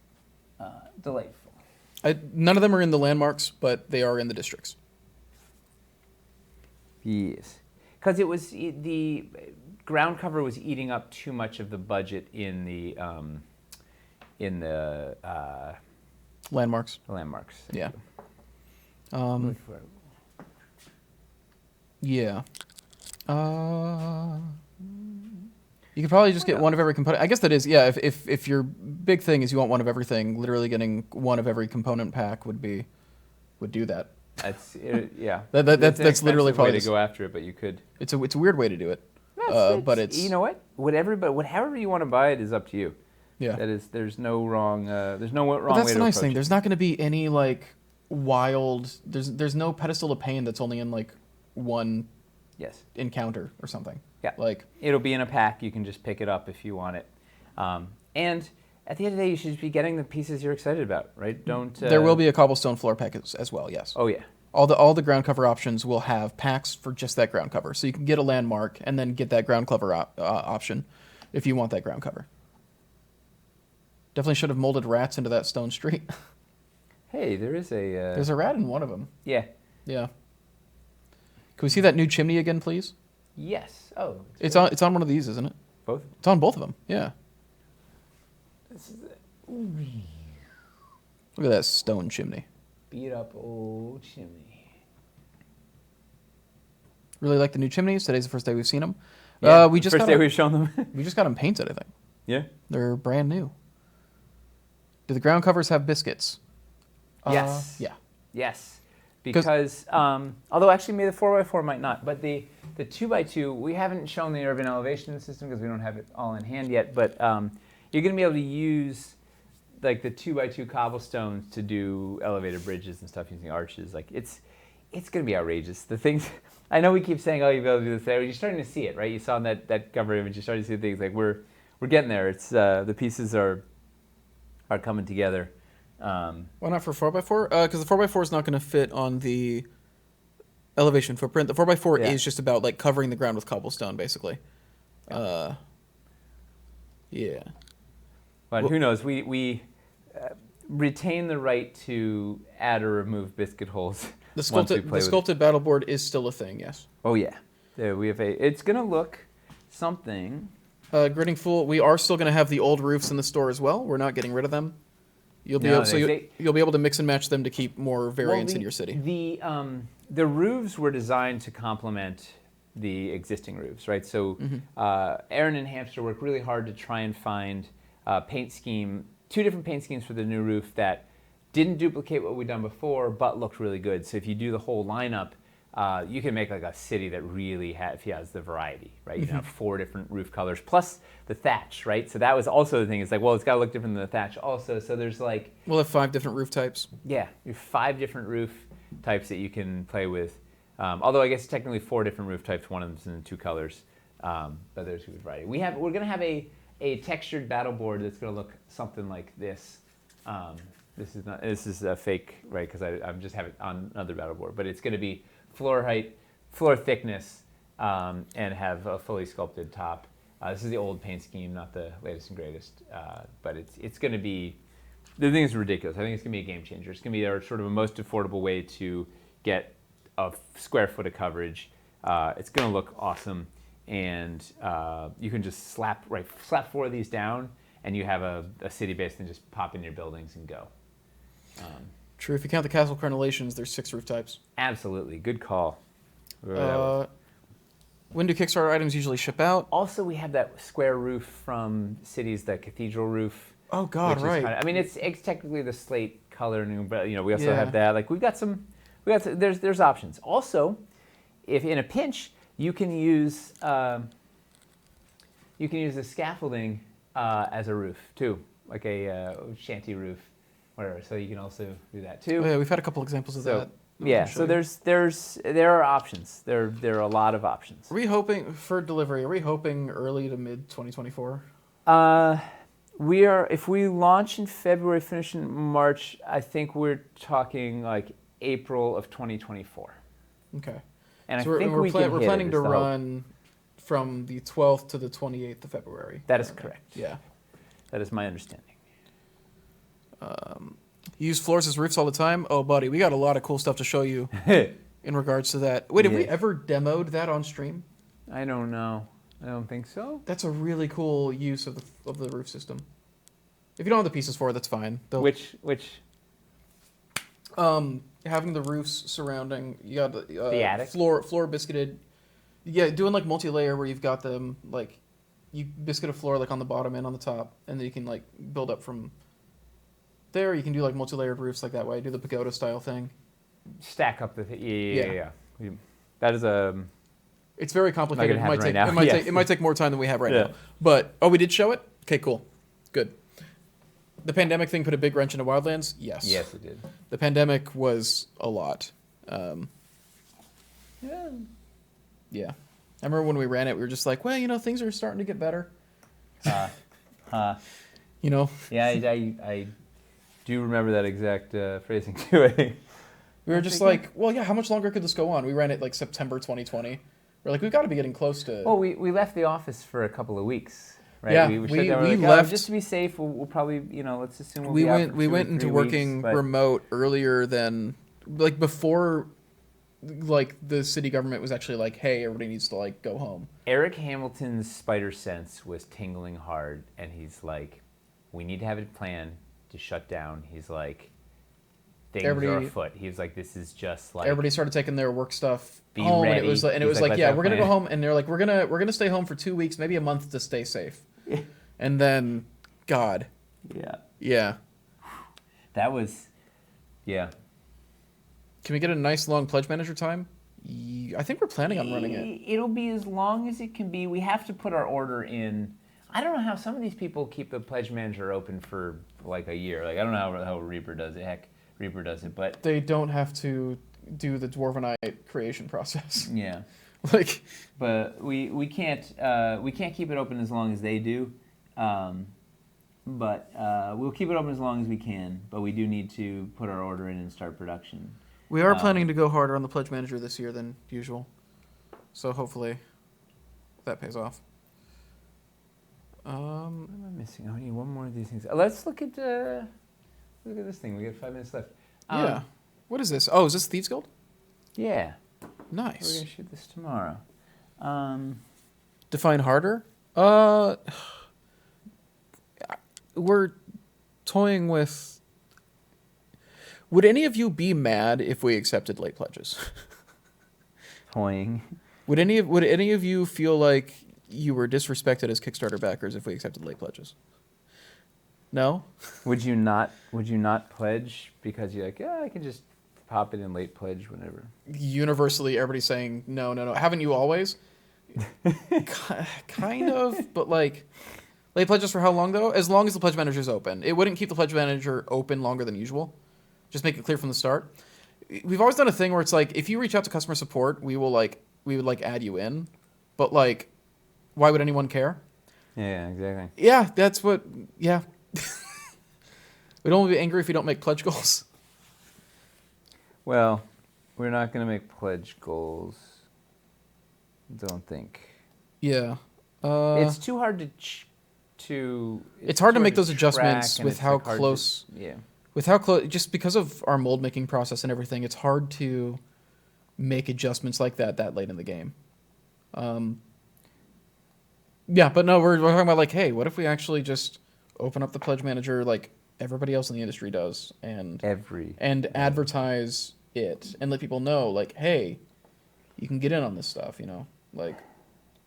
Speaker 1: delightful.
Speaker 2: None of them are in the landmarks, but they are in the districts.
Speaker 1: Yes, because it was the ground cover was eating up too much of the budget in the
Speaker 2: landmarks.
Speaker 1: The landmarks.
Speaker 2: Yeah. Yeah. You could probably just get one of every component. I guess that is, yeah. If your big thing is you want one of everything, literally getting one of every component pack would do that.
Speaker 1: That's yeah.
Speaker 2: That's literally probably
Speaker 1: way to go after it, but you could.
Speaker 2: It's a weird way to do it. But it's,
Speaker 1: you know what? However you want to buy it is up to you.
Speaker 2: Yeah.
Speaker 1: That is. There's no wrong. There's no wrong way to approach it.
Speaker 2: That's the nice thing. There's not going to be any like wild. There's no pedestal of pain that's only in like one.
Speaker 1: Yes.
Speaker 2: Encounter or something.
Speaker 1: Yeah.
Speaker 2: Like
Speaker 1: it'll be in a pack. You can just pick it up if you want it. And at the end of the day, you should just be getting the pieces you're excited about, right? Don't.
Speaker 2: There will be a cobblestone floor pack as well. Yes.
Speaker 1: Oh yeah.
Speaker 2: All the ground cover options will have packs for just that ground cover, so you can get a landmark and then get that ground cover option if you want that ground cover. Definitely should have molded rats into that stone street.
Speaker 1: Hey, there is a.
Speaker 2: There's a rat in one of them.
Speaker 1: Yeah.
Speaker 2: Yeah. Can we see that new chimney again, please?
Speaker 1: Yes. Oh.
Speaker 2: It's on one of these, isn't it?
Speaker 1: Both.
Speaker 2: It's on both of them. Yeah.
Speaker 1: This is
Speaker 2: Look at that stone chimney.
Speaker 1: beat up old chimney.
Speaker 2: Really like the new chimneys. Today's the first day we've seen them.
Speaker 1: Yeah,
Speaker 2: we just
Speaker 1: first day we've shown them.
Speaker 2: We just got them painted, I think.
Speaker 1: Yeah.
Speaker 2: They're brand new. Do the ground covers have biscuits?
Speaker 1: Yes.
Speaker 2: Yeah.
Speaker 1: Yes. because although actually maybe the 4x4 might not, but the 2x2 we haven't shown the urban elevation system because we don't have it all in hand yet. But you're going to be able to use like the 2x2 cobblestones to do elevated bridges and stuff using arches. Like it's going to be outrageous. The things I know we keep saying, oh, you'll be able to do this there. You're starting to see it, right? You saw in that cover image. You're starting to see things like we're getting there. It's the pieces are coming together.
Speaker 2: Why not for 4x4? Because the 4x4 is not going to fit on the elevation footprint. The 4x4 is just about like covering the ground with cobblestone, basically. Yeah.
Speaker 1: But who knows? We retain the right to add or remove biscuit holes.
Speaker 2: The sculpted battle board is still a thing, yes.
Speaker 1: Oh yeah, we have it's gonna look something.
Speaker 2: Gritting Fool, we are still gonna have the old roofs in the store as well. We're not getting rid of them. You'll be able to mix and match them to keep more variance in your city.
Speaker 1: The roofs were designed to complement the existing roofs, right? So Aaron and Hamster worked really hard to try and find two different paint schemes for the new roof that didn't duplicate what we'd done before, but looked really good. So if you do the whole lineup, you can make like a city that really has the variety, right? You can have 4 different roof colors plus the thatch, right? So that was also the thing. It's like, well, it's got to look different than the thatch also. So there's like...
Speaker 2: We'll have 5 different roof types.
Speaker 1: Yeah, you have 5 different roof types that you can play with. Although I guess technically 4 different roof types, one of them's in 2 colors. But there's a good variety. We're going to have a textured battle board that's going to look something like this. This is a fake, right? Because I just have it on another battle board, but it's going to be floor height, floor thickness, and have a fully sculpted top. This is the old paint scheme, not the latest and greatest, but it's going to be. The thing is ridiculous. I think it's going to be a game changer. It's going to be our sort of a most affordable way to get a square foot of coverage. It's going to look awesome, and you can just slap 4 of these down, and you have a city base and just pop in your buildings and go.
Speaker 2: True. If you count the castle crenellations, there's 6 roof types.
Speaker 1: Absolutely. Good call.
Speaker 2: When do Kickstarter items usually ship out?
Speaker 1: Also, we have that square roof from Cities, the cathedral roof.
Speaker 2: Oh God, right.
Speaker 1: I mean, it's technically the slate color, but we also have that. Like there's options. Also, if in a pinch, you can use the scaffolding as a roof too, like a shanty roof. Whatever, so you can also do that too.
Speaker 2: Oh, yeah, we've had a couple examples of that.
Speaker 1: Yeah, so there are options. There are a lot of options.
Speaker 2: Are we hoping for delivery? Are we hoping early to mid 2024?
Speaker 1: We are. If we launch in February, finish in March, I think we're talking like April of 2024.
Speaker 2: Okay.
Speaker 1: And
Speaker 2: so
Speaker 1: I think
Speaker 2: we're planning to run from the 12th to the 28th of February.
Speaker 1: That is correct.
Speaker 2: Yeah.
Speaker 1: That is my understanding.
Speaker 2: You use floors as roofs all the time? Oh, buddy, we got a lot of cool stuff to show you in regards to that. Wait, have we ever demoed that on stream?
Speaker 1: I don't know. I don't think so.
Speaker 2: That's a really cool use of the roof system. If you don't have the pieces for it, that's fine.
Speaker 1: Which?
Speaker 2: Having the roofs surrounding, you got
Speaker 1: the attic?
Speaker 2: Floor biscuited. Yeah, doing like multi-layer where you've got them like, you biscuit a floor like on the bottom and on the top, and then you can like build up from there. You can do like multi-layered roofs like that way. Do the pagoda style thing.
Speaker 1: Stack up the yeah. That is a.
Speaker 2: It's very complicated. It might take it might take more time than we have right
Speaker 1: Yeah.
Speaker 2: now. But we did show it. Okay, cool, good. The pandemic thing put a big wrench into Wildlands. Yes.
Speaker 1: Yes, it did.
Speaker 2: The pandemic was a lot. Yeah. I remember when we ran it, we were just like, well, things are starting to get better. You know.
Speaker 1: Yeah, I do remember that exact phrasing too.
Speaker 2: We were just like, well, yeah, how much longer could this go on? We ran it like September 2020. We're like, we've got to be getting close to...
Speaker 1: Well, we left the office for a couple of weeks, right?
Speaker 2: Yeah,
Speaker 1: we left... just to be safe, we'll probably, let's assume we'll be out for 2 or 3
Speaker 2: We went into working remote earlier than... Like, before, like, the city government was actually like, hey, everybody needs to, like, go home.
Speaker 1: Eric Hamilton's spider sense was tingling hard, and he's like, we need to have a plan to shut down. He's like... Things are afoot. He was like, "This is just like."
Speaker 2: Everybody started taking their work stuff
Speaker 1: be
Speaker 2: home,
Speaker 1: ready.
Speaker 2: and it was like, yeah, we're gonna
Speaker 1: plan.
Speaker 2: go home, and they're like, we're gonna stay home for 2 weeks, maybe a month to stay safe. And then, God.
Speaker 1: Yeah.
Speaker 2: Yeah.
Speaker 1: That was, yeah.
Speaker 2: Can we get a nice long pledge manager time? I think we're planning on running it.
Speaker 1: It'll be as long as it can be. We have to put our order in. I don't know how some of these people keep the pledge manager open for like a year. Like I don't know how Reaper does it. Heck, Reaper does it, but
Speaker 2: They don't have to do the Dwarvenite creation process.
Speaker 1: yeah.
Speaker 2: Like,
Speaker 1: But we can't keep it open as long as they do. But we'll keep it open as long as we can. But we do need to put our order in and start production.
Speaker 2: we are planning to go harder on the pledge manager this year than usual. So hopefully that pays off.
Speaker 1: What am I missing? Oh, I need one more of these things. Let's look at this thing. We got 5 minutes left.
Speaker 2: Yeah. What is this? Oh, is this Thieves Guild?
Speaker 1: Yeah. We're
Speaker 2: Nice.
Speaker 1: gonna shoot this tomorrow.
Speaker 2: Define harder? We're toying with... Would any of you be mad if we accepted late pledges?
Speaker 1: Toying.
Speaker 2: Would any of you feel like you were disrespected as Kickstarter backers if we accepted late pledges? No?
Speaker 1: Would you not pledge because you're like, yeah, I can just pop it in late pledge whenever?
Speaker 2: Universally, everybody's saying no, no, no. Haven't you always? Kind of, but like, late pledges for how long though? As long as the pledge manager is open. It wouldn't keep the pledge manager open longer than usual. Just make it clear from the start. We've always done a thing where it's like, if you reach out to customer support, we would add you in, but like, why would anyone care?
Speaker 1: Yeah, exactly.
Speaker 2: Yeah, that's what. Yeah. We'd only be angry if you don't make pledge goals.
Speaker 1: Well, we're not going to make pledge goals. Don't think.
Speaker 2: Yeah.
Speaker 1: It's too hard
Speaker 2: It's hard to
Speaker 1: too
Speaker 2: make those
Speaker 1: track,
Speaker 2: adjustments
Speaker 1: and
Speaker 2: with
Speaker 1: it's,
Speaker 2: how
Speaker 1: like, hard to-
Speaker 2: close.
Speaker 1: Yeah.
Speaker 2: With how close, just because of our mold making process and everything, it's hard to make adjustments like that late in the game. Yeah, but no, we're talking about like, hey, what if we actually just open up the pledge manager like everybody else in the industry does, and advertise it and let people know like, hey, you can get in on this stuff, you know, like,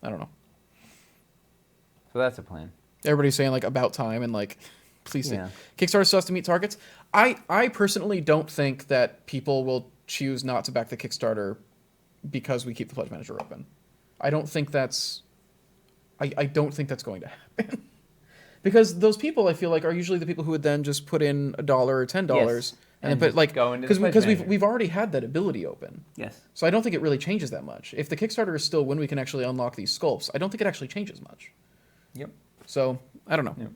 Speaker 2: I don't know.
Speaker 1: So that's a plan.
Speaker 2: Everybody's saying like about time and like, please say
Speaker 1: Yeah.
Speaker 2: Kickstarter still has to meet targets. I personally don't think that people will choose not to back the Kickstarter because we keep the pledge manager open. I don't think that's going to happen. Because those people, I feel like, are usually the people who would then just put in $1 or $10
Speaker 1: Yes.
Speaker 2: and
Speaker 1: And
Speaker 2: then
Speaker 1: just
Speaker 2: put like
Speaker 1: go into the pledge
Speaker 2: because
Speaker 1: manager.
Speaker 2: we've already had that ability open.
Speaker 1: Yes.
Speaker 2: So I don't think it really changes that much. If the Kickstarter is still when we can actually unlock these sculpts, I don't think it actually changes much.
Speaker 1: Yep.
Speaker 2: So I don't know.
Speaker 1: Yep.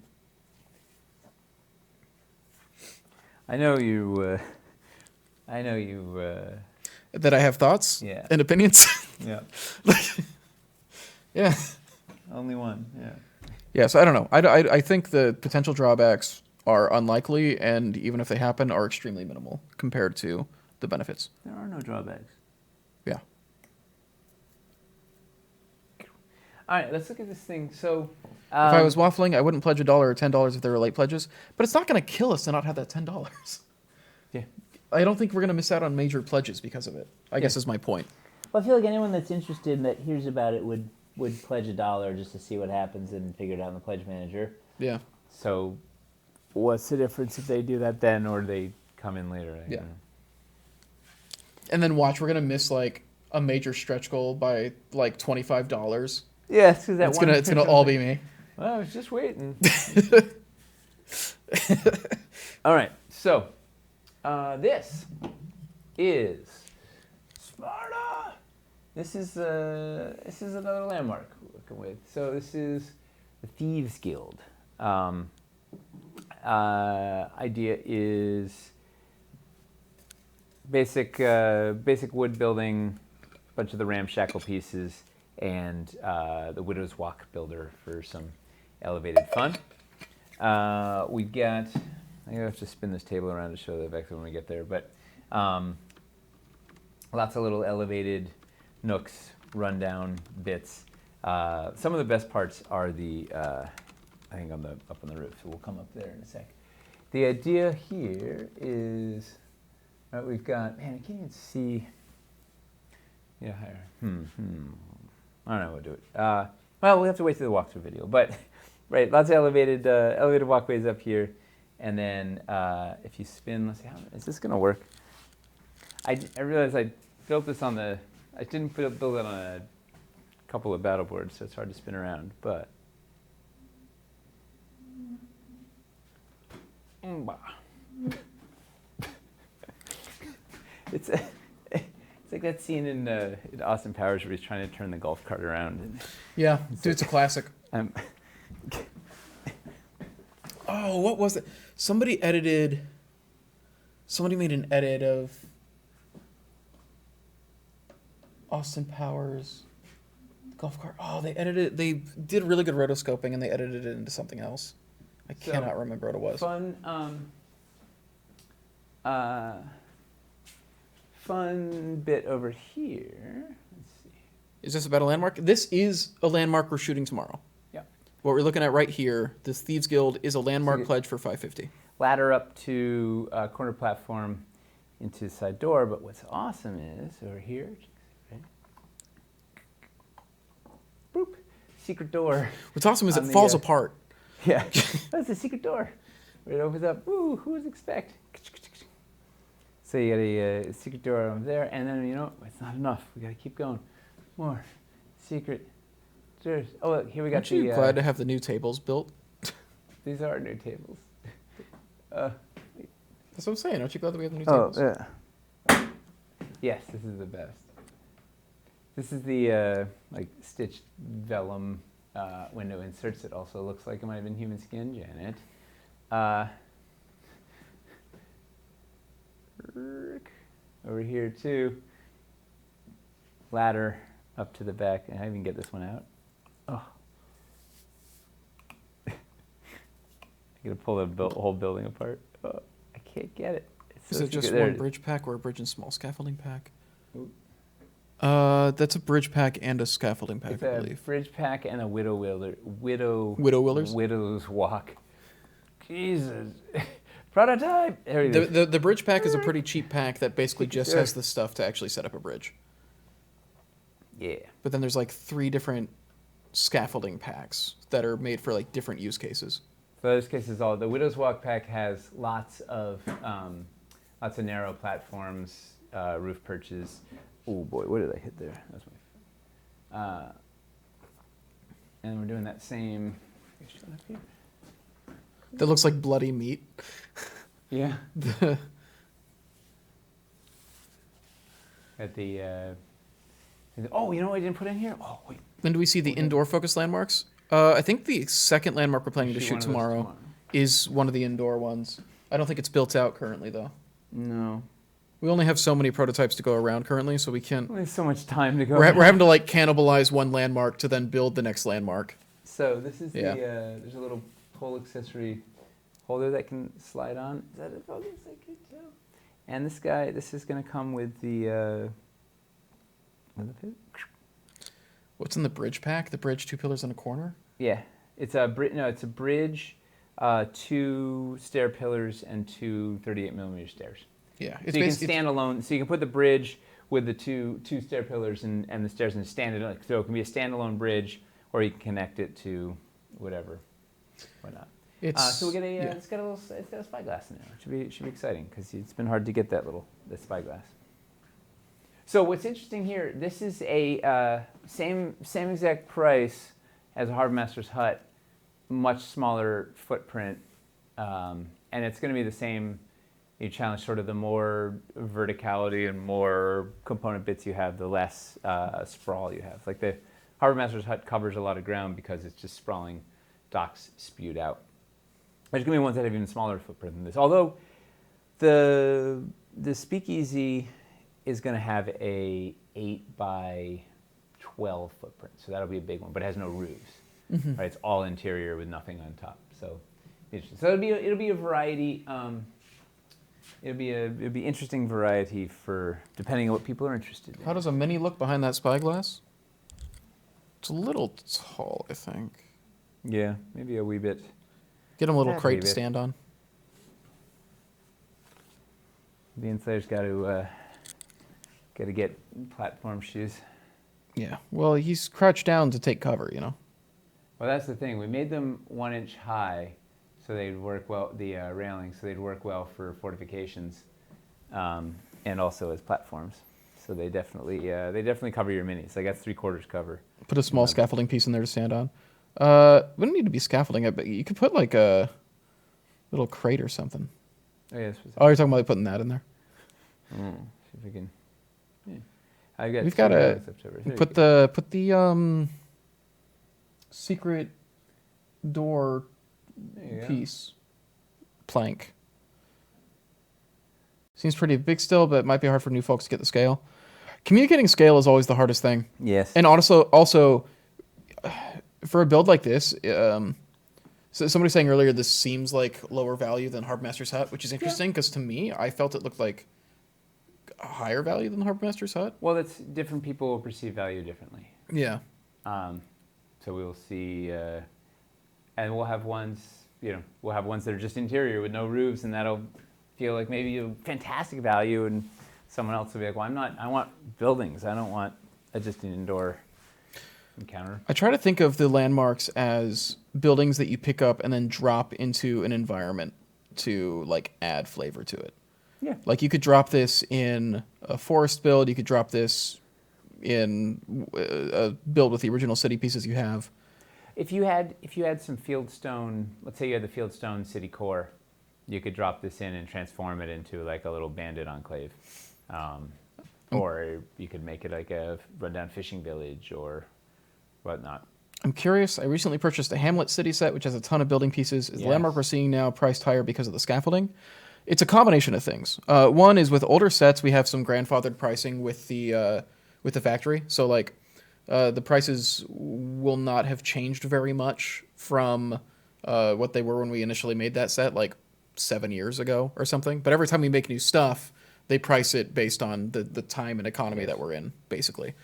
Speaker 1: I know you.
Speaker 2: That I have thoughts
Speaker 1: Yeah.
Speaker 2: and opinions.
Speaker 1: Yeah.
Speaker 2: Yeah.
Speaker 1: Only one. Yeah.
Speaker 2: Yeah, so I don't know. I think the potential drawbacks are unlikely, and even if they happen, are extremely minimal compared to the benefits.
Speaker 1: There are no drawbacks.
Speaker 2: Yeah.
Speaker 1: All right, let's look at this thing. So,
Speaker 2: If I was waffling, I wouldn't pledge $1 or $10 if there were late pledges, but it's not going to kill us to not have that $10.
Speaker 1: Yeah.
Speaker 2: I don't think we're going to miss out on major pledges because of it, I guess is my point.
Speaker 3: Well, I feel like anyone that's interested that hears about it would pledge $1 just to see what happens and figure it out in the pledge manager.
Speaker 2: Yeah.
Speaker 1: So, what's the difference if they do that then or they come in later?
Speaker 2: Yeah. And then watch, we're going to miss like a major stretch goal by like $25.
Speaker 1: Yeah, it's because that
Speaker 2: It's
Speaker 1: one.
Speaker 2: gonna all be me.
Speaker 1: Well, I was just waiting. All right, so this is Sparta. This is another landmark we're working with. So this is the Thieves Guild. Idea is basic wood building, bunch of the ramshackle pieces, and the Widow's Walk builder for some elevated fun. We've got, I have to spin this table around to show the vector when we get there, but lots of little elevated nooks, rundown bits. Some of the best parts are the, I think up on the roof, so we'll come up there in a sec. The idea here is, we've got, man, I can't even see. Yeah, higher. I don't know, we'll do it. Well, we have to wait till the walkthrough video, but right, lots of elevated walkways up here, and then if you spin, let's see, how is this gonna work? I realized I built this on the. I didn't build it on a couple of battle boards, so it's hard to spin around. But it's like that scene in Austin Powers where he's trying to turn the golf cart around. And
Speaker 2: Yeah, dude, it's a classic.
Speaker 1: um,
Speaker 2: Oh, what was it? Somebody made an edit of Austin Powers golf cart. Oh, they did really good rotoscoping and they edited it into something else. I cannot remember what it was.
Speaker 1: Fun bit over here. Let's see.
Speaker 2: Is this about a landmark? This is a landmark we're shooting tomorrow.
Speaker 1: Yeah.
Speaker 2: What we're looking at right here, this Thieves Guild is a landmark pledge for $550.
Speaker 1: Ladder up to a corner platform into the side door, but what's awesome is over here, right? Boop, secret door.
Speaker 2: What's awesome is it falls apart.
Speaker 1: Yeah, that's a secret door. It opens up. Ooh, who would expect? So you got a secret door over there, and then it's not enough. We got to keep going. More secret doors. Oh, look, here we got
Speaker 2: Aren't you glad to have the new tables built?
Speaker 1: These are new tables.
Speaker 2: That's what I'm saying. Aren't you glad that we have the new tables?
Speaker 1: Oh, yeah. Yes, this is the best. This is the stitched vellum window inserts. It also looks like it might have been human skin, Janet. Over here too. Ladder up to the back, and I even get this one out. Oh. I gotta pull the whole building apart. Oh, I can't get it.
Speaker 2: Is it just one bridge pack or a bridge and small scaffolding pack?
Speaker 1: Ooh.
Speaker 2: That's a bridge pack and a scaffolding pack,
Speaker 1: It's
Speaker 2: I
Speaker 1: a
Speaker 2: believe.
Speaker 1: bridge pack and a widow's walk. Jesus. Prototype. There it is.
Speaker 2: The bridge pack is a pretty cheap pack that basically just has the stuff to actually set up a bridge.
Speaker 1: Yeah.
Speaker 2: But then there's like 3 different scaffolding packs that are made for like different use cases.
Speaker 1: So this case is all the Widow's Walk pack has lots of narrow platforms, roof perches. Oh boy, what did I hit there? That's my. And we're doing that same. Up here.
Speaker 2: That looks like bloody meat.
Speaker 1: Yeah. At the. Oh, you know what I didn't put in here? Oh wait.
Speaker 2: Then do we see the indoor focus landmarks? I think the second landmark we're planning to shoot tomorrow is one of the indoor ones. I don't think it's built out currently, though.
Speaker 1: No.
Speaker 2: We only have so many prototypes to go around currently, so we can't...
Speaker 1: There's so much time to go.
Speaker 2: We're having to, like, cannibalize one landmark to then build the next landmark.
Speaker 1: So this is there's a little pole accessory holder that can slide on. Is that a focus? I can tell. And this is going to come with the...
Speaker 2: What's in the bridge pack? The bridge, 2 pillars and a corner?
Speaker 1: Yeah, it's a bridge, 2 stair pillars, and 2 38mm stairs.
Speaker 2: Yeah,
Speaker 1: So you can stand alone. So you can put the bridge with the two stair pillars and the stairs and stand it. So it can be a standalone bridge, or you can connect it to whatever. Why not? So we get it's got a spyglass in there. It should be exciting because it's been hard to get that spyglass. So what's interesting here, this is a same exact price as a Harbormaster's hut, much smaller footprint, and it's going to be the same. You challenge sort of the more verticality and more component bits you have, the less sprawl you have. Like the Harbormaster's hut covers a lot of ground because it's just sprawling docks spewed out. There's going to be ones that have even smaller footprint than this. Although the speakeasy is going to have a 8 by 12 footprint, so that'll be a big one, but it has no roofs. Mm-hmm. Right, it's all interior with nothing on top. So, it'll be a variety. It'll be interesting variety for depending on what people are interested in.
Speaker 2: How does a mini look behind that spyglass? It's a little tall, I think.
Speaker 1: Yeah, maybe a wee bit.
Speaker 2: Get him a little crate to stand on.
Speaker 1: The insider's got to get platform shoes.
Speaker 2: Yeah, well, he's crouched down to take cover, you know.
Speaker 1: Well, that's the thing. We made them 1 inch high, so they'd work well. The railings, so they'd work well for fortifications. and also as platforms. So they definitely cover your minis. Like that's 3/4 cover.
Speaker 2: Put a small scaffolding piece in there to stand on. Wouldn't need to be scaffolding, but you could put like a little crate or something.
Speaker 1: Oh yeah.
Speaker 2: Oh, you're talking about like putting that in there?
Speaker 1: See if we can. Yeah. I've got.
Speaker 2: We've got to put the secret door piece plank. Seems pretty big still, but it might be hard for new folks to get the scale. Communicating scale is always the hardest thing.
Speaker 1: Yes.
Speaker 2: And also for a build like this, so somebody was saying earlier this seems like lower value than Harbormaster's Hut, which is interesting because to me, I felt it looked like a higher value than Harbormaster's Hut.
Speaker 1: Well, that's different people will perceive value differently.
Speaker 2: Yeah.
Speaker 1: So we'll see, and we'll have ones that are just interior with no roofs, and that'll feel like maybe a fantastic value, and someone else will be like, well, I want buildings. I don't want just an indoor encounter.
Speaker 2: I try to think of the landmarks as buildings that you pick up and then drop into an environment to like add flavor to it.
Speaker 1: Yeah.
Speaker 2: Like you could drop this in a forest build. You could drop this in a build with the original city pieces you have.
Speaker 1: If you had some fieldstone, let's say you had the fieldstone city core, you could drop this in and transform it into like a little bandit enclave. Or you could make it like a rundown fishing village or whatnot.
Speaker 2: I'm curious. I recently purchased a Hamlet city set, which has a ton of building pieces. Is the landmark we're seeing now priced higher because of the scaffolding? It's a combination of things. One is with older sets, we have some grandfathered pricing with the factory. So like the prices will not have changed very much from what they were when we initially made that set, like 7 years ago or something. But every time we make new stuff, they price it based on the time and economy that we're in, basically.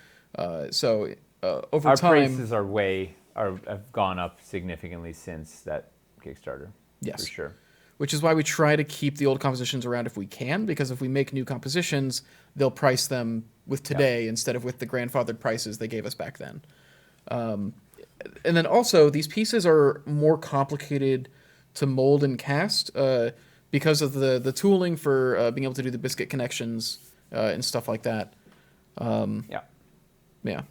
Speaker 2: Over
Speaker 1: our
Speaker 2: time,
Speaker 1: prices have gone up significantly since that Kickstarter.
Speaker 2: Yes,
Speaker 1: for sure.
Speaker 2: Which is why we try to keep the old compositions around if we can, because if we make new compositions, they'll price them with today instead of with the grandfathered prices they gave us back then. And then also, these pieces are more complicated to mold and cast because of the tooling for being able to do the biscuit connections and stuff like that. Yeah.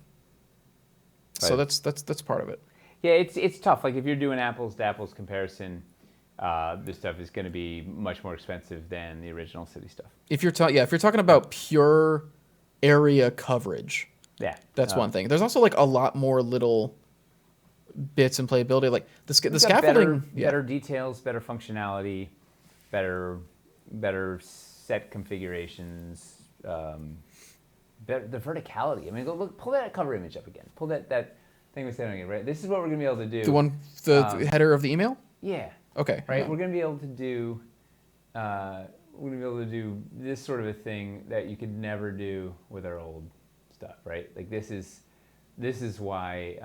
Speaker 2: So that's part of it.
Speaker 1: Yeah, it's tough. Like if you're doing apples to apples comparison, this stuff is going to be much more expensive than the original city stuff.
Speaker 2: If you're talking about pure area coverage, that's one thing. There's also like a lot more little bits and playability, like the scaffolding,
Speaker 1: better details, better functionality, better set configurations, better the verticality. I mean, look, pull that cover image up again. Pull that thing we said again. Right, this is what we're going to be able to do.
Speaker 2: The header of the email.
Speaker 1: Yeah.
Speaker 2: Okay.
Speaker 1: Right, we're going to be able to do. We're going to be able to do this sort of a thing that you could never do with our old stuff, right? Like this is why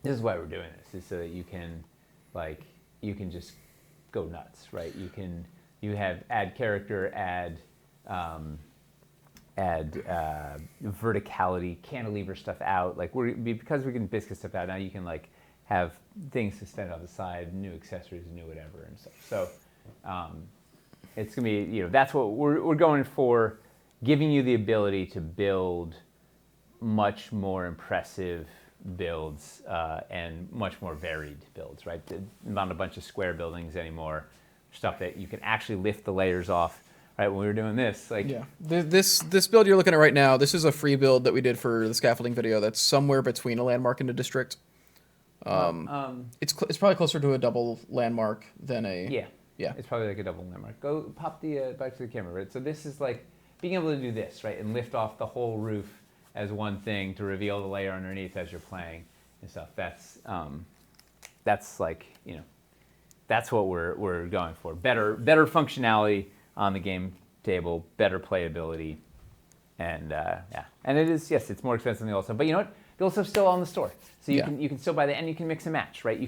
Speaker 1: we're doing this, is so that you can just go nuts, right? You have add character, add verticality, cantilever stuff out. Like because we can biscuit stuff out now, you can like have things to stand on the side, new accessories, new whatever and stuff. So it's gonna be, that's what we're going for, giving you the ability to build much more impressive builds and much more varied builds, right? Not a bunch of square buildings anymore, stuff that you can actually lift the layers off. Right, when we were doing this,
Speaker 2: this build you're looking at right now, this is a free build that we did for the scaffolding video. That's somewhere between a landmark and a district. It's probably closer to a double landmark than a
Speaker 1: It's probably like a double landmark. Go pop the back to the camera, right? So this is like being able to do this, right, and lift off the whole roof as one thing to reveal the layer underneath as you're playing and stuff. That's like that's what we're going for. Better functionality on the game table, better playability, and and it is, it's more expensive than the old stuff. But you know what? The old stuff's still on the store, so you can still buy that, and you can mix and match, right?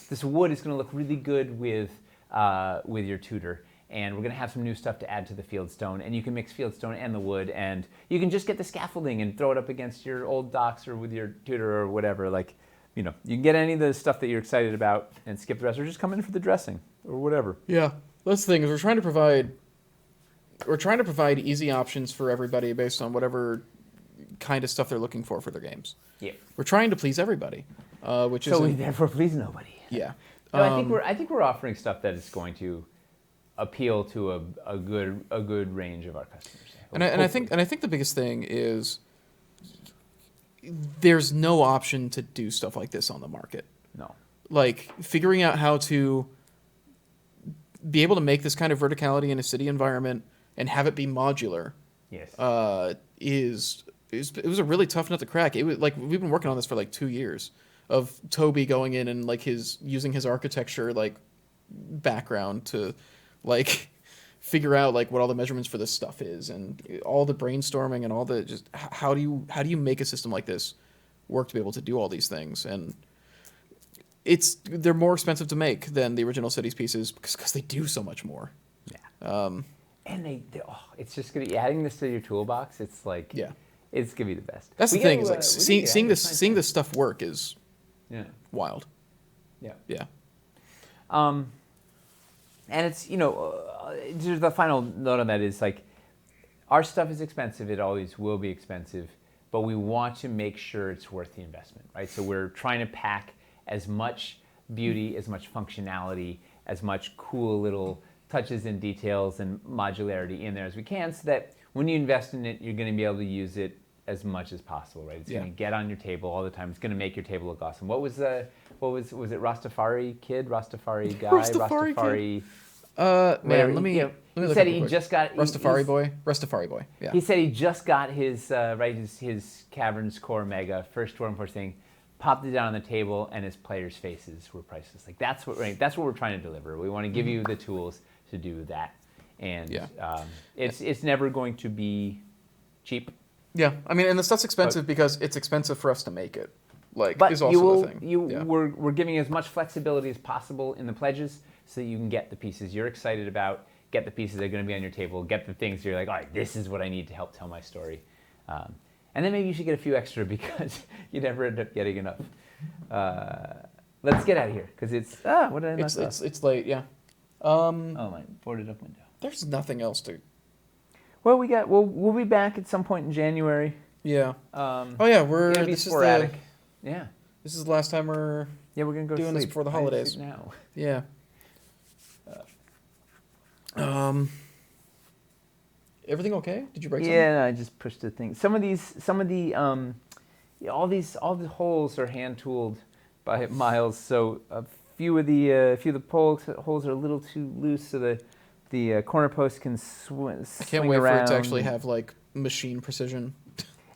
Speaker 1: This wood is going to look really good with your tutor, and we're going to have some new stuff to add to the fieldstone, and you can mix fieldstone and the wood, and you can just get the scaffolding and throw it up against your old docks or with your tutor or whatever. Like, you can get any of the stuff that you're excited about and skip the rest, or just come in for the dressing or whatever.
Speaker 2: Yeah, that's the thing, is we're trying to provide we're trying to provide easy options for everybody based on whatever kind of stuff they're looking for their games.
Speaker 1: Yeah.
Speaker 2: We're trying to please everybody, which is
Speaker 1: So we therefore please nobody.
Speaker 2: yeah.
Speaker 1: No, I think we're offering stuff that is going to appeal to a good range of our customers.
Speaker 2: And I think the biggest thing is there's no option to do stuff like this on the market.
Speaker 1: No.
Speaker 2: Like figuring out how to be able to make this kind of verticality in a city environment and have it be modular.
Speaker 1: Yes.
Speaker 2: It was a really tough nut to crack. It was like we've been working on this for like 2 years of Toby going in and like using his architecture like background to like figure out like what all the measurements for this stuff is and all the brainstorming and all the just how do you make a system like this work to be able to do all these things. And they're more expensive to make than the original Cities pieces because they do so much more.
Speaker 1: Yeah. And it's just gonna be adding this to your toolbox. It's like it's gonna be the best.
Speaker 2: That's the thing. Is like seeing this stuff work is wild.
Speaker 1: Yeah.
Speaker 2: Yeah.
Speaker 1: And it's just the final note on that is like our stuff is expensive. It always will be expensive, but we want to make sure it's worth the investment, right? So we're trying to pack as much beauty, as much functionality, as much cool little touches and details and modularity in there as we can, so that when you invest in it, you're going to be able to use it as much as possible, right? It's going to get on your table all the time. It's going to make your table look awesome. Was it Rastafari Kid, Rastafari Guy, Rastafari?
Speaker 2: Man, let me
Speaker 1: he said he just got
Speaker 2: Rastafari Boy. Yeah.
Speaker 1: He said he just got his his Caverns Core Mega first Dwarven Forge thing, popped it down on the table, and his players' faces were priceless. Like that's what we're trying to deliver. We want to give you the tools to do that, and it's never going to be cheap.
Speaker 2: Yeah, I mean, and the stuff's expensive because it's expensive for us to make it.
Speaker 1: But
Speaker 2: is also the thing.
Speaker 1: We're giving as much flexibility as possible in the pledges so that you can get the pieces you're excited about, get the pieces that are going to be on your table, get the things you're like, all right, this is what I need to help tell my story. And then maybe you should get a few extra because you never end up getting enough. Let's get out of here because it's what did I mess up?
Speaker 2: It's late. Yeah.
Speaker 1: My boarded up window.
Speaker 2: There's nothing else to.
Speaker 1: Well, we'll be back at some point in January.
Speaker 2: Yeah. We're
Speaker 1: gonna be sporadic.
Speaker 2: This is the last time we're
Speaker 1: we're gonna go
Speaker 2: doing this before the holidays
Speaker 1: now.
Speaker 2: Yeah. Everything okay? Did you break something?
Speaker 1: Yeah, no, I just pushed the thing. All the holes are hand tooled by Miles, so a few of the holes are a little too loose, so the corner post can swing.
Speaker 2: I can't wait for it to actually have like machine precision.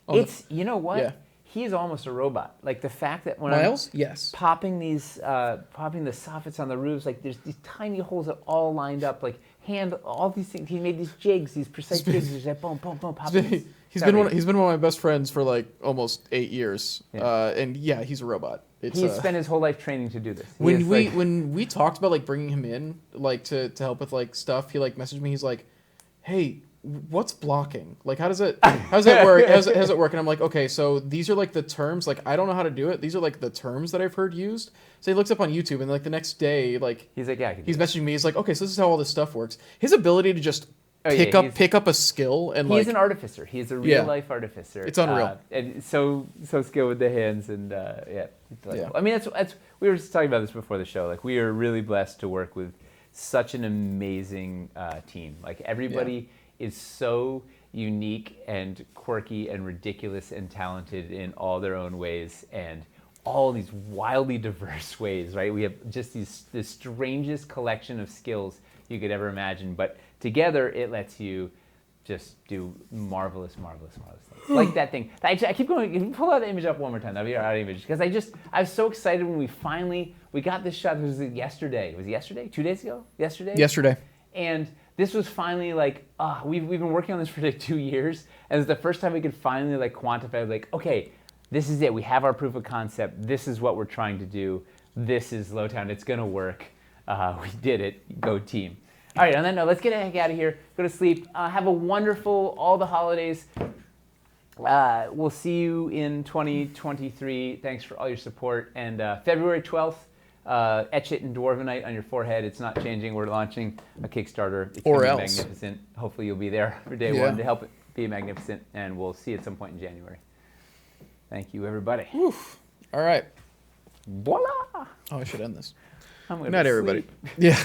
Speaker 1: You know what?
Speaker 2: Yeah.
Speaker 1: He's almost a robot. Like the fact that when
Speaker 2: Miles,
Speaker 1: I'm
Speaker 2: yes,
Speaker 1: popping the soffits on the roofs, like there's these tiny holes that all lined up, like all these things. He made these jigs, these precise jigs. He's like boom, boom, boom, popping.
Speaker 2: He's been one of my best friends for like almost 8 years, and he's a robot.
Speaker 1: He's spent his whole life training to do this.
Speaker 2: When we talked about like bringing him in like to help with like stuff, he like messaged me. He's like, "Hey, what's blocking? Like, how does that work? How does it work?" And I'm like, "Okay, so these are like the terms. Like, I don't know how to do it. These are like the terms that I've heard used." So he looks up on YouTube, and like the next day, like
Speaker 1: he's like, "Yeah,"
Speaker 2: he's messaging me. He's like, "Okay, so this is how all this stuff works." His ability to just pick up a skill and
Speaker 1: he's an artificer. He's a real life artificer.
Speaker 2: It's unreal.
Speaker 1: And so skilled with the hands and I mean that's we were just talking about this before the show. Like we are really blessed to work with such an amazing team. Like everybody is so unique and quirky and ridiculous and talented in all their own ways and all these wildly diverse ways, right? We have just the strangest collection of skills you could ever imagine, but together it lets you just do marvelous things. Like that thing. I keep going, can you pull out the image up one more time? That'll be our image. Because I was so excited when we got this shot. It was yesterday. Was it yesterday? 2 days ago? Yesterday? And this was finally like, we've been working on this for like 2 years, and it's the first time we could finally like quantify, like, okay, this is it. We have our proof of concept. This is what we're trying to do. This is Lowtown. It's gonna work. We did it. Go team. All right, on that note, let's get the heck out of here. Go to sleep. Have a wonderful all the holidays. We'll see you in 2023. Thanks for all your support. And February 12th, etch it in Dwarvenite on your forehead. It's not changing. We're launching a Kickstarter. It's
Speaker 2: Or
Speaker 1: gonna be
Speaker 2: else.
Speaker 1: magnificent. Hopefully you'll be there for day
Speaker 2: Yeah.
Speaker 1: one to help it be magnificent, and we'll see you at some point in January. Thank you, everybody.
Speaker 2: Oof. All right.
Speaker 1: Voila!
Speaker 2: Oh, I should end this.
Speaker 1: I'm gonna
Speaker 2: Good night,
Speaker 1: go
Speaker 2: everybody.
Speaker 1: sleep.
Speaker 2: Yeah.